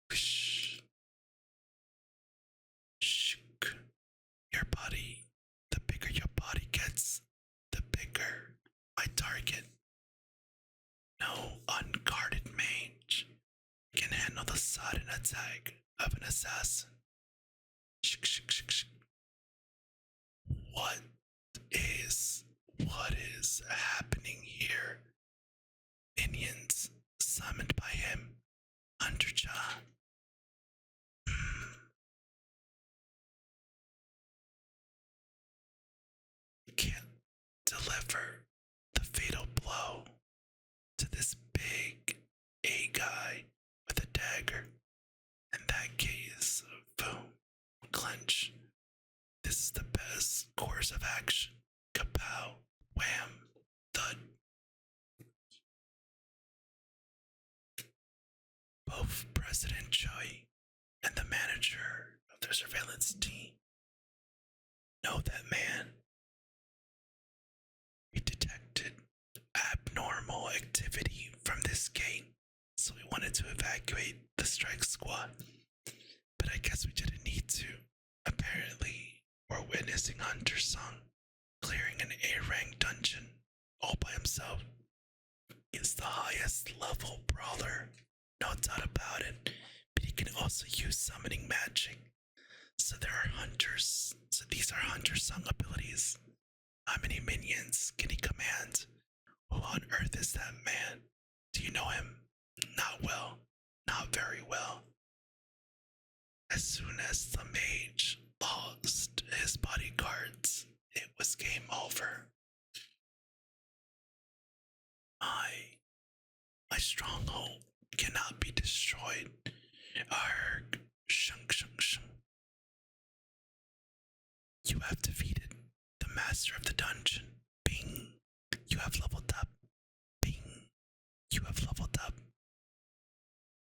Whoosh. Shook. Your body, the bigger your body gets, the bigger my target. No unguarded mage can handle the sudden attack of an assassin. Shik, shik, shik, shik. What is happening here? Minions summoned by him, Underjaw. Can't deliver the fatal blow to this big A guy with a dagger. In that case, boom, clench. This is the best course of action. Kapow, wham, thud. Both President Choi and the manager of the surveillance team know that man. We detected abnormal activity from this gate, so we wanted to evacuate the strike squad. But I guess we didn't need to. Apparently, we're witnessing Hunter Sung clearing an A-rank dungeon all by himself. He's the highest level brawler, no doubt about it, but he can also use summoning magic. So there are hunters. So these are Hunter Sung abilities. How many minions can he command? Who on earth is that man? Do you know him? Not well. Not very well. As soon as the mage lost his bodyguards, it was game over. My stronghold cannot be destroyed. Arg, shunk, shunk, shunk. You have defeated the master of the dungeon. Bing. You have leveled up. Bing. You have leveled up.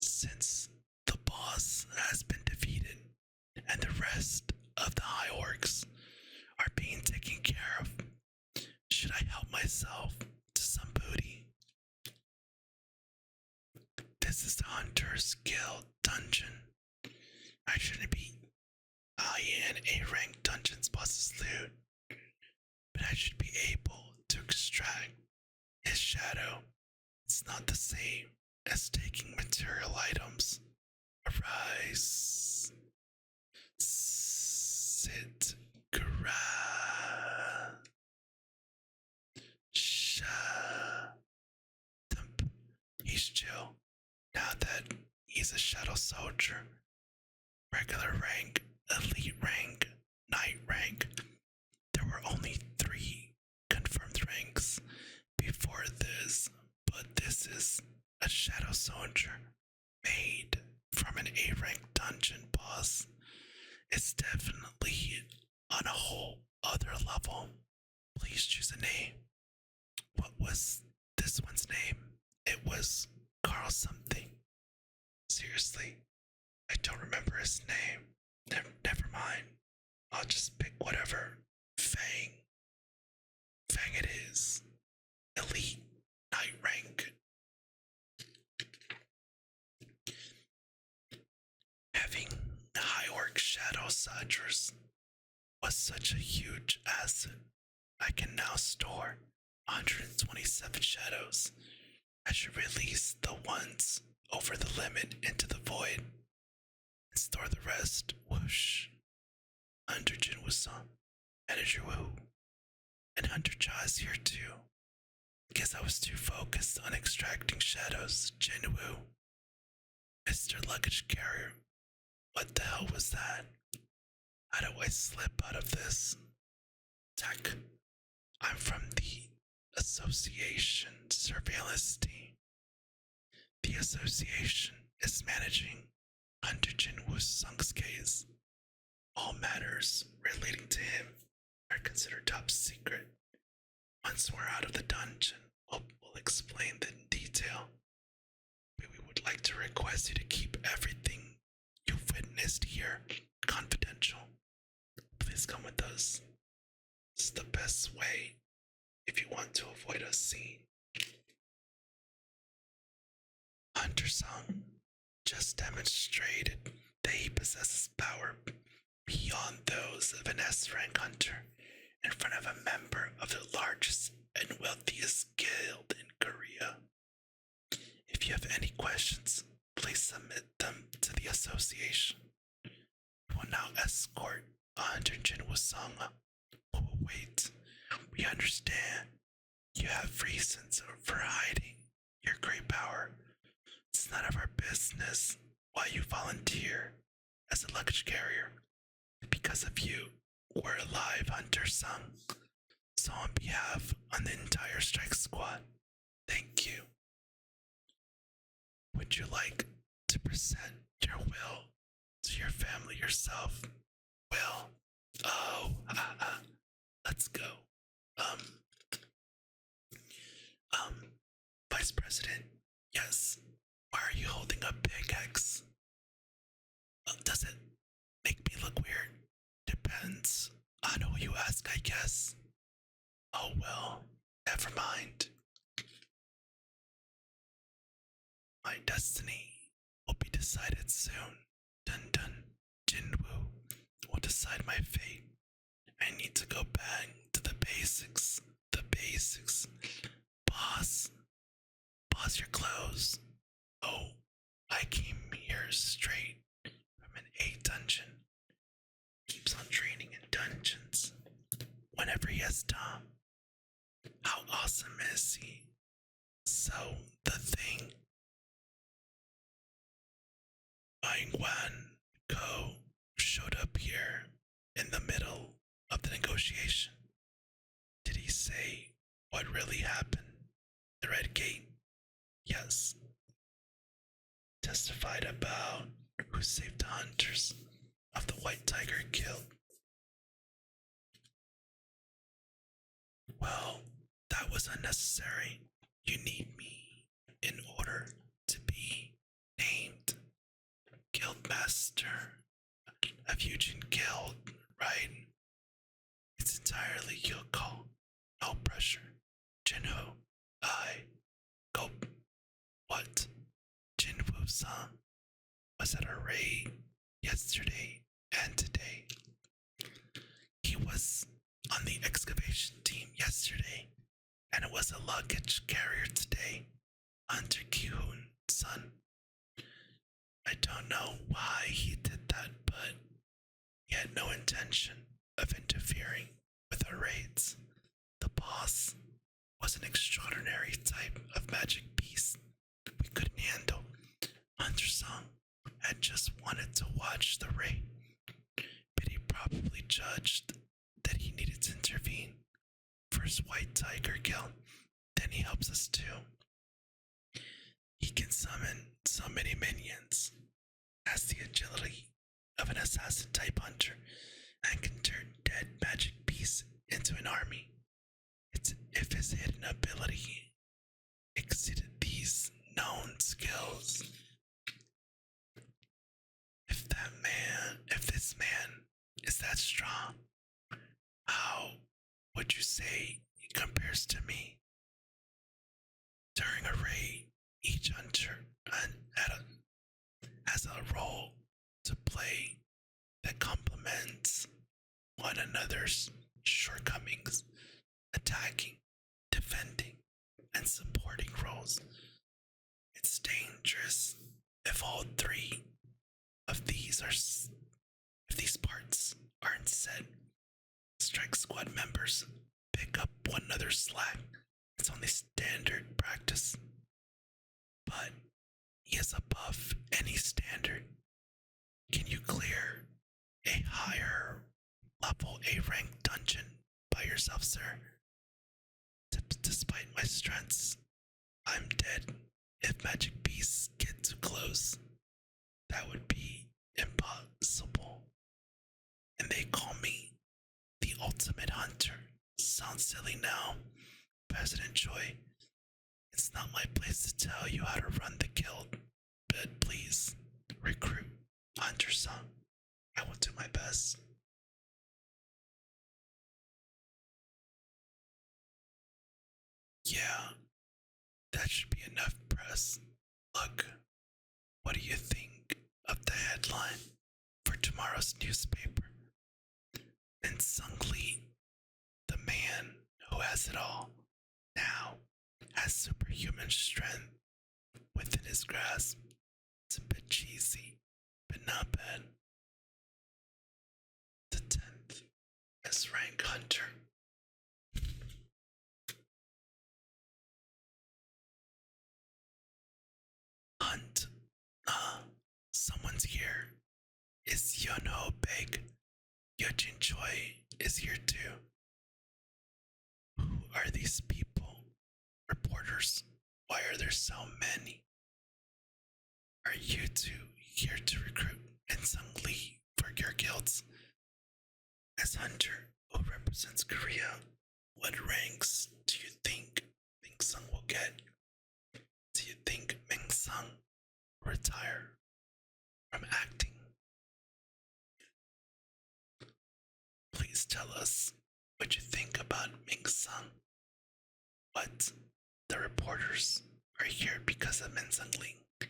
Since the boss has been defeated and the rest of the high orcs are being taken care of, should I help myself to some booty? This is the Hunter's Guild dungeon. I shouldn't be eyeing A-rank dungeons boss's loot, but I should be able to extract his shadow. It's not the same as taking material items. Arise. Sit. Grab. He's chill. Now that he's a shadow soldier, regular rank, elite rank, knight rank, there were only 3 confirmed ranks before this, but this is a shadow soldier made from an A-rank dungeon boss. It's definitely on a whole other level. Please choose a name. What was this one's name? It was Carl something. Seriously, I don't remember his name. Never mind. I'll just pick whatever. Fang. Fang it is. Elite. Knight rank. Having high orc shadow soldiers was such a huge asset. I can now store 127 shadows. I should release the ones over the limit into the void and store the rest. Whoosh. Hunter Jinwoo, Manager Woo, and Hunter Cha is here too. Guess I was too focused on extracting shadows. Jinwoo. Mr. Luggage Carrier. What the hell was that? How do I slip out of this? Tech. I'm from the Association Surveillance Team. The Association is managing Hunter Jinwoo Sung's case. All matters relating to him are considered top secret. Once we're out of the dungeon, we'll explain them in detail. But we would like to request you to keep everything you've witnessed here confidential. Please come with us. It's the best way if you want to avoid a scene. Hunter Sung just demonstrated that he possesses power beyond those of an S-rank hunter in front of a member of the largest and wealthiest guild in Korea. If you have any questions, please submit them to the association. We will now escort Hunter Jinwoo Sung. Wait, we understand you have reasons for hiding your great power. It's none of our business why you volunteer as a luggage carrier. Because of you, we're alive, Hunter Sung. So on behalf of the entire strike squad, thank you. Would you like to present your will to your family yourself? Will? Oh, let's go. Vice President, yes, Why are you holding a pickaxe? Does it make me look weird? Depends on who you ask, I guess. Oh well, never mind. My destiny will be decided soon. Dun dun. Jinwoo will decide my fate. I need to go back to the basics. The basics. Boss, boss your clothes. Oh, I came here straight from an A dungeon. Keeps on training in dungeons. Whenever he has time. How awesome is he? So, the thing. Wan Ko showed up here in the middle of the negotiation. Did he say what really happened? The Red Gate? Yes. Testified about who saved the hunters of the White Tiger killed. Well, that was unnecessary. You need me in order to be named Guildmaster of Eugene Guild, right? It's entirely your call. No pressure. Jinwoo, I go. What? Jinwoo-san was at a raid yesterday and today. He was on the excavation team yesterday, and it was a luggage carrier today. Hunter Ki-hoon-san. I don't know why he did that, but he had no intention of interfering with our raids. The boss was an extraordinary type of magic beast we couldn't handle. Hunter-san had just wanted to watch the raid, but he probably judged that he needed to intervene for his White Tiger Guild. Then he helps us too. He can summon so many minions, has the agility of an assassin type hunter, and can turn dead magic beasts into an army. It's if his hidden ability exceeded these known skills. If this man is that strong, how would you say he compares to me? During a raid, each hunter has a role to play that complements one another's shortcomings, attacking, defending, and supporting roles. It's dangerous if all three of these parts aren't set. Strike squad members pick up one another's slack. It's only standard practice. But he is above any standard. Can you clear a higher level A rank dungeon by yourself, sir? Despite my strengths, I'm dead if magic beasts get too close. That would be impossible. And they call me the ultimate hunter. Sounds silly now, President Choi. It's not my place to tell you how to run the guild, but please recruit Hunter-san. I will do my best. Yeah, that should be enough press. Look, what do you think of the headline for tomorrow's newspaper? And Sung-Lee, the man who has it all, now has superhuman strength within his grasp. It's a bit cheesy, but not bad. The 10th S-rank hunter. Hunt. Someone's here. Is Yunho big? Yojin Choi is here too. Who are these people? Reporters. Why are there so many? Are you two here to recruit and Sung-Lee for your guilds? As Hunter, who represents Korea, what ranks do you think Ming Sung will get? Do you think Ming Sung retire from acting. Please tell us what you think about Ming-sung. What? The reporters are here because of Min-sung Ling.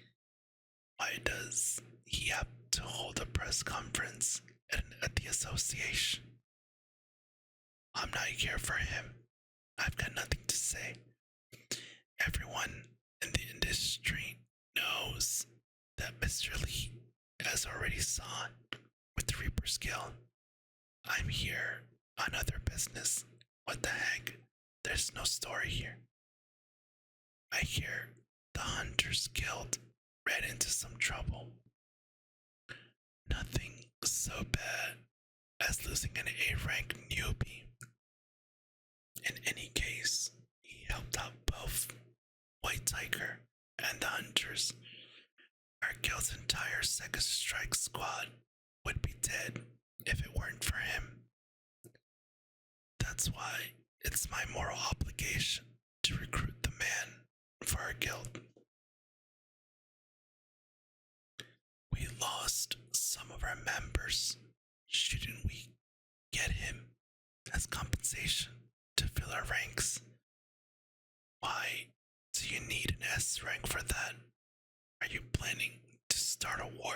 Why does he have to hold a press conference at the association? I'm not here for him. I've got nothing to say. Everyone in the industry knows that Mr. Lee has already saw with the Reaper's Guild. I'm here on other business. What the heck? There's no story here. I hear the Hunters Guild ran into some trouble. Nothing so bad as losing an A-rank newbie. In any case, he helped out both White Tiger and the Hunters. Our guild's entire second strike squad would be dead if it weren't for him. That's why it's my moral obligation to recruit the man for our guild. We lost some of our members. Shouldn't we get him as compensation to fill our ranks? Why do you need an S rank for that? Are you planning to start a war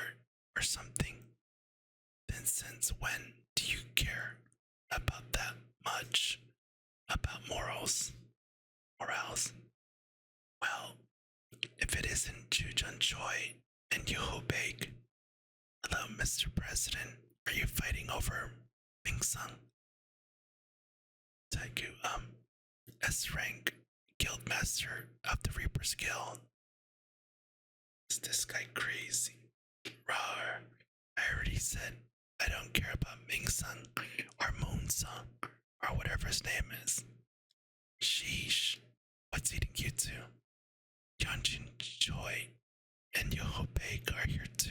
or something? Then since when do you care about that much? About morals? Well, if it isn't Jujun Choi and Yoo Baek. Hello, Mr. President. Are you fighting over Ming-sung? Taiku, S rank guildmaster of the Reaper's Guild. Is this guy crazy? Rawr. I already said I don't care about Ming-sung or Moon-sung or whatever his name is. Sheesh. What's eating you two? Yeonjun Choi and Yoo Baek are here too.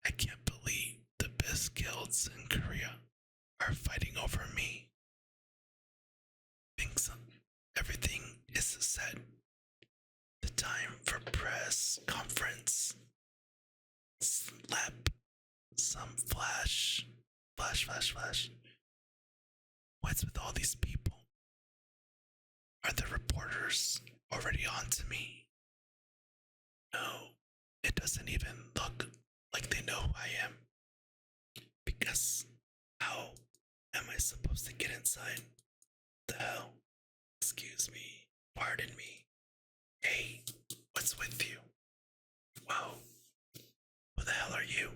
I can't believe the best guilds in Korea are fighting over me. Ming-sung, everything is set. The time for press conference. Slap some flash. What's with all these people? Are the reporters already on to me? No, it doesn't even look like they know who I am. Because how am I supposed to get inside? The hell? Excuse me, pardon me. Hey, what's with you? Whoa, who the hell are you?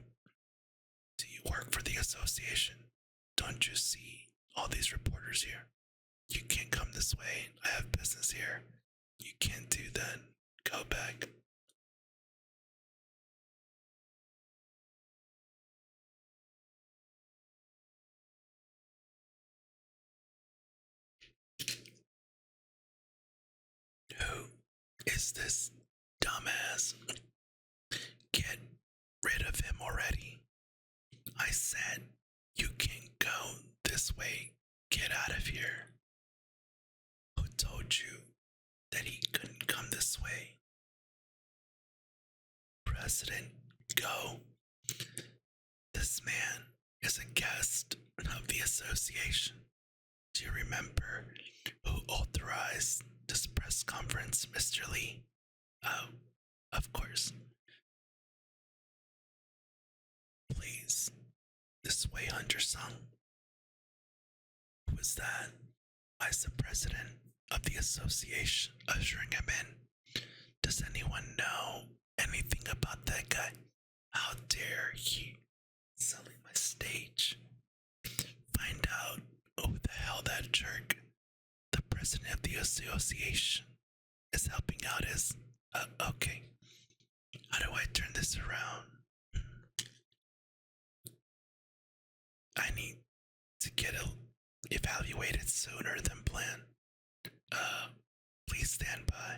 Do you work for the association? Don't you see all these reporters here? You can't come this way. I have business here. You can't do that. Go back. Who is this dumbass? Get rid of him already. I said you can't go this way. Get out of here. Who told you that he couldn't come this way? President, go. This man is a guest of the association. Do you remember who authorized this press conference, Mr. Lee? Oh, of course. Please, this way, Hunter-sung. Who is that? Vice President of the association ushering him in. Does anyone know anything about that guy? How dare he selling my stage? Find out who the hell that jerk, the president of the association, is helping out is. Okay. How do I turn this around? I need to get evaluated sooner than planned. Please stand by.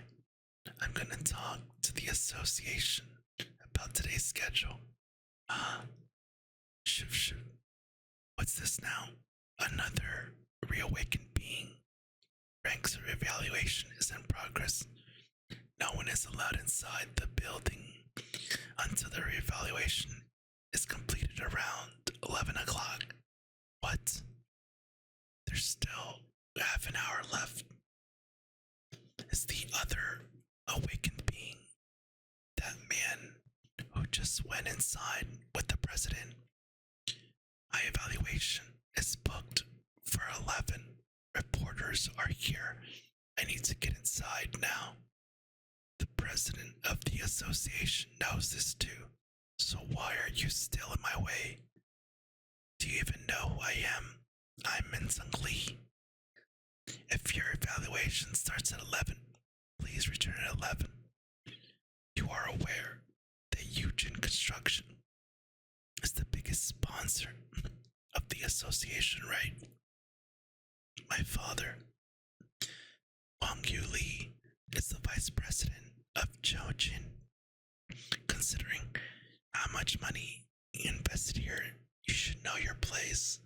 I'm gonna talk to the association about today's schedule. Shoot. What's this now? Another reawakened being. Ranks evaluation is in progress. No one is allowed inside the building until the reevaluation is completed around 11 o'clock. What? There's still half an hour left. Is the other awakened being that man who just went inside with the president? My evaluation is booked for 11. Reporters are here. I need to get inside now. The president of the association knows this too. So why are you still in my way? Do you even know who I am? I'm Min Sung Lee. If your evaluation starts at 11, please return at 11. You are aware that Eugene Construction is the biggest sponsor of the association, right? My father, Wang Yu Lee, is the vice president of Jiaojin. Considering how much money you invested here, you should know your place.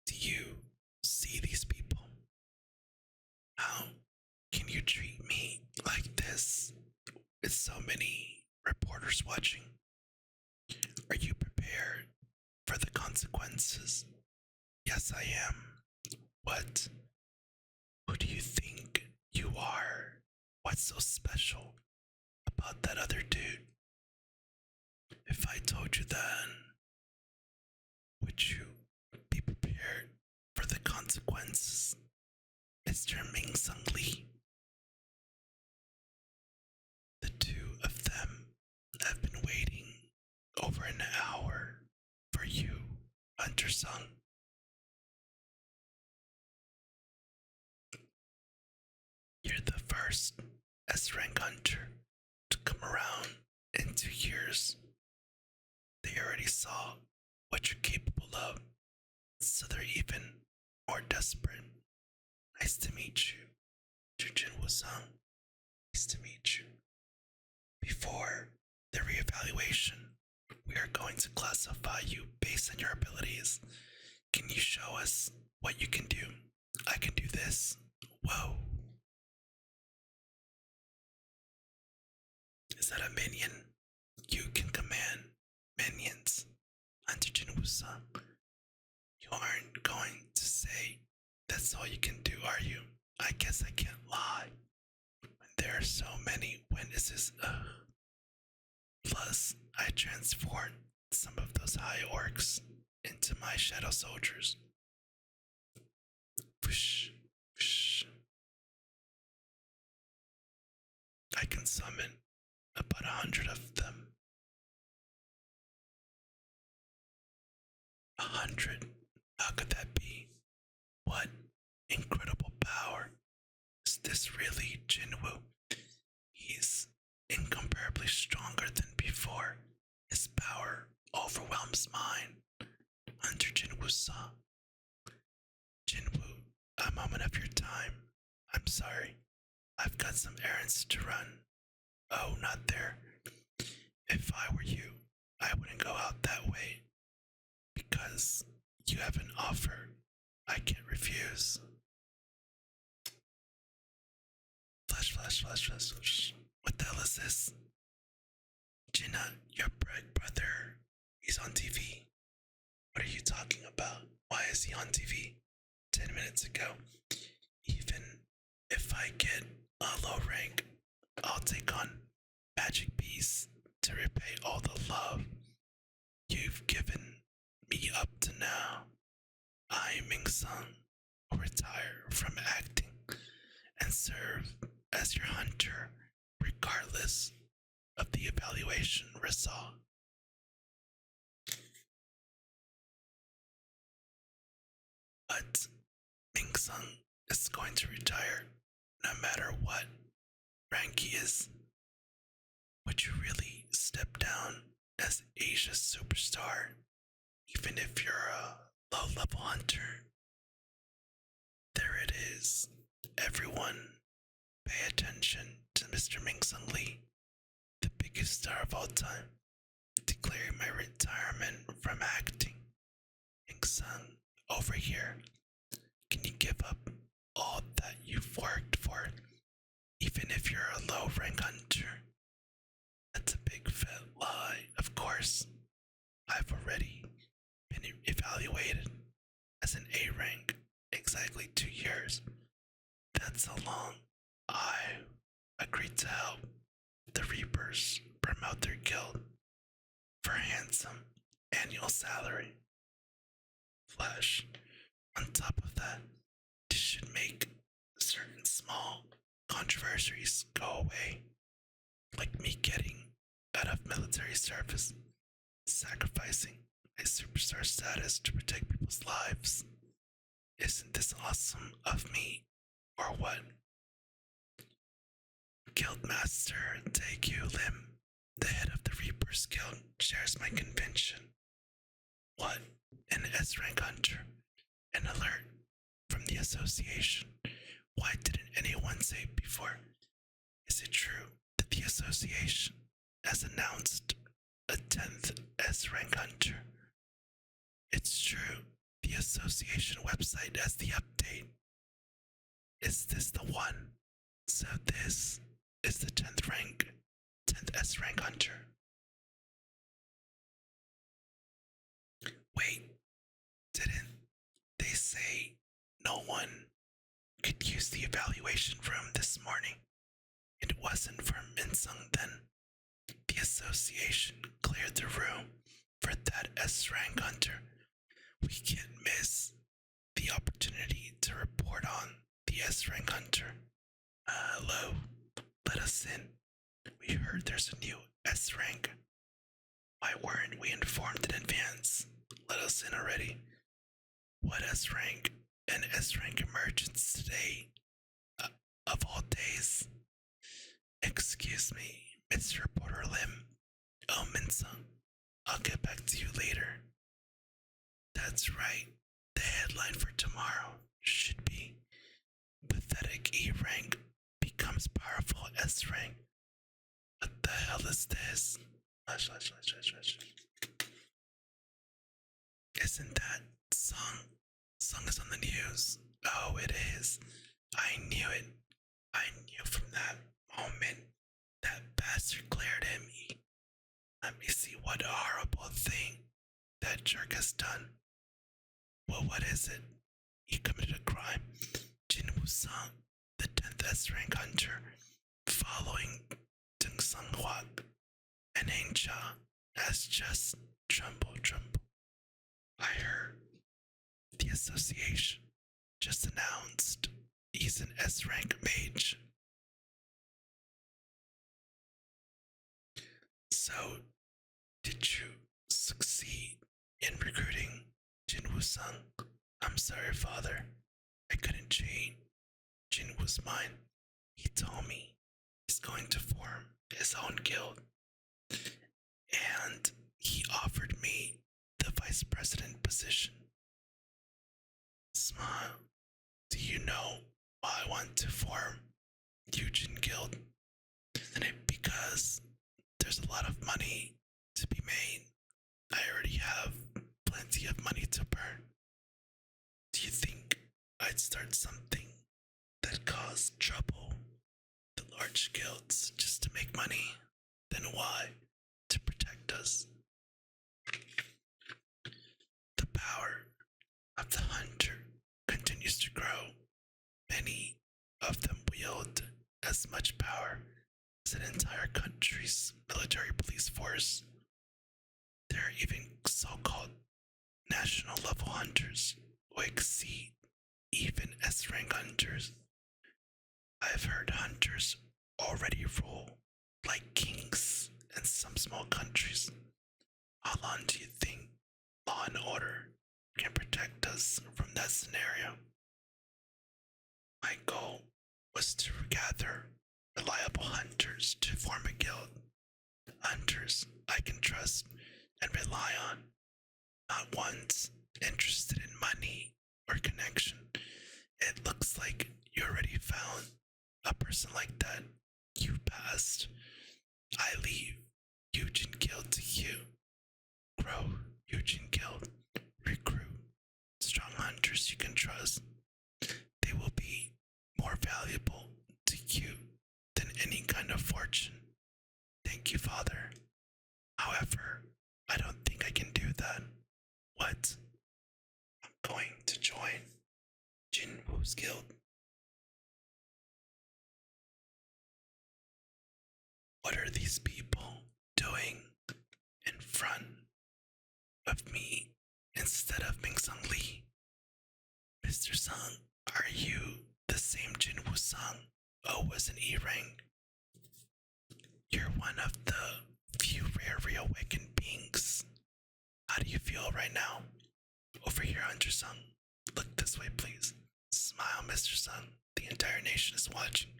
Do you see these people? How can you treat me like this with so many reporters watching? Are you prepared for the consequences? Yes, I am. What? Who do you think you are? What's so special about that other dude? If I told you that, would you be prepared for the consequences, Mr. Ming Sung Lee? The two of them have been waiting over an hour for you, Hunter Sung. You're the first S-rank hunter to come around in 2 years. They already saw what you're capable of, so they're even more desperate. Nice to meet you, Jinwoo-san. Nice to meet you. Before the reevaluation, we are going to classify you based on your abilities. Can you show us what you can do? I can do this. Whoa. Is that a minion? You can command minions. Hunter Jinwoo-san, you aren't going to say that's all you can do, are you? I guess I can't lie. When there are so many witnesses. Plus, I transformed some of those high orcs into my shadow soldiers. Whoosh, whoosh. I can summon about 100 of them. 100? How could that be? What incredible power. Is this really Jinwoo? He's incomparably stronger than before. His power overwhelms mine. Under Jinwoo-san. Jinwoo, a moment of your time. I'm sorry. I've got some errands to run. Oh, not there. If I were you, I wouldn't go out that way. Because you have an offer I can't refuse. Flash, flash, flash, flash, flash. What the hell is this? Jinna, your brother, he's on TV. What are you talking about? Why is he on TV? 10 minutes ago. Even if I get a low rank, I'll take on Magic Beast to repay all the love you've given me up to now. I, Ming Sung, will retire from acting and serve as your hunter regardless of the evaluation result. But Ming Sung is going to retire no matter what rank he is. Would you really step down as Asia's superstar, even if you're a low-level hunter? There it is. Everyone, pay attention to Mr. Ming Sung Lee, the biggest star of all time, declaring my retirement from acting. Ming Sung, over here. Can you give up all that you've worked for, even if you're a low rank hunter. That's a big fat lie, of course. I've already been evaluated as an A rank exactly 2 years. That's how long I agreed to help the Reapers promote their guild for a handsome annual salary. Flash, on top of that, this should make certain small controversies go away, like me getting out of military service, sacrificing a superstar status to protect people's lives. Isn't this awesome of me, or what? Guildmaster Taekyu Lim, the head of the Reapers Guild, shares my conviction. What? An S rank hunter? An alert from the association? Why didn't anyone say it before? Is it true that the association has announced a 10th S rank hunter? It's true. The association website has the update. Is this the one? So this is the 10th S rank hunter. Wait, didn't they say no one could use the evaluation room this morning? It wasn't for Minsung then. The association cleared the room for that S rank hunter. We can't miss the opportunity to report on the S rank hunter. Hello, let us in. We heard there's a new S rank. Why weren't we informed in advance? Let us in already. What S rank and S rank emergence today? Of all days. Excuse me, Mr. Reporter Lim. Oh, Minsung, I'll get back to you later. That's right. The headline for tomorrow should be Pathetic E rank becomes powerful S rank. What the hell is this? Hush. Isn't that song is on the news? Oh, it is. I knew it. I knew from that moment that bastard glared at me. Let me see what horrible thing that jerk has done. Well, what is it? He committed a crime. Jinwoo-san, the 10th S rank hunter, following Deng Sung-hwa and Heng-cha, has just tremble. I heard the association just announced he's an S rank mage. So, did you succeed in recruiting Jinwoo-san? I'm sorry, father. I couldn't change Jinwoo's mind. He told me he's going to form his own guild. And he offered me the vice president position. Smile. Do you know why I want to form Eugene Guild? And it because there's a lot of money to be made. I already have plenty of money to burn. Do you think I'd start something that caused trouble? The large guilds just to make money? Then why? To protect us. The power of the hunter continues to grow. Many of them wield as much power as an entire country's military police force. There are even so-called national level hunters who exceed even S-rank hunters. I've heard hunters already rule like kings in some small countries. How long do you think law and order can protect us from that scenario? My goal was to gather reliable hunters to form a guild. Hunters I can trust and rely on, not ones interested in money or connection. It looks like you already found a person like that. You passed. I leave Eugene Guild to you. Grow Eugene Guild. Recruit strong hunters you can trust. will be more valuable to you than any kind of fortune. Thank you, Father. However, I don't think I can do that. What? I'm going to join Jinwoo's guild. What are these people doing in front of me instead of Ming Sung Lee? Mr. Sung, are you the same Jinwoo Sung who was an E-Ring? You're one of the few rare reawakened beings. How do you feel right now? Over here, Hunter Sung. Look this way, please. Smile, Mr. Sung. The entire nation is watching.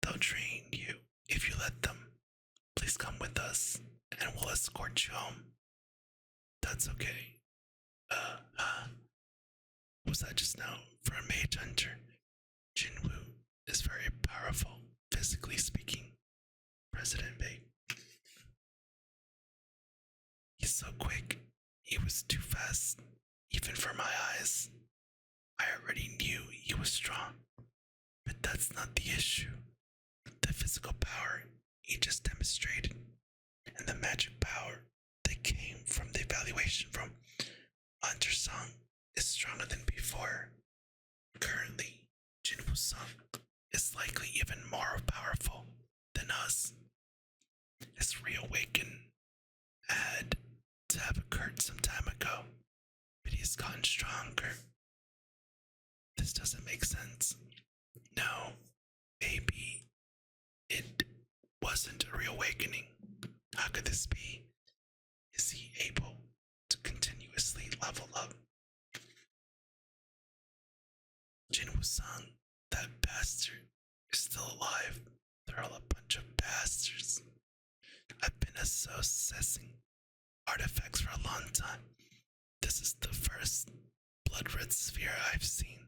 They'll train you if you let them. Please come with us, and we'll escort you home. That's okay. What was that just now? For a mage hunter, Jinwoo is very powerful, physically speaking. President Bay. He's so quick. He was too fast, even for my eyes. I already knew he was strong, but that's not the issue. The physical power he just demonstrated, and the magic power that came from the evaluation from Hunter Sung is stronger than before. Currently, Jinwoo Sung is likely even more powerful than us. His reawaken had to have occurred some time ago, but he's gotten stronger. This doesn't make sense. No, maybe it wasn't a reawakening. How could this be? Is he able to continuously level up? Jinwoo Sung, that bastard, is still alive. They're all a bunch of bastards. I've been assessing artifacts for a long time. This is the first blood red sphere I've seen.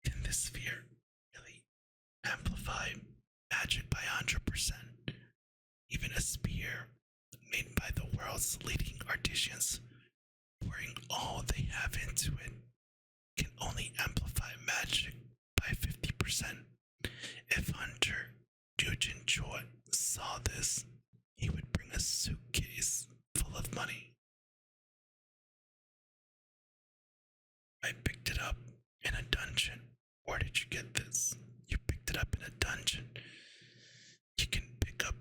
Can this sphere really amplify magic by 100%? Even a spear made by the world's leading artisans, pouring all they have into it, can only amplify magic by 50%. If Hunter Nugent Choi saw this, he would bring a suitcase full of money. I picked it up in a dungeon. Where did you get this? You picked it up in a dungeon. You can pick up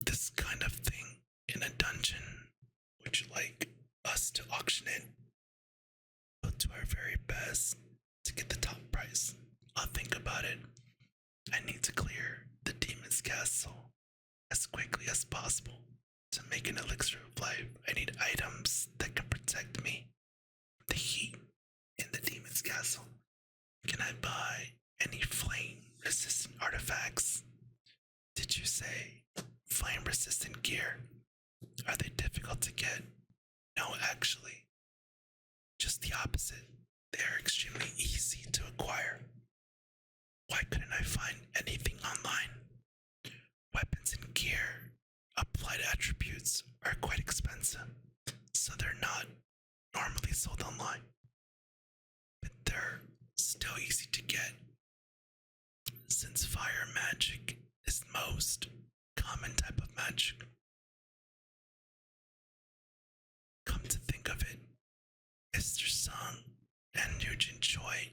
this kind of thing in a dungeon. Would you like us to auction it? We'll do our very best to get the top price. I'll think about it. I need to clear the demon's castle as quickly as possible. To make an elixir of life, I need items that can protect me. The heat in the demon's castle. Can I buy any flame-resistant artifacts? Did you say flame-resistant gear? Are they difficult to get? No, actually. Just the opposite. They are extremely easy to acquire. Why couldn't I find anything online? Weapons and gear, applied attributes are quite expensive, so they're not normally sold online. But they're still easy to get, since fire magic is the most common type of magic. Come to think of it, Mr. Sung and Nugent Choi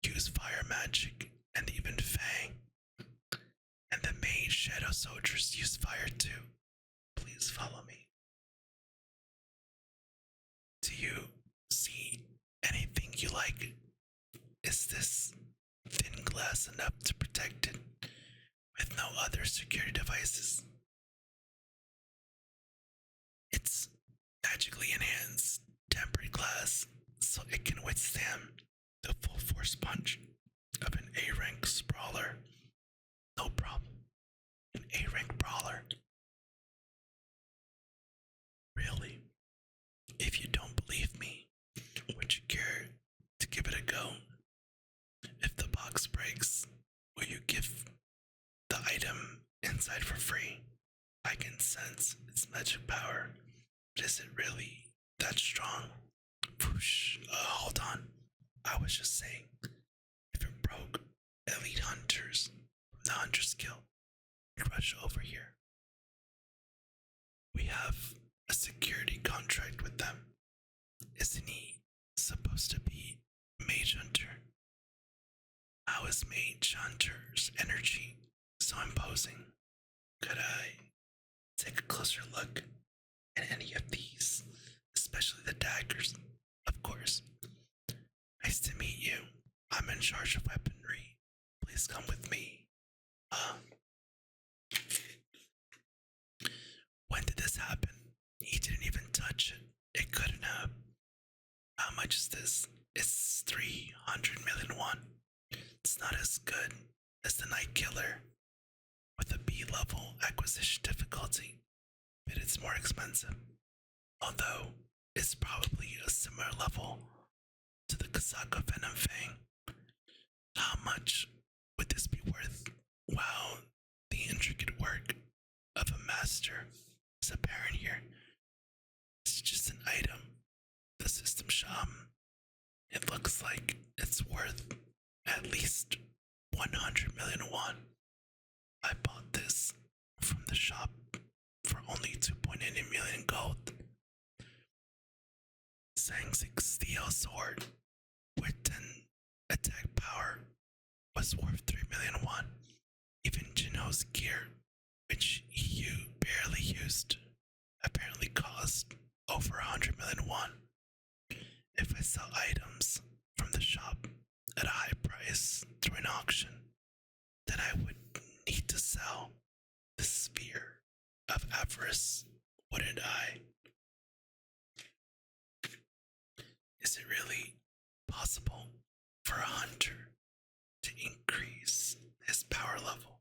use fire magic, and even Fang. And the main shadow soldiers use fire too. Please follow me. Do you see anything you like? Is this thin glass enough to protect it with no other security devices? It's magically enhanced tempered glass, so it can withstand the full force punch of an A-rank brawler. No problem. An A-rank brawler. Really? If you don't believe me, would you care to give it a go? If the box breaks, will you give the item inside for free? I can sense its magic power, but is it really that strong? Whoosh, hold on. I was just saying, if it the Hunter's Guild. Rush over here. We have a security contract with them. Isn't he supposed to be Mage Hunter? How is Mage Hunter's energy so imposing? Could I take a closer look at any of these, especially the daggers, of course? Nice to meet you. I'm in charge of weaponry. Please come with me. When did this happen? He didn't even touch it. It couldn't have. How much is this? It's 300 million won. It's not as good as the Night Killer with a B level acquisition difficulty, but it's more expensive. Although it's probably a similar level to the Kasaka Venom Fang. How much would this be worth? Wow, the intricate work of a master is apparent here. It's just an item. The system shop. It looks like it's worth at least 100 million won. I bought this from the shop for only 2.80 million gold. Sang-Six Steel Sword with 10 attack power was worth 3 million won. Even Jinwoo's gear, which he barely used, apparently cost over 100 million won. If I sell items from the shop at a high price through an auction, then I would need to sell the Spear of Avarice, wouldn't I? Is it really possible for a hunter to increase his power level?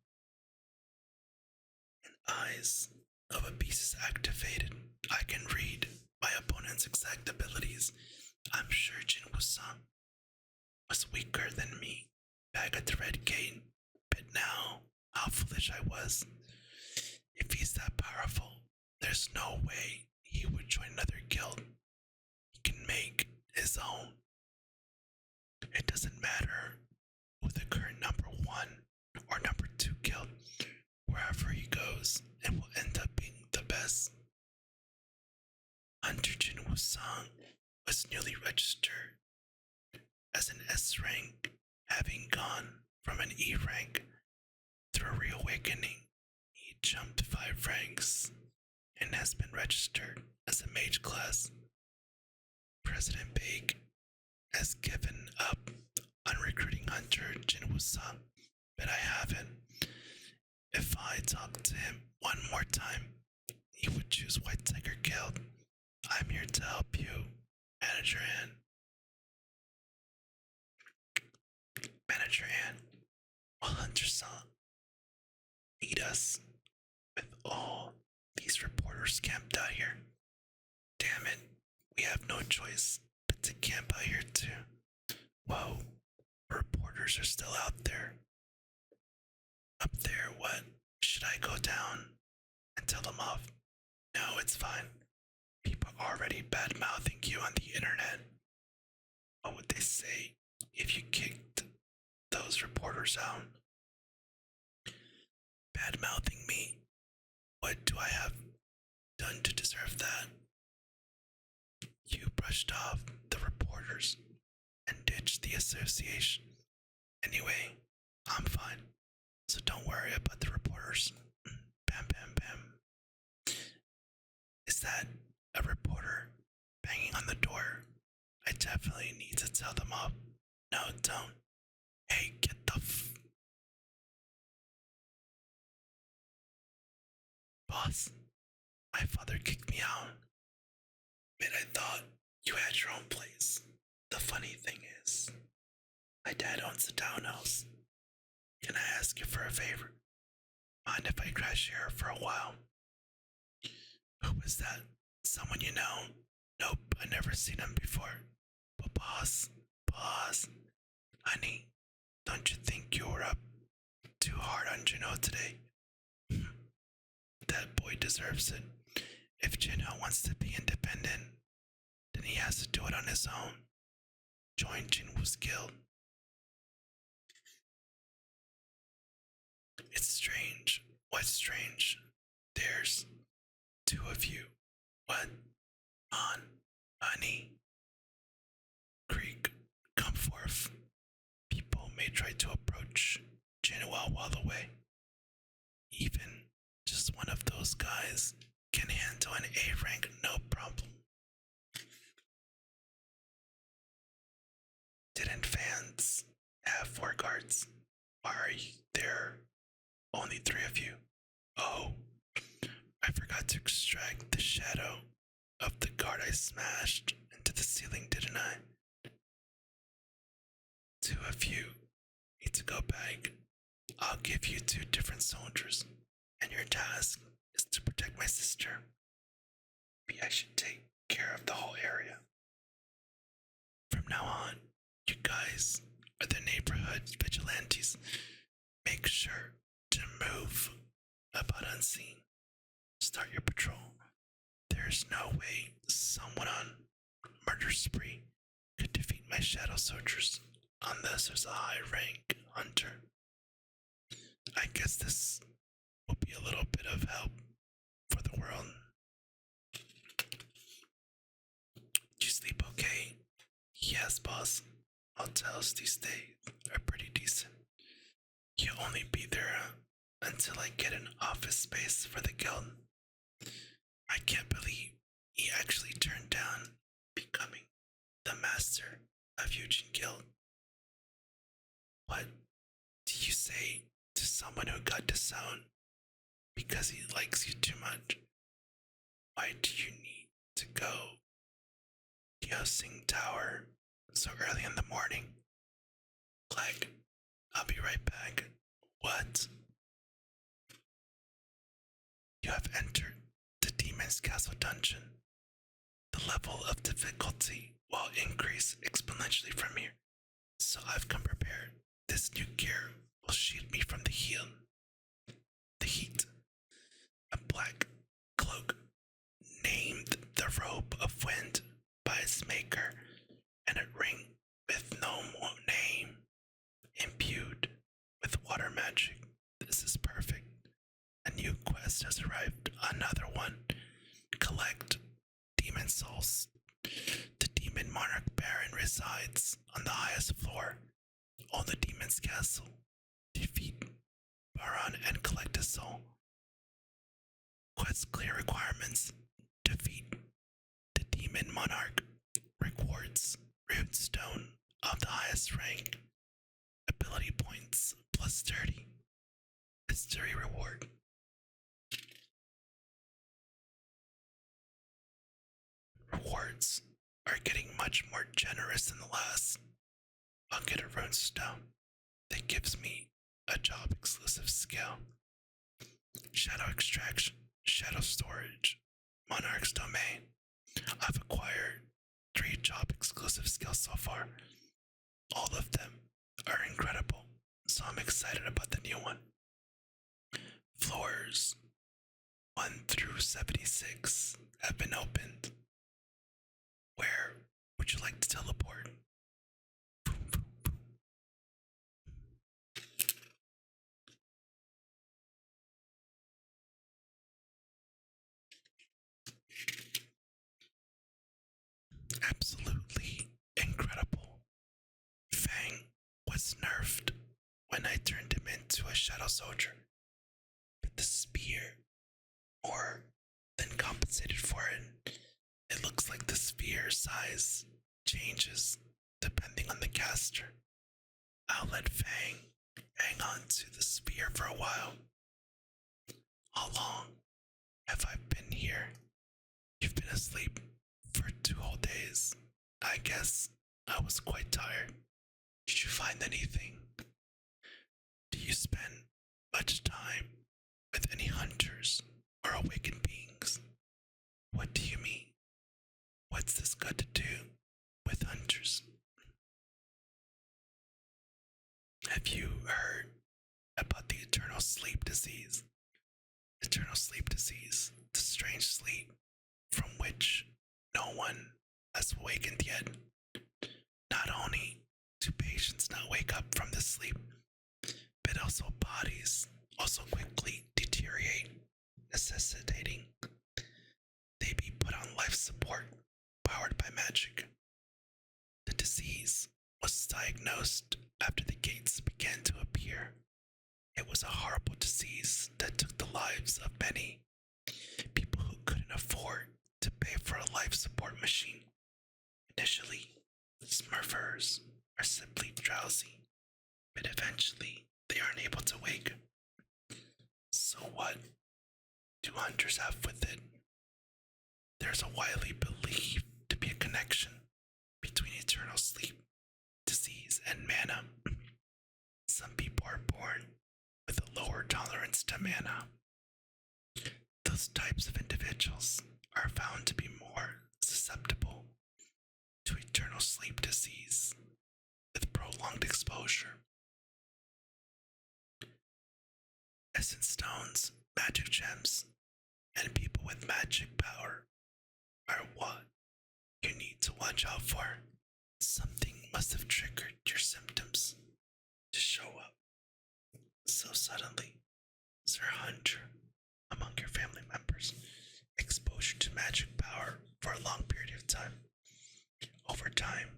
And eyes of a beast is activated. I can read my opponent's exact abilities. I'm sure Jinwoo-san was weaker than me back at the Red Gate, but now how foolish I was. If he's that powerful, there's no way he would join another guild. He can make his own. It doesn't matter who the current number 1 or number 2 guild, wherever he goes, it will end up being the best. Hunter Jinwoo-san was newly registered as an S rank, having gone from an E rank through a reawakening. He jumped 5 ranks and has been registered as a mage class. President Bake has given up on recruiting Hunter Jinwoo-san, but I haven't. If I talk to him one more time, he would choose White Tiger Guild. I'm here to help you, Manager Ann. Manager Ann, will Hunter-san lead us with all these reporters camped out here? Damn it, we have no choice but to camp out here too. Whoa, reporters are still out there. Up there, what? Should I go down and tell them off? No, it's fine. People are already bad-mouthing you on the internet. What would they say if you kicked those reporters out? Bad-mouthing me? What do I have done to deserve that? You brushed off the reporters and ditched the association. Anyway, I'm fine, so don't worry about the reporters. Bam, bam, bam. Is that a reporter banging on the door? I definitely need to tell them off. No, don't. Hey, get the Boss, my father kicked me out. But I thought you had your own place. The funny thing is, my dad owns a townhouse. Can I ask you for a favor? Mind if I crash here for a while? Who was that? Someone you know? Nope, I never seen him before. But boss, honey, don't you think you were up too hard on Jinwoo today? That boy deserves it. If Jinwoo wants to be independent, then he has to do it on his own. Join Jinwoo's guild. It's strange. What's strange? There's two of you. What? On, honey. Creek, come forth. People may try to approach Jinwoo while away. Even just one of those guys can handle an A rank no problem. Didn't fans have four guards? Why are there only three of you? Oh, I forgot to extract the shadow of the guard I smashed into the ceiling, didn't I? Two of you need to go back. I'll give you two different soldiers, and your task is to protect my sister. Maybe I should take care of the whole area. From now on, you guys are the neighborhood vigilantes. Make sure to move about unseen. Start your patrol. There's no way someone on murder spree could defeat my shadow soldiers unless there's a high rank hunter. I guess this will be a little bit of help for the world. You sleep okay? Yes, boss. Hotels these days are pretty decent. You'll only be there until I get an office space for the guild. I can't believe he actually turned down becoming the master of Eugene Guild. What do you say to someone who got disowned because he likes you too much? Why do you need to go Yosing Tower so early in the morning? Like, I'll be right back. What? You have entered the Demon's Castle dungeon. The level of difficulty will increase exponentially from here, so I've come prepared. This new gear will shield me from the heat. A black cloak named the Robe of Wind by its maker, and a ring with no name imbued with water magic. This is perfect. A new quest has arrived. Another one. Collect demon souls. The demon monarch baron resides on the highest floor on the demon's castle. Defeat Baron and collect a soul. Quest clear requirements. Defeat the demon monarch. Rewards root stone of the highest rank. Ability points plus 30. Mystery reward. Rewards are getting much more generous than the last. I'll get a rune stone that gives me a job exclusive skill. Shadow extraction, shadow storage, monarch's domain. I've acquired 3 job exclusive skills so far. All of them are incredible, so I'm excited about the new one. Floors 1 through 76 have been opened. Where would you like to teleport? Absolutely incredible. Fang was nerfed when I turned him into a shadow soldier, but the spear more than compensated for it. It looks like the sphere size changes depending on the caster. I'll let Fang hang on to the sphere for a while. How long have I been here? You've been asleep for 2 whole days. I guess I was quite tired. Did you find anything? Do you spend much time with any hunters or awakened beings? What do you mean? What's this got to do with hunters? Have you heard about the eternal sleep disease? Eternal sleep disease, the strange sleep from which no one has awakened yet. Not only do patients not wake up from this sleep, but also bodies also quickly deteriorate, necessitating they be put on life support powered by magic. The disease was diagnosed after the gates began to appear. It was a horrible disease that took the lives of many people who couldn't afford to pay for a life support machine. Initially, smurfers are simply drowsy, but eventually they aren't able to wake. So what do hunters have with it? There's a widely believed to be a connection between eternal sleep, disease, and mana. Some people are born with a lower tolerance to mana. Those types of individuals are found to be more susceptible to eternal sleep disease with prolonged exposure. Essence stones, magic gems, and people with magic power are what you need to watch out for. Something must have triggered your symptoms to show up so suddenly. Sir Hunter, among your family members, exposure to magic power for a long period of time. Over time,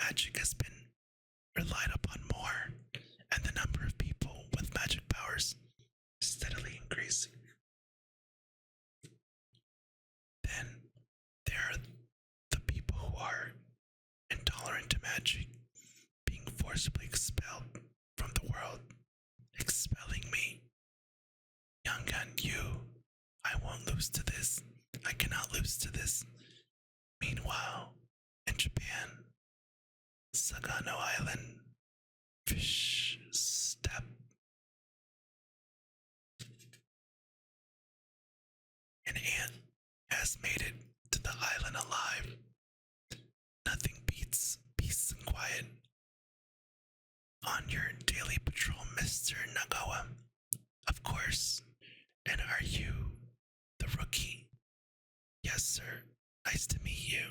magic has been relied upon more, and the number of people with magic powers is steadily increasing. Then there are the people who are intolerant to magic, being forcibly expelled from the world, expelling me. Young gun, you, I won't lose to this. I cannot lose to this. Meanwhile, in Japan, Sagano Island, fish step. An ant has made it to the island alive. Nothing beats peace and quiet. On your daily patrol, Mr. Nagawa. Of course. And are you the rookie? Yes, sir. Nice to meet you.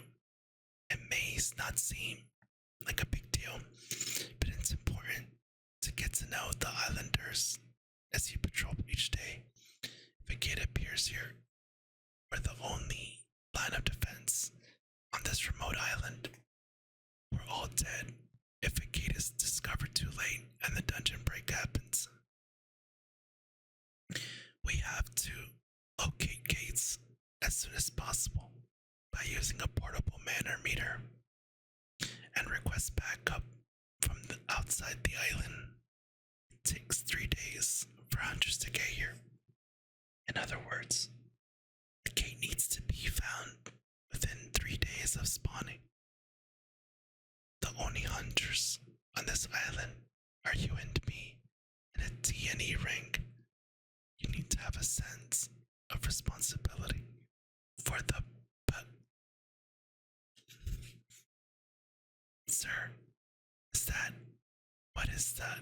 It may not seem like a big deal, but it's important to get to know the islanders as you patrol each day. If a gate appears here, we're the only line of defense on this remote island. We're all dead if a gate is discovered too late and the dungeon break happens. We have to locate gates as soon as possible by using a portable mana meter and request backup from the outside the island. It takes 3 days for hunters to get here. In other words, the gate needs to be found within 3 days of spawning. The only hunters on this island are you and me in a D&E ring. You need to have a sense of responsibility for the Sir, what is that?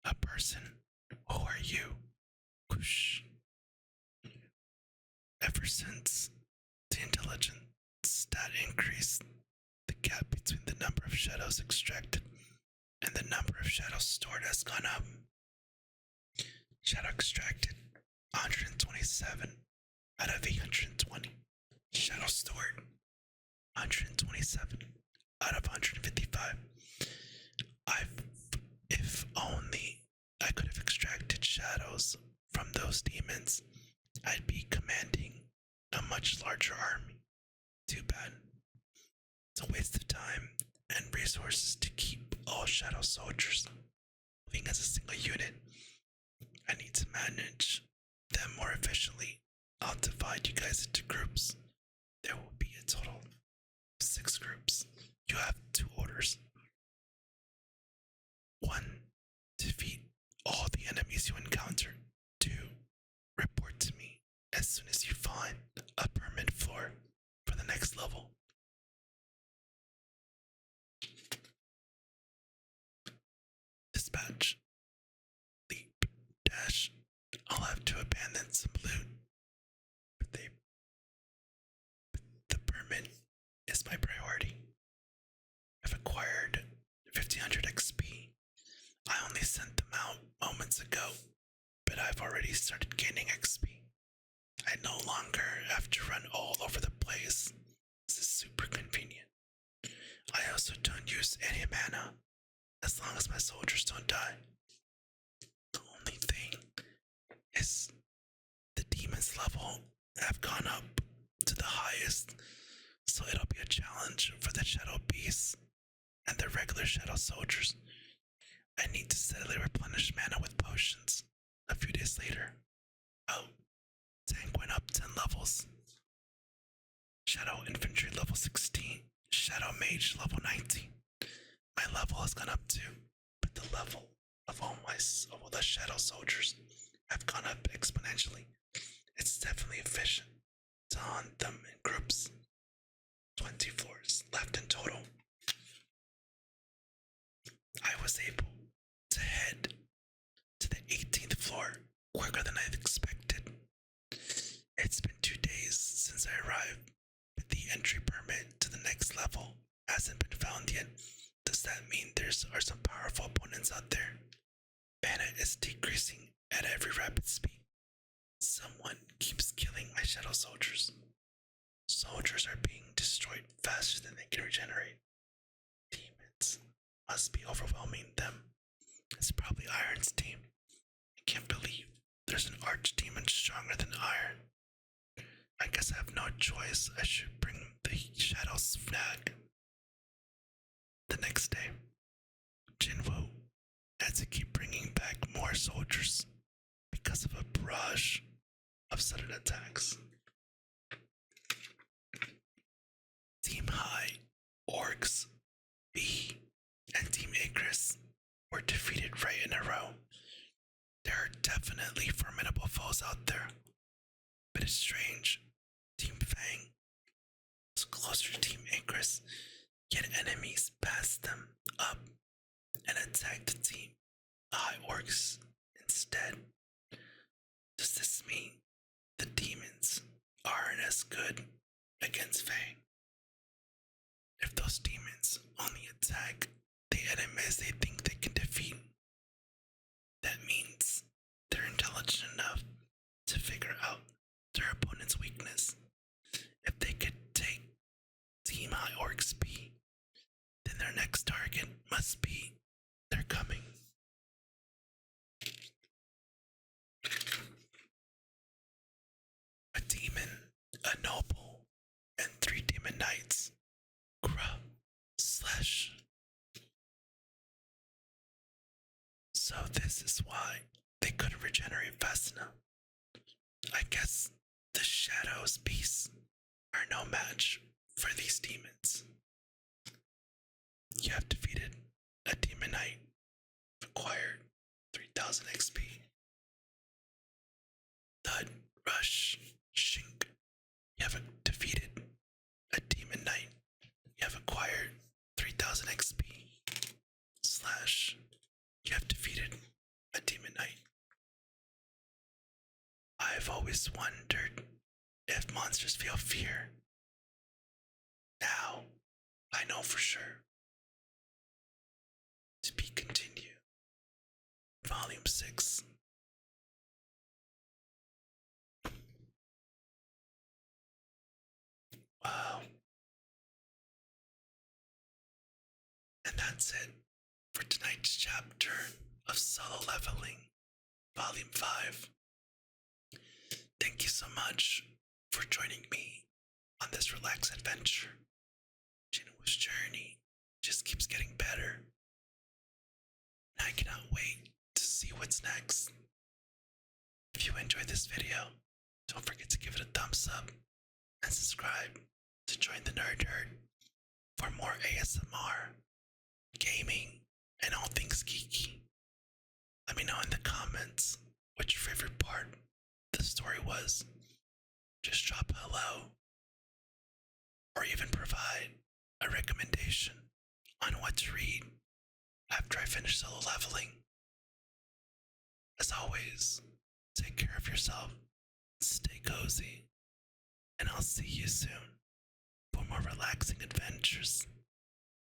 A person? Who are you? Whoosh. Ever since the intelligence stat increased, the gap between the number of shadows extracted and the number of shadows stored has gone up. Shadow extracted 127 out of 820. Shadow stored 127 out of 155. If only I could have extracted shadows from those demons, I'd be commanding a much larger army. Too bad. It's a waste of time and resources to keep all shadow soldiers moving as a single unit. I need to manage them more efficiently. I'll divide you guys into groups. There will be a total of 6 groups. You have 2 orders. 1. Defeat all the enemies you encounter. 2. Report to me as soon as you find a permanent floor for the next level. Dispatch. Leap. Dash. I'll have to abandon some loot. But the permit is my priority. I've acquired 1500 XP. I only sent them out moments ago, but I've already started gaining XP. I no longer have to run all over the place. This is super convenient. I also don't use any mana, as long as my soldiers don't die. The only thing is the demon's level have gone up to the highest, so it'll be a challenge for the shadow beasts and the regular shadow soldiers. I need to steadily replenish mana with potions. A few days later, oh, tank went up 10 levels. Shadow infantry level 16, shadow mage level 19. My level has gone up too, but the level of all the shadow soldiers have gone up exponentially. It's definitely efficient to hunt them in groups. 20 floors left in total. I was able to head to the 18th floor quicker than I expected. It's been 2 days since I arrived, but the entry permit to the next level hasn't been found yet. Does that mean there are some powerful opponents out there? Mana is decreasing at every rapid speed. Someone keeps killing my shadow soldiers. Soldiers are being destroyed faster than they can regenerate. Demons must be overwhelming them. It's probably Iron's team. I can't believe there's an archdemon stronger than Iron. I guess I have no choice. I should bring the shadow flag. The next day, Jinwoo had to keep bringing back more soldiers because of a barrage of sudden attacks. Team High, Orcs, B, and Team Acris were defeated right in a row. There are definitely formidable foes out there, but it's strange. Team Fang was closer to Team Acris, yet enemies passed them up and attacked the Team High Orcs instead. Does this mean the demons aren't as good against Fang? If those demons only attack the enemies they think they can defeat, that means they're intelligent enough to figure out their opponent's weakness. If they could take Team High Orcs B, then their next target must be their coming. A demon, a noble, and 3 demon knights. Slash. So this is why they couldn't regenerate fast enough. I guess the Shadows beasts are no match for these demons. You have defeated a demon knight, acquired 3000 XP. Thud, rush, shink. You have defeated a demon knight. You have acquired 3000 XP. Slash. You have defeated a demon knight. I've always wondered if monsters feel fear. Now, I know for sure. To be continued. Volume 6. Wow. And that's it for tonight's chapter of Solo Leveling, Volume 5. Thank you so much for joining me on this relaxed adventure. Jinwoo's journey just keeps getting better. And I cannot wait to see what's next. If you enjoyed this video, don't forget to give it a thumbs up and subscribe to join the Nerd Herd for more ASMR, gaming, and all things geeky. Let me know in the comments what your favorite part of the story was. Just drop a hello, or even provide a recommendation on what to read after I finish solo leveling. As always, take care of yourself, stay cozy, and I'll see you soon for more relaxing adventures.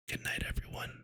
Good night, everyone.